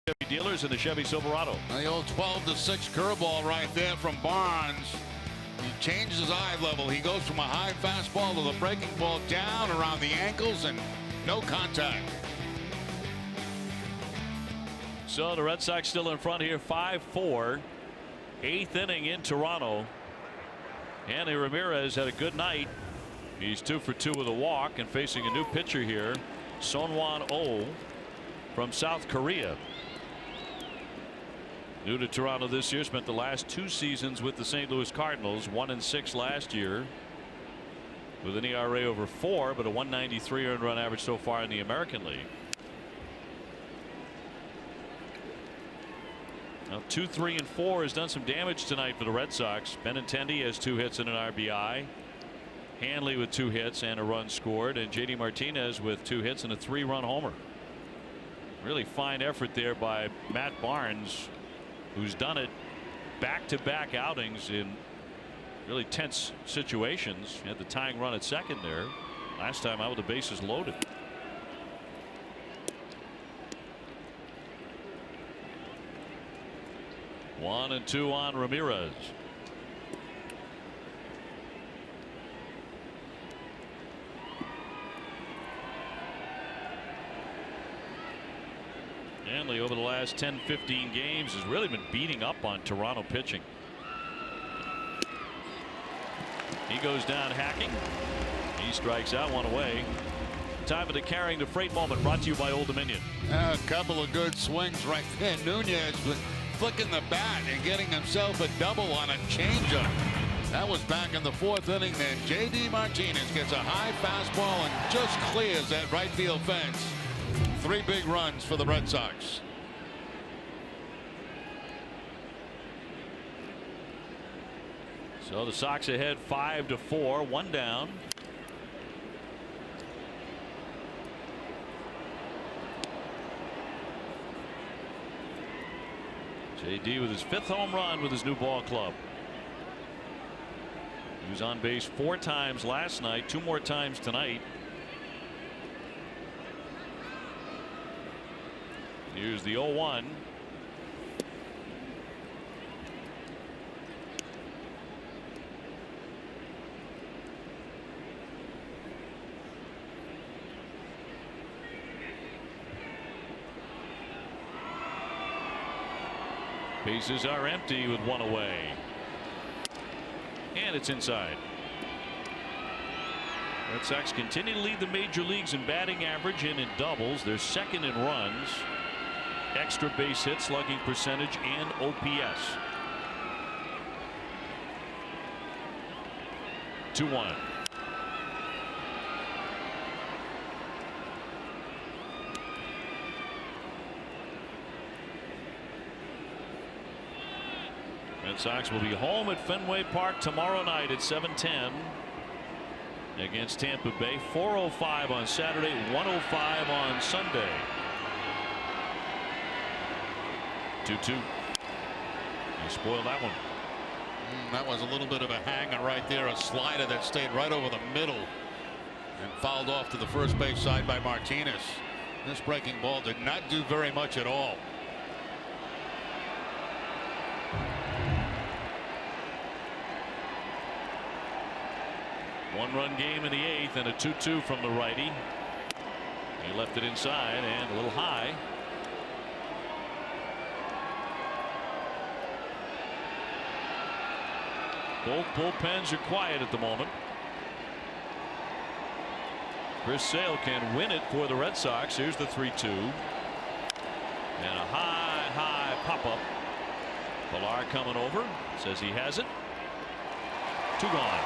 Speaker 2: Chevy dealers in the Chevy Silverado.
Speaker 1: The old 12-6 curveball right there from Barnes. He changes his eye level. He goes from a high fastball to the breaking ball down around the ankles and no contact.
Speaker 2: So the Red Sox still in front here, 5-4. 8th inning in Toronto. Anthony Ramirez had a good night. He's 2 for 2 with a walk and facing a new pitcher here, Sonwon Oh from South Korea. New to Toronto this year, spent the last 2 seasons with the St. Louis Cardinals, 1-6 last year with an ERA over 4, but a 193 earned run average so far in the American League. Now 2, 3, and 4 has done some damage tonight for the Red Sox. Benintendi has 2 hits and an RBI. Hanley with 2 hits and a run scored, and JD Martinez with 2 hits and a 3-run homer. Really fine effort there by Matt Barnes, who's done it back-to-back outings in really tense situations. He had the tying run at second there. Last time out with the bases loaded. One and 2 on Ramirez. Hanley over the last 10-15 games has really been beating up on Toronto pitching. He goes down hacking. He strikes out, 1 away. Time for the carrying the freight moment, brought to you by Old Dominion.
Speaker 1: A couple of good swings right there. Nunez was flicking the bat and getting himself a double on a changeup. That was back in the 4th inning. Then JD Martinez gets a high fastball and just clears that right field fence. 3 big runs for the Red Sox.
Speaker 2: So the Sox ahead 5-4, 1 down. JD with his 5th home run with his new ball club. He was on base 4 times last night, 2 more times tonight. Here's the 0-1. Bases are empty with 1 away. And it's inside. Red Sox continue to lead the major leagues in batting average and in doubles. They're 2nd in runs, extra base hit, slugging percentage, and OPS. 2-1. Red Sox will be home at Fenway Park tomorrow night at 7:10 against Tampa Bay. 4:05 on Saturday, 1:05 on Sunday. 2-2. You spoiled that one.
Speaker 1: That was a little bit of a hanger right there, a slider that stayed right over the middle and fouled off to the first base side by Martinez. This breaking ball did not do very much at all.
Speaker 2: One-run game in the 8th and a 2-2 from the righty. He left it inside and a little high. Both bullpens are quiet at the moment. Chris Sale can win it for the Red Sox. Here's the 3-2. And a high pop-up. Pilar coming over. Says he has it. 2 gone.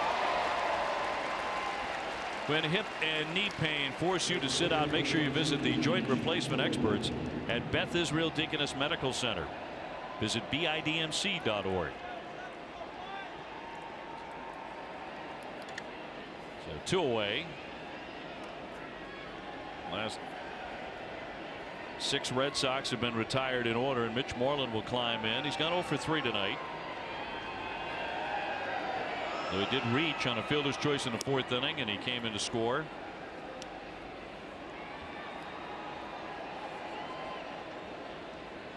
Speaker 2: When hip and knee pain force you to sit out, make sure you visit the joint replacement experts at Beth Israel Deaconess Medical Center. Visit bidmc.org. So 2 away. Last 6 Red Sox have been retired in order, and Mitch Moreland will climb in. He's gone 0 for 3 tonight. Though he did reach on a fielder's choice in the 4th inning, and he came in to score.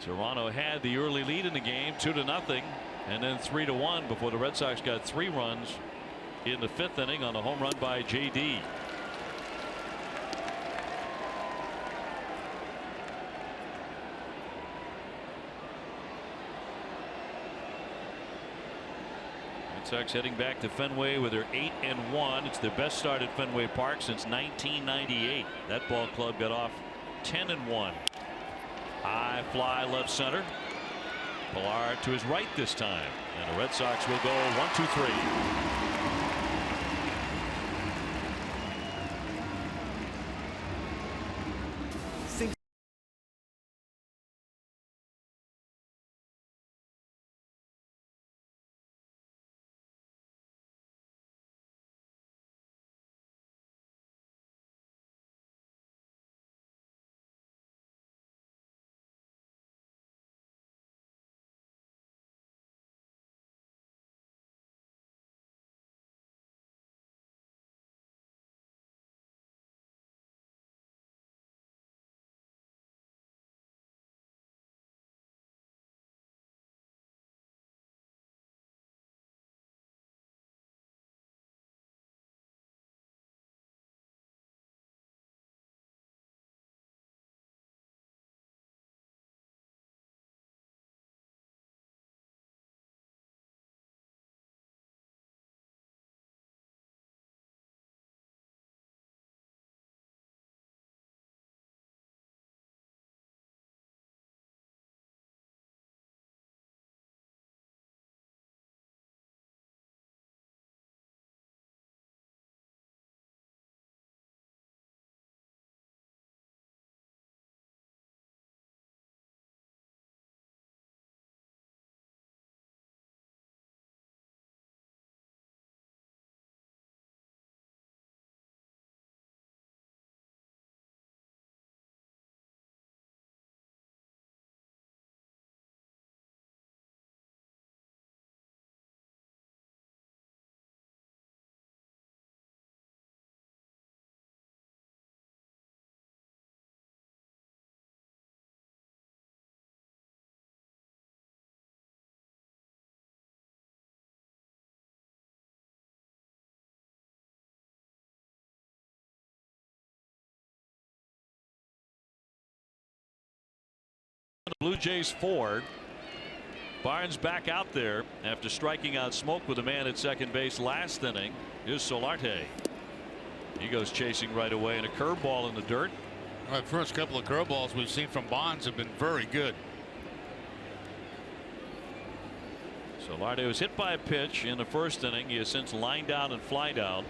Speaker 2: Toronto had the early lead in the game, 2-0. And then 3-1 before the Red Sox got 3 runs in the 5th inning on a home run by J.D. Red Sox heading back to Fenway with their 8-1. It's their best start at Fenway Park since 1998. That ball club got off 10-1. High fly left center. Pilar to his right this time, and the Red Sox will go 1-2-3. Blue Jays 4. Barnes back out there after striking out Smoke with a man at second base last inning. Here's Solarte. He goes chasing right away, and a curveball in the dirt.
Speaker 1: The first couple of curveballs we've seen from Bonds have been very good.
Speaker 2: Solarte was hit by a pitch in the first inning. He has since lined out and flied out.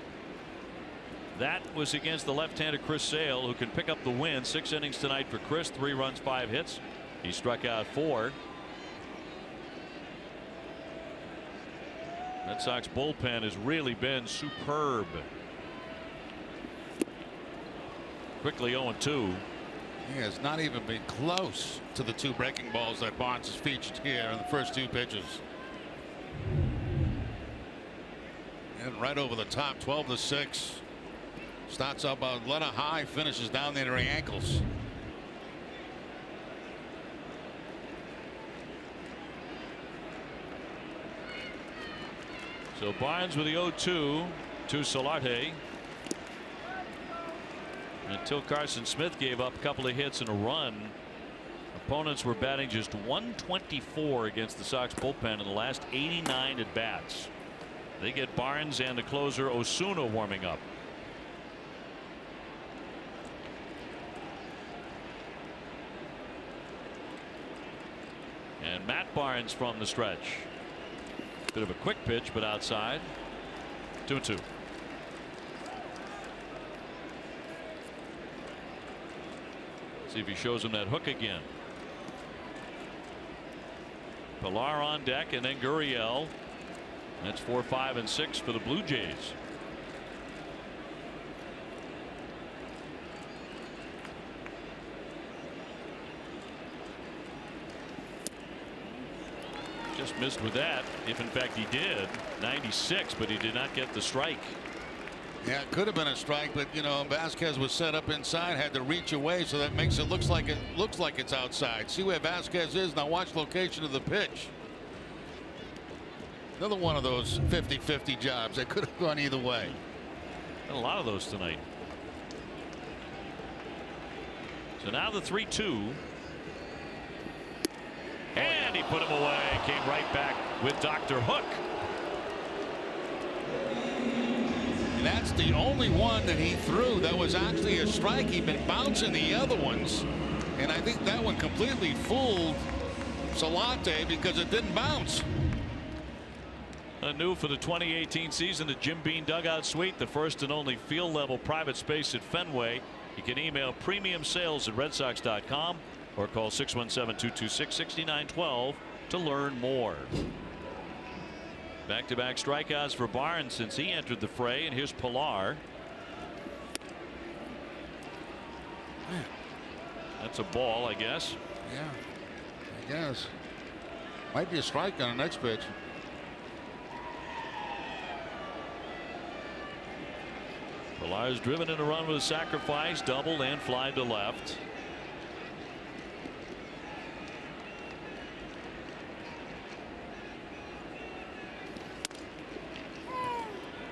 Speaker 2: That was against the left-hander Chris Sale, who can pick up the win. 6 innings tonight for Chris. 3 runs, 5 hits. He struck out 4. Red Sox bullpen has really been superb. Quickly 0-2.
Speaker 1: He has not even been close to the 2 breaking balls that Bonds has featured here in the first 2 pitches. And right over the top, 12-6. Starts up a letter high, finishes down near the ankles.
Speaker 2: So Barnes with the 0-2 to Solarte. Until Carson Smith gave up a couple of hits and a run, opponents were batting just 124 against the Sox bullpen in the last 89 at bats. They get Barnes and the closer Osuna warming up. And Matt Barnes from the stretch. Bit of a quick pitch, but outside. 2-2. See if he shows him that hook again. Pilar on deck, and then Gurriel. That's 4, 5, and 6 for the Blue Jays. Just missed with that, if in fact he did. 96, but he did not get the strike.
Speaker 1: Yeah, it could have been a strike, but you know, Vasquez was set up inside, had to reach away, so that makes it looks like it's outside. See where Vasquez is now. Watch location of the pitch. Another one of those 50-50 jobs that could have gone either way.
Speaker 2: A lot of those tonight. So now the 3-2. And he put him away. Came right back with Dr. Hook.
Speaker 1: And that's the only one that he threw that was actually a strike. He'd been bouncing the other ones. And I think that one completely fooled Salate because it didn't bounce.
Speaker 2: New for the 2018 season, the Jim Beam Dugout Suite, the first and only field level private space at Fenway. You can email premiumsales@redsox.com or call 617-226-6912 to learn more. Back-to-back strikeouts for Barnes since he entered the fray, and here's Pilar. That's a ball, I guess.
Speaker 1: Yeah, I guess. Might be a strike on the next pitch.
Speaker 2: Pilar's driven in a run with a sacrifice, doubled and fly to left.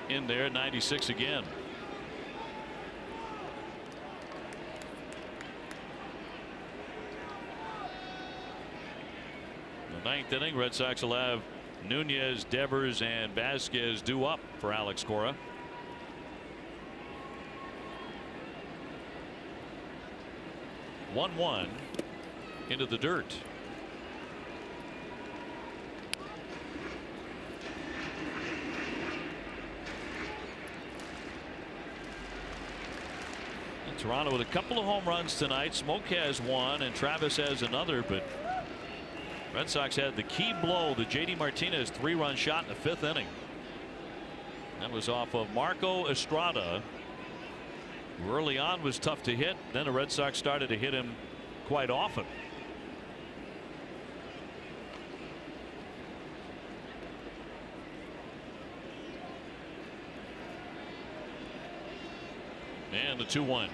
Speaker 2: In there, 96 again. The ninth inning, Red Sox will have Nunez, Devers, and Vasquez due up for Alex Cora. One into the dirt. And Toronto with a couple of home runs tonight. Smoke has one and Travis has another, but Red Sox had the key blow, the JD Martinez 3-run shot in the 5th inning. That was off of Marco Estrada. Early on was tough to hit. Then the Red Sox started to hit him quite often. And the 2-1.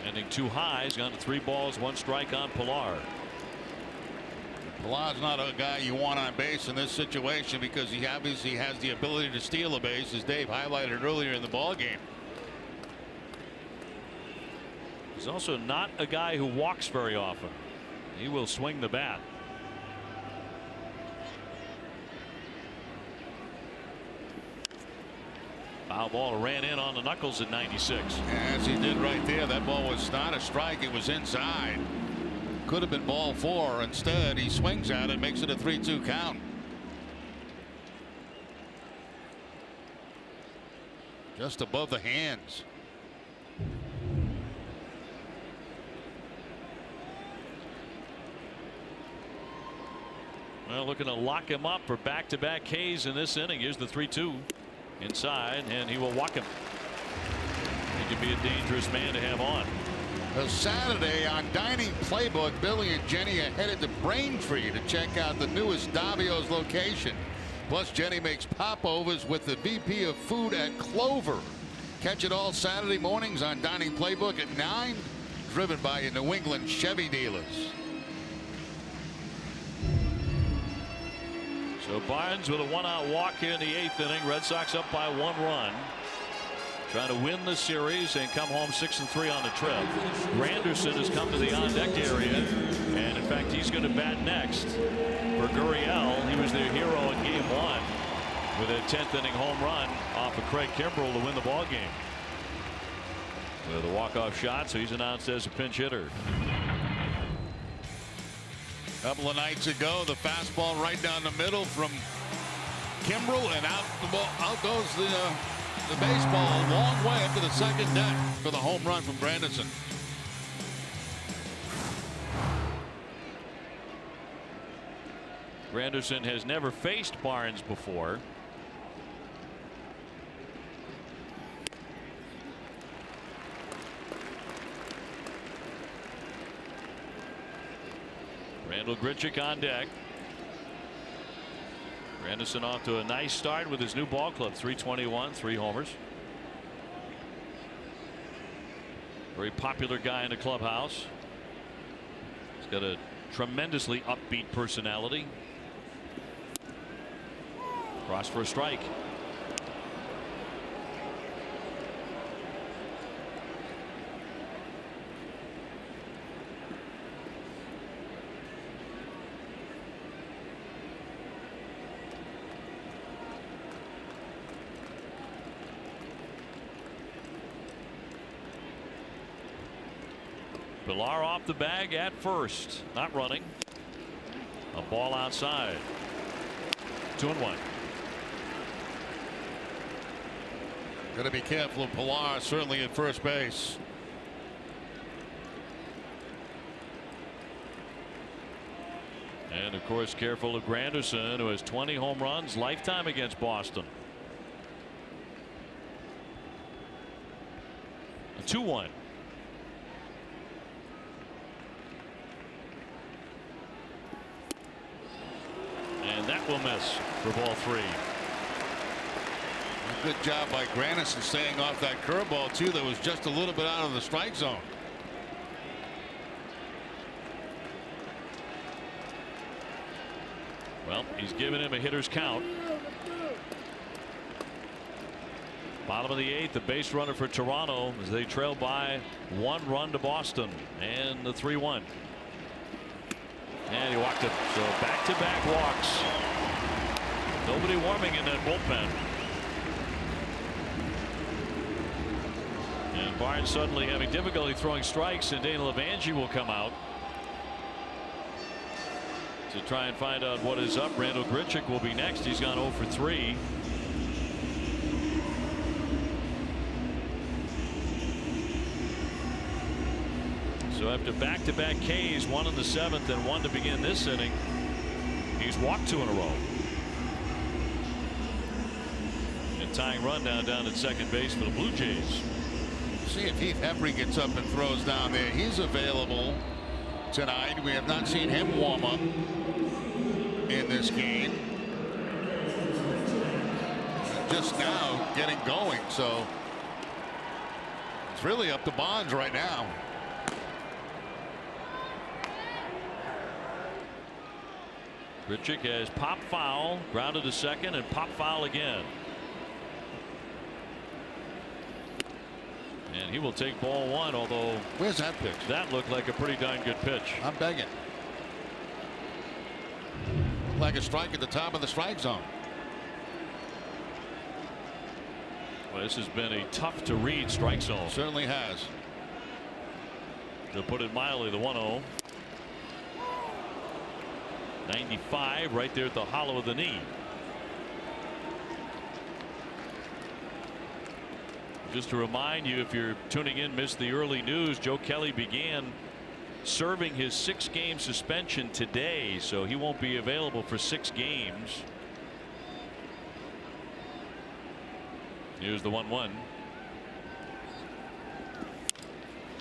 Speaker 2: Ending 2 highs, gone to 3 balls, 1 strike on Pilar.
Speaker 1: Pilar's not a guy you want on base in this situation because he obviously has the ability to steal a base, as Dave highlighted earlier in the ball game.
Speaker 2: He's also not a guy who walks very often. He will swing the bat. Foul ball ran in on the knuckles at 96.
Speaker 1: As he did right there, that ball was not a strike, it was inside. Could have been ball 4. Instead, he swings at it, makes it a 3-2 count. Just above the hands.
Speaker 2: Well, looking to lock him up for back-to-back Ks in this inning. Here's the 3-2 inside, and he will walk him. He could be a dangerous man to have on.
Speaker 1: Saturday on Dining Playbook, Billy and Jenny are headed to Braintree to check out the newest Davio's location. Plus, Jenny makes popovers with the VP of Food at Clover. Catch it all Saturday mornings on Dining Playbook at 9, driven by your New England Chevy dealers.
Speaker 2: So Barnes with a 1-out walk here in the 8th inning. Red Sox up by 1 run. Trying to win the series and come home 6-3 on the trip. Granderson has come to the on-deck area, and in fact he's going to bat next for Gurriel. He was their hero in Game 1 with a 10th inning home run off of Craig Kimbrell to win the ball game. With a walk-off shot, so he's announced as a pinch hitter.
Speaker 1: A couple of nights ago, the fastball right down the middle from Kimbrell, and out goes the baseball a long way up to the second deck for the home run from Granderson.
Speaker 2: Granderson has never faced Barnes before. Randall Grichuk on deck. Granderson off to a nice start with his new ball club. 321, 3 homers. Very popular guy in the clubhouse. He's got a tremendously upbeat personality. Cross for a strike. Pilar off the bag at first, not running. A ball outside. 2-1.
Speaker 1: Got to be careful of Pilar, certainly at first base.
Speaker 2: And of course, careful of Granderson, who has 20 home runs lifetime against Boston. A 2-1. And that will miss for ball 3.
Speaker 1: Good job by Granderson staying off that curveball too. That was just a little bit out of the strike zone.
Speaker 2: Well, he's given him a hitter's count. Bottom of the 8th, the base runner for Toronto as they trail by 1 run to Boston, and the 3-1. And he walked it. So back-to-back walks. Nobody warming in that bullpen. And Barnes suddenly having difficulty throwing strikes, and Dana Levangie will come out to try and find out what is up. Randall Grichuk will be next. He's gone 0 for 3. So after back-to-back Ks, 1 in the 7th and 1 to begin this inning, he's walked 2 in a row. And tying run down at second base for the Blue Jays.
Speaker 1: See if Heath Hembree gets up and throws down there. He's available tonight. We have not seen him warm up in this game. Just now getting going, so it's really up to Bonds right now.
Speaker 2: Grichuk has pop foul, grounded to second, and pop foul again. And he will take ball 1, although
Speaker 1: where's that pitch?
Speaker 2: That looked like a pretty darn good pitch.
Speaker 1: I'm begging. Like a strike at the top of the strike zone.
Speaker 2: Well, this has been a tough to read strike zone.
Speaker 1: Certainly has.
Speaker 2: To put it mildly, the 1-0. 95 right there at the hollow of the knee. Just to remind you, if you're tuning in, missed the early news, Joe Kelly began serving his 6-game suspension today, so he won't be available for 6 games. Here's the 1-1.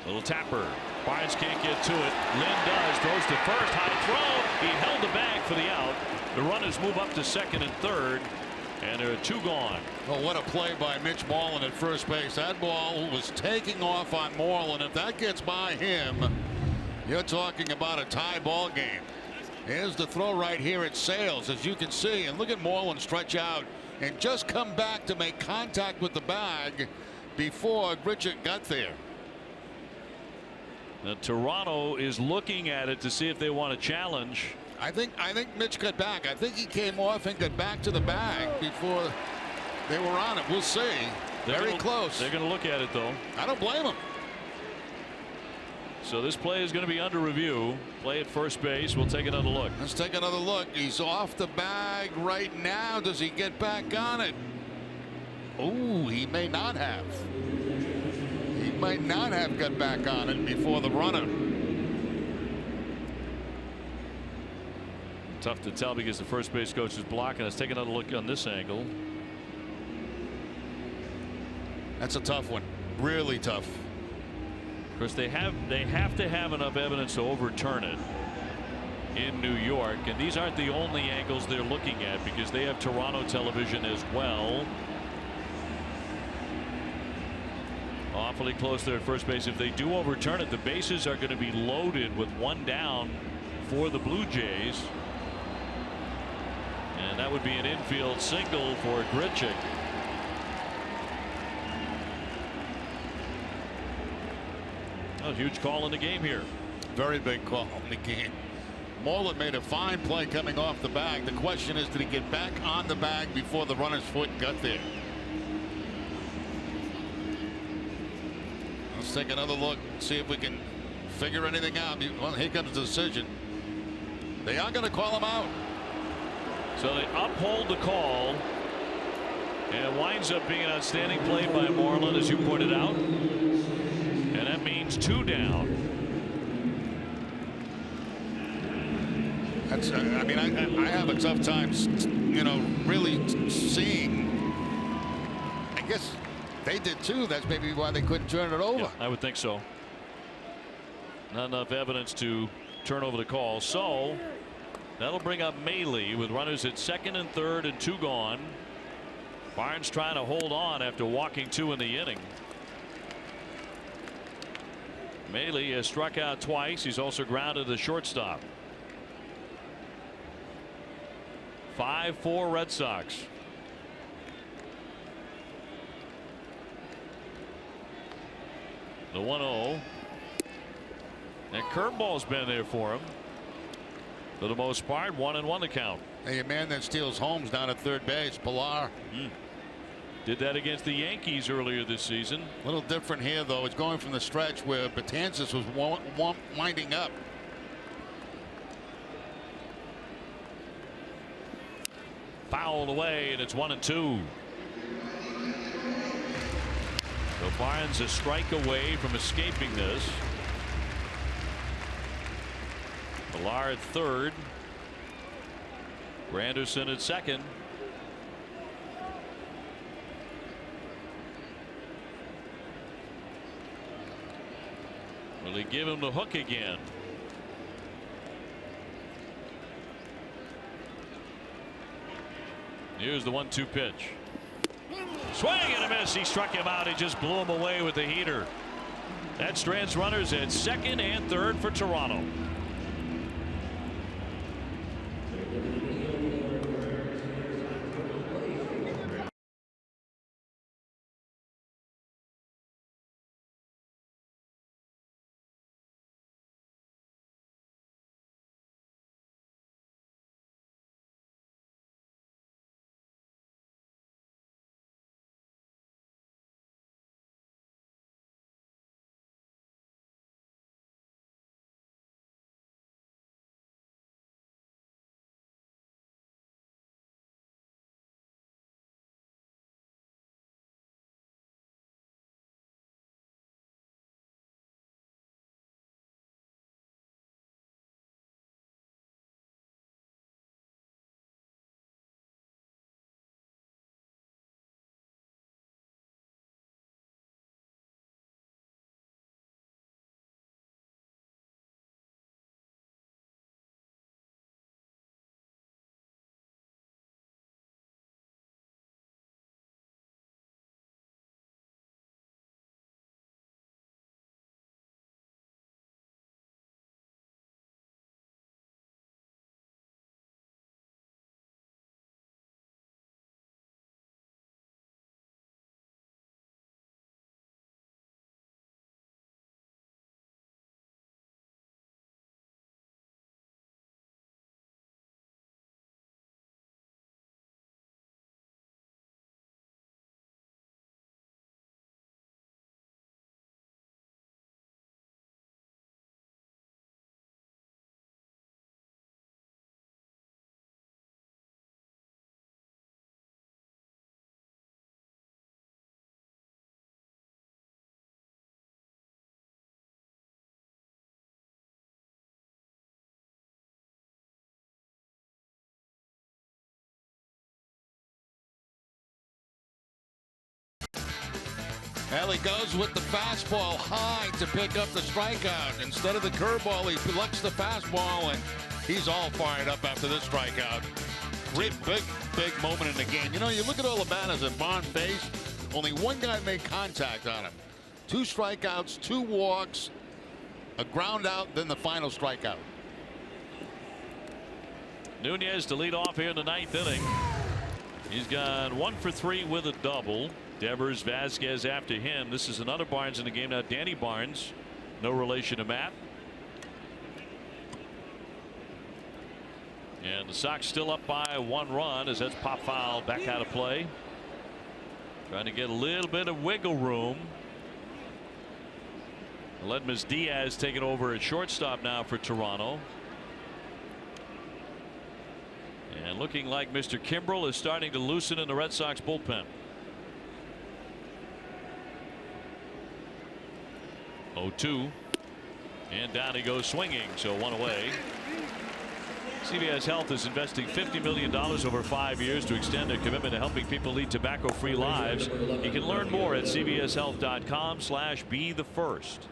Speaker 2: Little tapper. Barnes can't get to it. Lynn does. Throws to first. High throw. He held the bag for the out. The runners move up to second and third. And there are 2 gone.
Speaker 1: Well, what a play by Mitch Moreland at first base. That ball was taking off on Moreland. If that gets by him, you're talking about a tie ball game. Here's the throw right here at Sales, as you can see. And look at Moreland stretch out and just come back to make contact with the bag before Grichuk got there.
Speaker 2: Now, Toronto is looking at it to see if they want to challenge.
Speaker 1: I think Mitch got back. I think he came off and got back to the bag before they were on it. We'll see. Very close.
Speaker 2: They're going to look at it, though.
Speaker 1: I don't blame him.
Speaker 2: So this play is going to be under review. Play at first base. We'll take another look.
Speaker 1: Let's take another look. He's off the bag right now. Does he get back on it? Oh, he may not have. He might not have got back on it before the runner.
Speaker 2: Tough to tell because the first base coach is blocking. Let's take another look on this angle.
Speaker 1: That's a tough one. Really tough.
Speaker 2: Of course, they have to have enough evidence to overturn it in New York, and these aren't the only angles they're looking at because they have Toronto television as well. Awfully close there at first base. If they do overturn it, the bases are going to be loaded with 1 down for the Blue Jays. And that would be an infield single for Grichuk. A huge call in the game here.
Speaker 1: Very big call in the game. Moreland made a fine play coming off the bag. The question is, did he get back on the bag before the runner's foot got there? Let's take another look, see if we can figure anything out. Well, here comes the decision. They are going to call him out.
Speaker 2: So they uphold the call, and it winds up being an outstanding play by Moreland, as you pointed out. And that means 2 down.
Speaker 1: That's, I mean, I have a tough time, you know, really seeing. I guess they did too. That's maybe why they couldn't turn it over.
Speaker 2: Yeah, I would think so. Not enough evidence to turn over the call. So that'll bring up Maley with runners at second and third and 2 gone. Barnes trying to hold on after walking 2 in the inning. Maley has struck out twice. He's also grounded the shortstop. 5-4 Red Sox. The 1-0. That curveball's been there for him for the most part. 1-1 the count.
Speaker 1: Hey, a man that steals homes down at third base, Pilar.
Speaker 2: Did that against the Yankees earlier this season.
Speaker 1: A little different here, though. It's going from the stretch where Betances was winding up.
Speaker 2: Fouled away, and it's 1-2. So Barnes a strike away from escaping this. Pilar at third. Granderson at second. Will he give him the hook again? Here's the 1-2 pitch. Swing and a miss. He struck him out. He just blew him away with the heater. That strands runners at second and third for Toronto.
Speaker 1: Well, he goes with the fastball high to pick up the strikeout. Instead of the curveball, he selects the fastball, and he's all fired up after this strikeout. Great big moment in the game. You know, you look at all the batters that Barnes faced, only one guy made contact on him. 2 strikeouts, 2 walks, a ground out, then the final strikeout.
Speaker 2: Nunez to lead off here in the 9th inning. He's gone 1 for 3 with a double. Devers, Vasquez after him. This is another Barnes in the game now. Danny Barnes, no relation to Matt. And the Sox still up by 1 run as that's pop foul back out of play. Trying to get a little bit of wiggle room. Ledmus Diaz taking over at shortstop now for Toronto. And looking like Mr. Kimbrel is starting to loosen in the Red Sox bullpen. 0-2. And down he goes swinging, so 1 away. CVS Health is investing $50 million over 5 years to extend their commitment to helping people lead tobacco-free lives. You can learn more at cvshealth.com/be-the-first.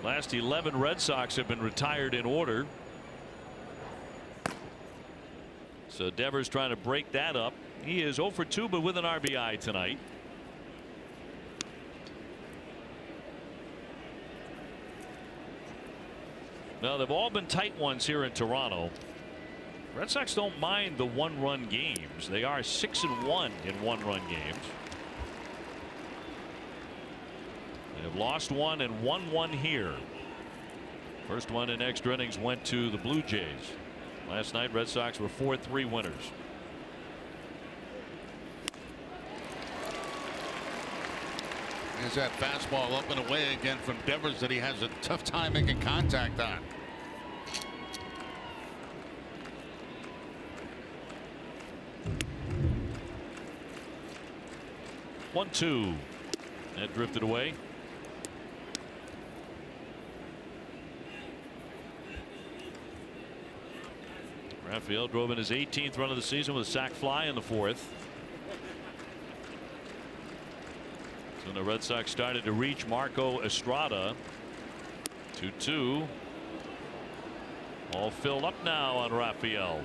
Speaker 2: Last 11 Red Sox have been retired in order. So Devers trying to break that up. He is 0 for 2 but with an RBI tonight. Now they've all been tight ones here in Toronto. Red Sox don't mind the 1-run games. They are 6-1 in 1-run games. They have lost 1 and won 1 here. First one in extra innings went to the Blue Jays. Last night Red Sox were 4-3 winners.
Speaker 1: There's that fastball up and away again from Devers that he has a tough time making contact on.
Speaker 2: One, 2. That drifted away. Raphael drove in his 18th run of the season with a sac fly in the 4th. So the Red Sox started to reach Marco Estrada. 2-2. All filled up now on Raphael.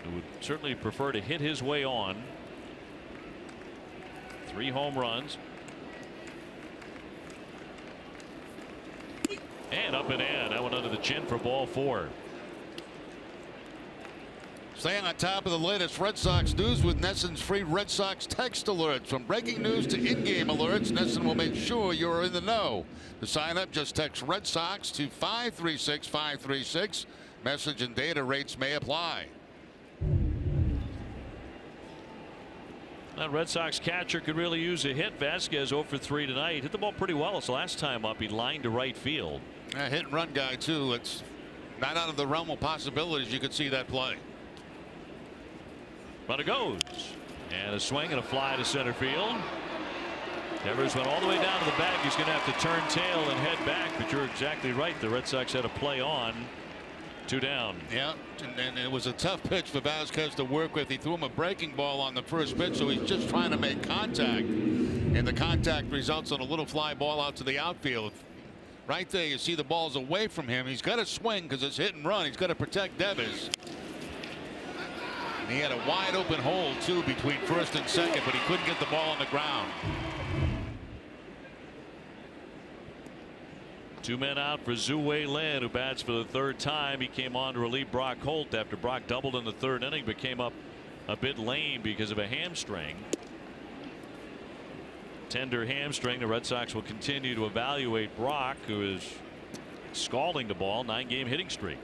Speaker 2: Who would certainly prefer to hit his way on. 3 home runs. And up and in. That one under the chin for ball 4.
Speaker 1: Staying on top of the latest Red Sox news with NESN's free Red Sox text alerts. From breaking news to in-game alerts, NESN will make sure you're in the know. To sign up, just text Red Sox to 536-536. Message and data rates may apply.
Speaker 2: That Red Sox catcher could really use a hit. Vasquez 0 for 3 tonight. Hit the ball pretty well his last time up. He lined to right field.
Speaker 1: A hit and run guy too. It's not out of the realm of possibilities. You could see that play.
Speaker 2: Runner goes. And a swing and a fly to center field. Devers went all the way down to the bag. He's going to have to turn tail and head back. But you're exactly right. The Red Sox had a play on. 2 down.
Speaker 1: Yeah, and it was a tough pitch for Vasquez to work with. He threw him a breaking ball on the first pitch, so he's just trying to make contact. And the contact results in a little fly ball out to the outfield. Right there, you see the ball's away from him. He's got to swing because it's hit and run. He's got to protect Devers. And he had a wide open hole, too, between first and second, but he couldn't get the ball on the ground.
Speaker 2: 2 men out for Zhu-Wei Lin, who bats for the 3rd time. He came on to relieve Brock Holt after Brock doubled in the 3rd inning, but came up a bit lame because of a hamstring. Tender hamstring. The Red Sox will continue to evaluate Brock, who is scalding the ball. 9-game hitting streak.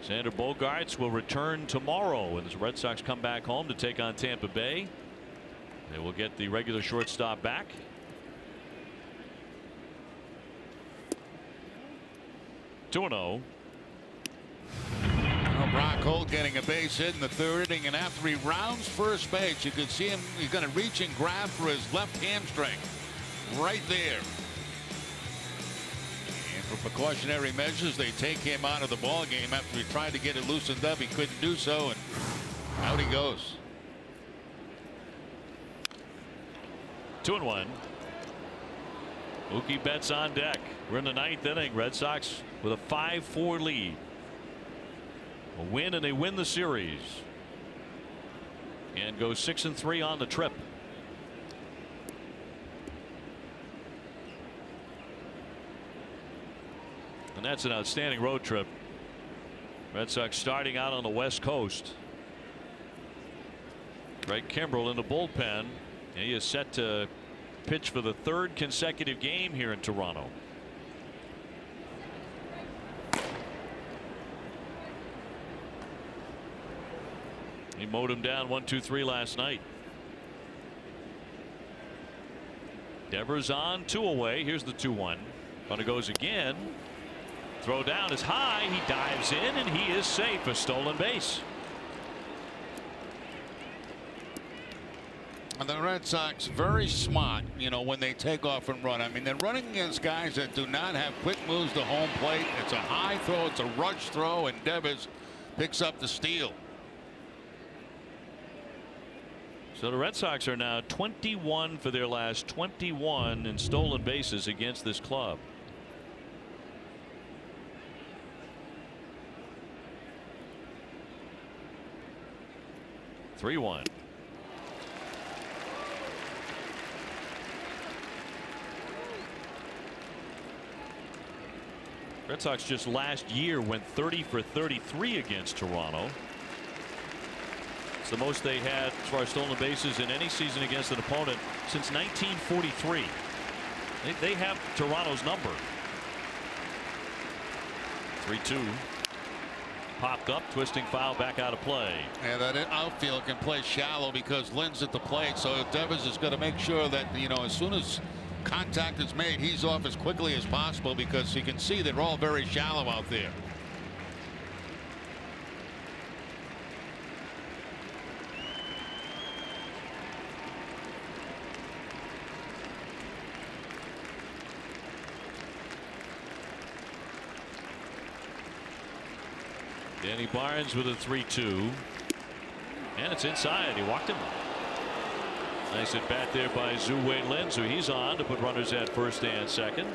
Speaker 2: Xander Bogaerts will return tomorrow when the Red Sox come back home to take on Tampa Bay. They will get the regular shortstop back. 2-0.
Speaker 1: Brock Holt getting a base hit in the 3rd inning, and after he rounds first base, you can see him. He's going to reach and grab for his left hamstring right there. And for precautionary measures, they take him out of the ball game after he tried to get it loosened up. He couldn't do so, and out he goes.
Speaker 2: 2-1. Mookie Betts on deck. We're in the 9th inning. Red Sox with a 5-4 lead. A win and they win the series. And go 6-3 on the trip. that's an outstanding road trip. Red Sox starting out on the West Coast. Craig Kimbrell in the bullpen. He is set to pitch for the 3rd consecutive game here in Toronto. He mowed him down 1-2-3 last night. Devers on, 2 away. Here's the 2-1. Runner goes again. Throw down is high. He dives in and he is safe. A stolen base.
Speaker 1: And the Red Sox very smart, you know, when they take off and run. I mean, they're running against guys that do not have quick moves to home plate. It's a high throw, it's a rush throw, and Devers picks up the steal.
Speaker 2: So the Red Sox are now 21 for their last 21 in stolen bases against this club. Three-one. Red Sox just last year went 30 for 33 against Toronto. It's the most they had as far as stolen bases in any season against an opponent since 1943. They have Toronto's number. 3-2. Popped up, twisting foul, back out of play.
Speaker 1: Yeah, that outfield can play shallow because Lynn's at the plate, so Devers is going to make sure that, you know, as soon as contact is made, he's off as quickly as possible because you can see they're all very shallow out there.
Speaker 2: Danny Barnes with a 3-2. And it's inside. He walked him. Nice at bat there by Zhu-Wei Lin. So he's on to put runners at first and second.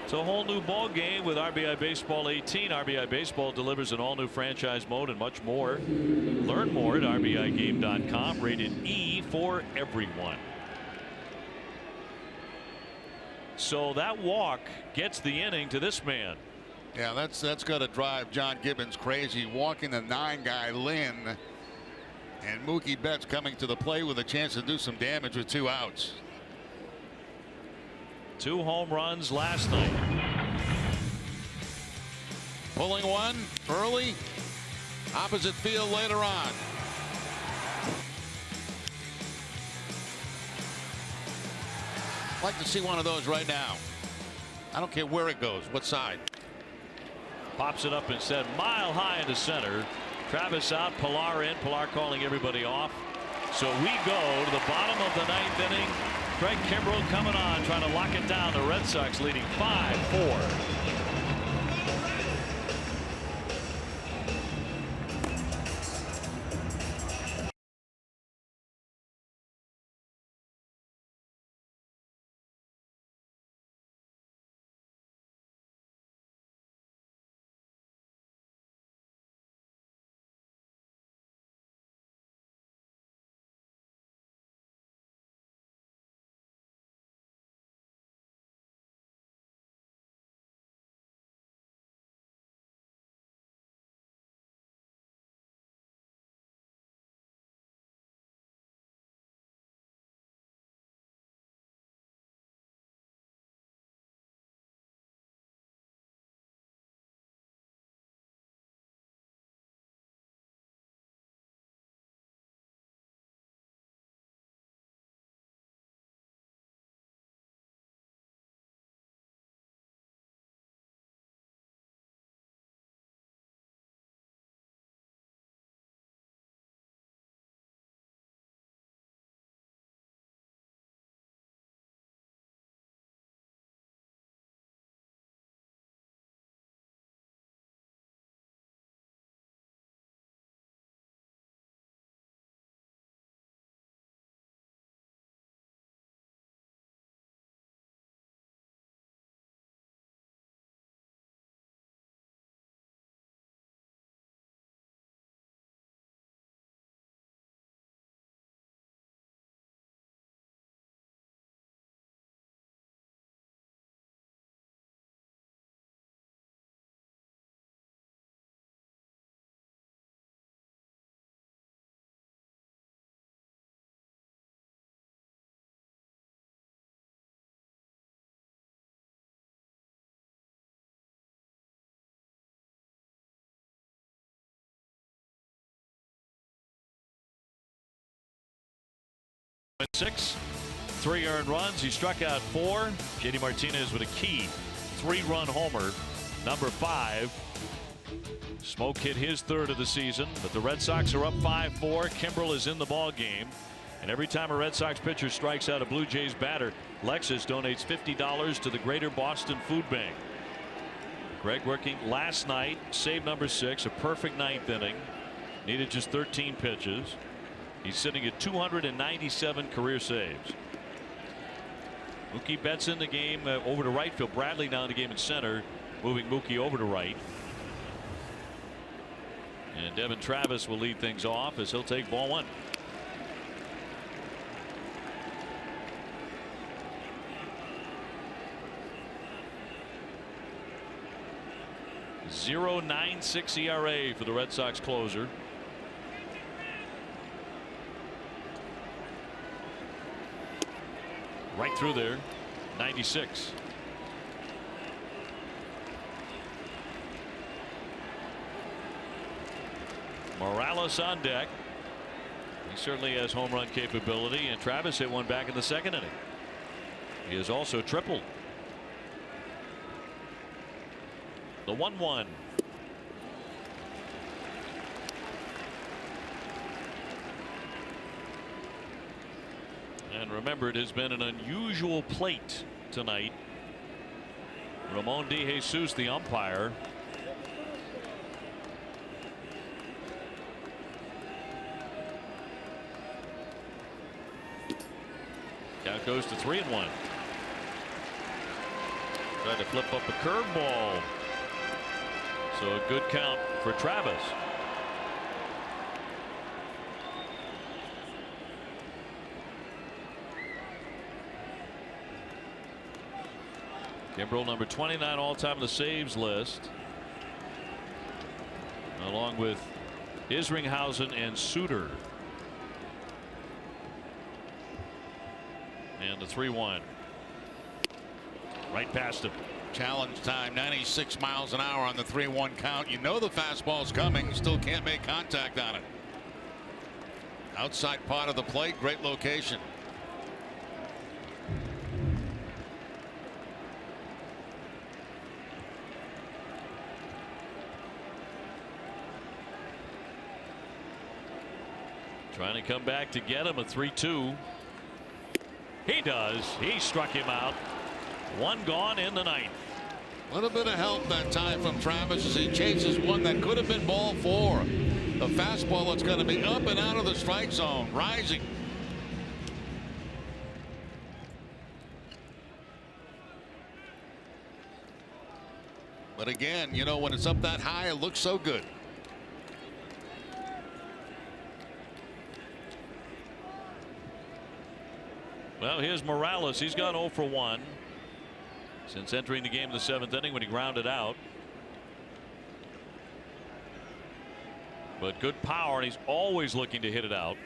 Speaker 2: It's a whole new ball game with RBI Baseball 18. RBI Baseball delivers an all new franchise mode and much more. Learn more at RBIGame.com. Rated E for everyone. So that walk gets the inning to this man.
Speaker 1: Yeah, that's got to drive John Gibbons crazy. Walking the 9 guy Lynn, and Mookie Betts coming to the plate with a chance to do some damage with 2 outs.
Speaker 2: 2 home runs last night.
Speaker 1: Pulling one early, opposite field later on. I'd like to see one of those right now. I don't care where it goes, what side.
Speaker 2: Pops it up instead, mile high into center. Travis out, Pilar in. Pilar calling everybody off. So we go to the bottom of the 9th inning. Craig Kimbrell coming on, trying to lock it down. The Red Sox leading 5-4. 6, 3 earned runs. He struck out 4. JD Martinez with a key 3-run homer, number 5. Smoke hit his 3rd of the season, but the Red Sox are up 5-4. Kimbrel is in the ball game, and every time a Red Sox pitcher strikes out a Blue Jays batter, Lexus donates $50 to the Greater Boston Food Bank. Greg working last night, save number 6, a perfect 9th inning. Needed just 13 pitches. He's sitting at 297 career saves. Mookie Betts in the game over to right field. Bradley down the game in center, moving Mookie over to right. And Devin Travis will lead things off as he'll take ball 1. .096 ERA for the Red Sox closer. Right through there, 96. Morales on deck. He certainly has home run capability, and Travis hit one back in the 2nd inning. He has also tripled. The 1-1. And remember, it has been an unusual plate tonight. Ramon De Jesus, the umpire. Count goes to 3-1. Tried to flip up a curveball. So a good count for Travis. Kimbrel, number 29 all-time in the saves list, along with Isringhausen and Suter. And the 3-1. Right past him.
Speaker 1: Challenge time, 96 miles an hour on the 3-1 count. You know the fastball's coming, still can't make contact on it. Outside part of the plate, great location.
Speaker 2: Trying to come back to get him, a 3-2. He does. He struck him out. 1 gone in the 9th.
Speaker 1: A little bit of help that time from Travis as he chases one that could have been ball 4. The fastball that's going to be up and out of the strike zone, rising. But again, you know, when it's up that high, it looks so good.
Speaker 2: Well, here's Morales. He's gone 0 for 1 since entering the game in the 7th inning when he grounded out. But good power, and he's always looking to hit it out.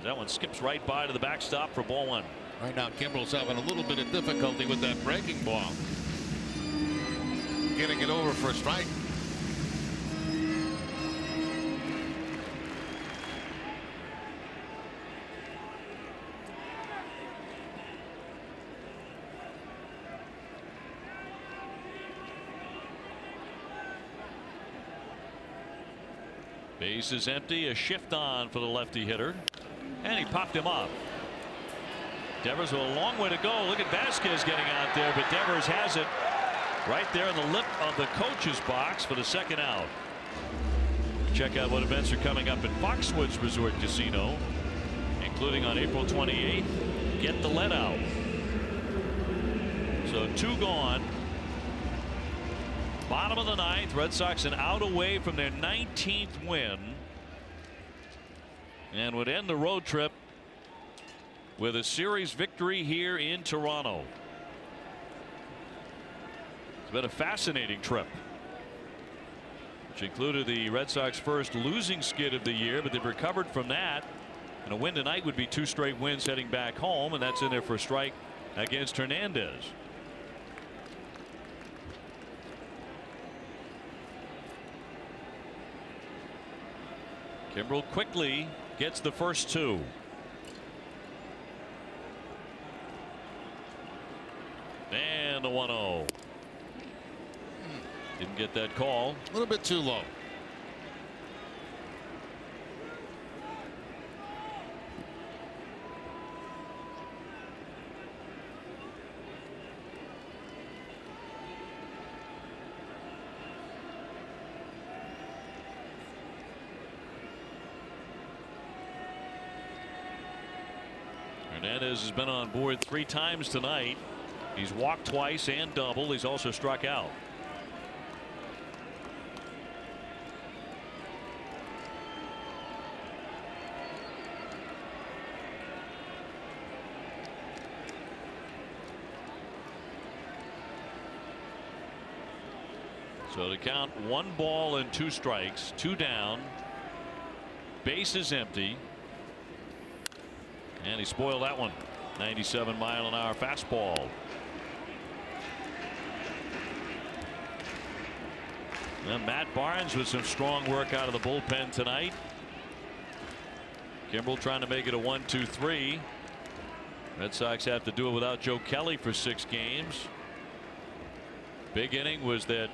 Speaker 2: That one skips right by to the backstop for ball 1.
Speaker 1: Right now, Kimbrel's having a little bit of difficulty with that breaking ball. Getting it over for a strike.
Speaker 2: Base is empty. A shift on for the lefty hitter, and he popped him up. Devers with a long way to go. Look at Vasquez getting out there, but Devers has it right there in the lip of the coach's box for the 2nd out. Check out what events are coming up at Foxwoods Resort Casino, including on April 28th. Get the Let Out. So 2 gone. Bottom of the 9th. Red Sox an out away from their 19th win, and would end the road trip with a series victory here in Toronto. It's been a fascinating trip, which included the Red Sox first losing skid of the year, but they've recovered from that, and a win tonight would be 2 straight wins heading back home, and that's in there for a strike against Hernandez. Kimbrel quickly gets the first 2. 1-0. Didn't get that call.
Speaker 1: A little bit too low.
Speaker 2: Hernandez has been on board 3 times tonight. He's walked twice and doubled. He's also struck out. So to count 1 ball and 2 strikes, 2 down, base is empty. And he spoiled that one. 97-mile-an-hour fastball. And Matt Barnes with some strong work out of the bullpen tonight. Kimbrel trying to make it a 1-2-3. Red Sox have to do it without Joe Kelly for 6 games. Big inning was that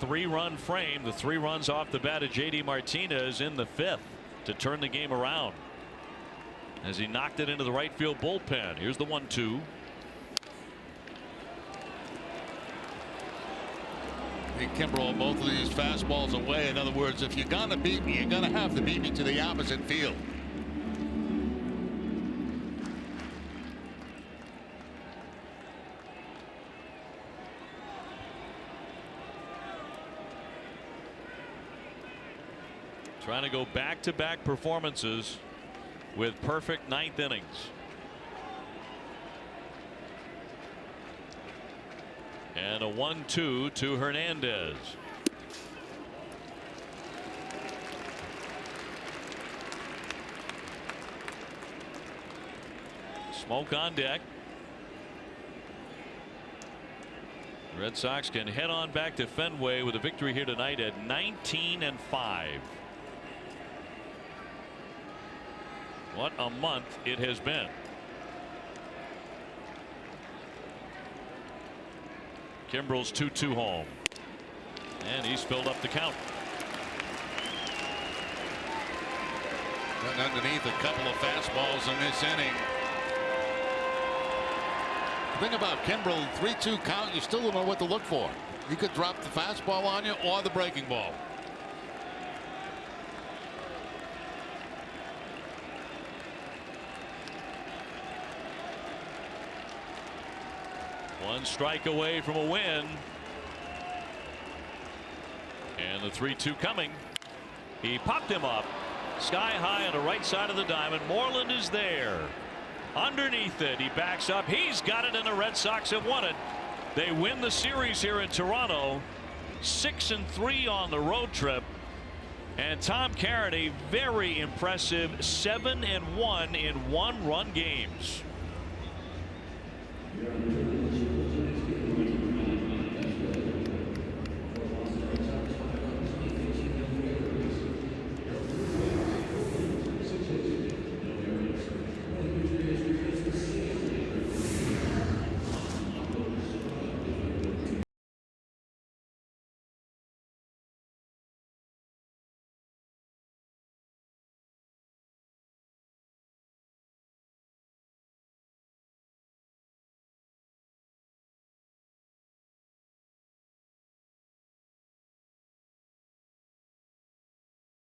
Speaker 2: 3-run frame. The 3 runs off the bat of J.D. Martinez in the 5th to turn the game around, as he knocked it into the right field bullpen. Here's the 1-2.
Speaker 1: Kimbrel both of these fastballs away. In other words, if you're gonna beat me, you're gonna have to beat me to the opposite field.
Speaker 2: Trying to go back-to-back performances with perfect 9th innings. And a 1-2 to Hernandez. Smoke on deck. The Red Sox can head on back to Fenway with a victory here tonight at 19-5. What a month it has been. Kimbrel's 2-2 home. And he's filled up the count.
Speaker 1: And underneath a couple of fastballs in this inning. The thing about Kimbrel, 3-2 count, you still don't know what to look for. He could drop the fastball on you or the breaking ball.
Speaker 2: One strike away from a win. And the 3-2 coming. He popped him up sky high on the right side of the diamond. Moreland is there. Underneath it, he backs up. He's got it, and the Red Sox have won it. They win the series here in Toronto. 6-3 on the road trip. And Tom Caron, very impressive 7-1 in 1-run games.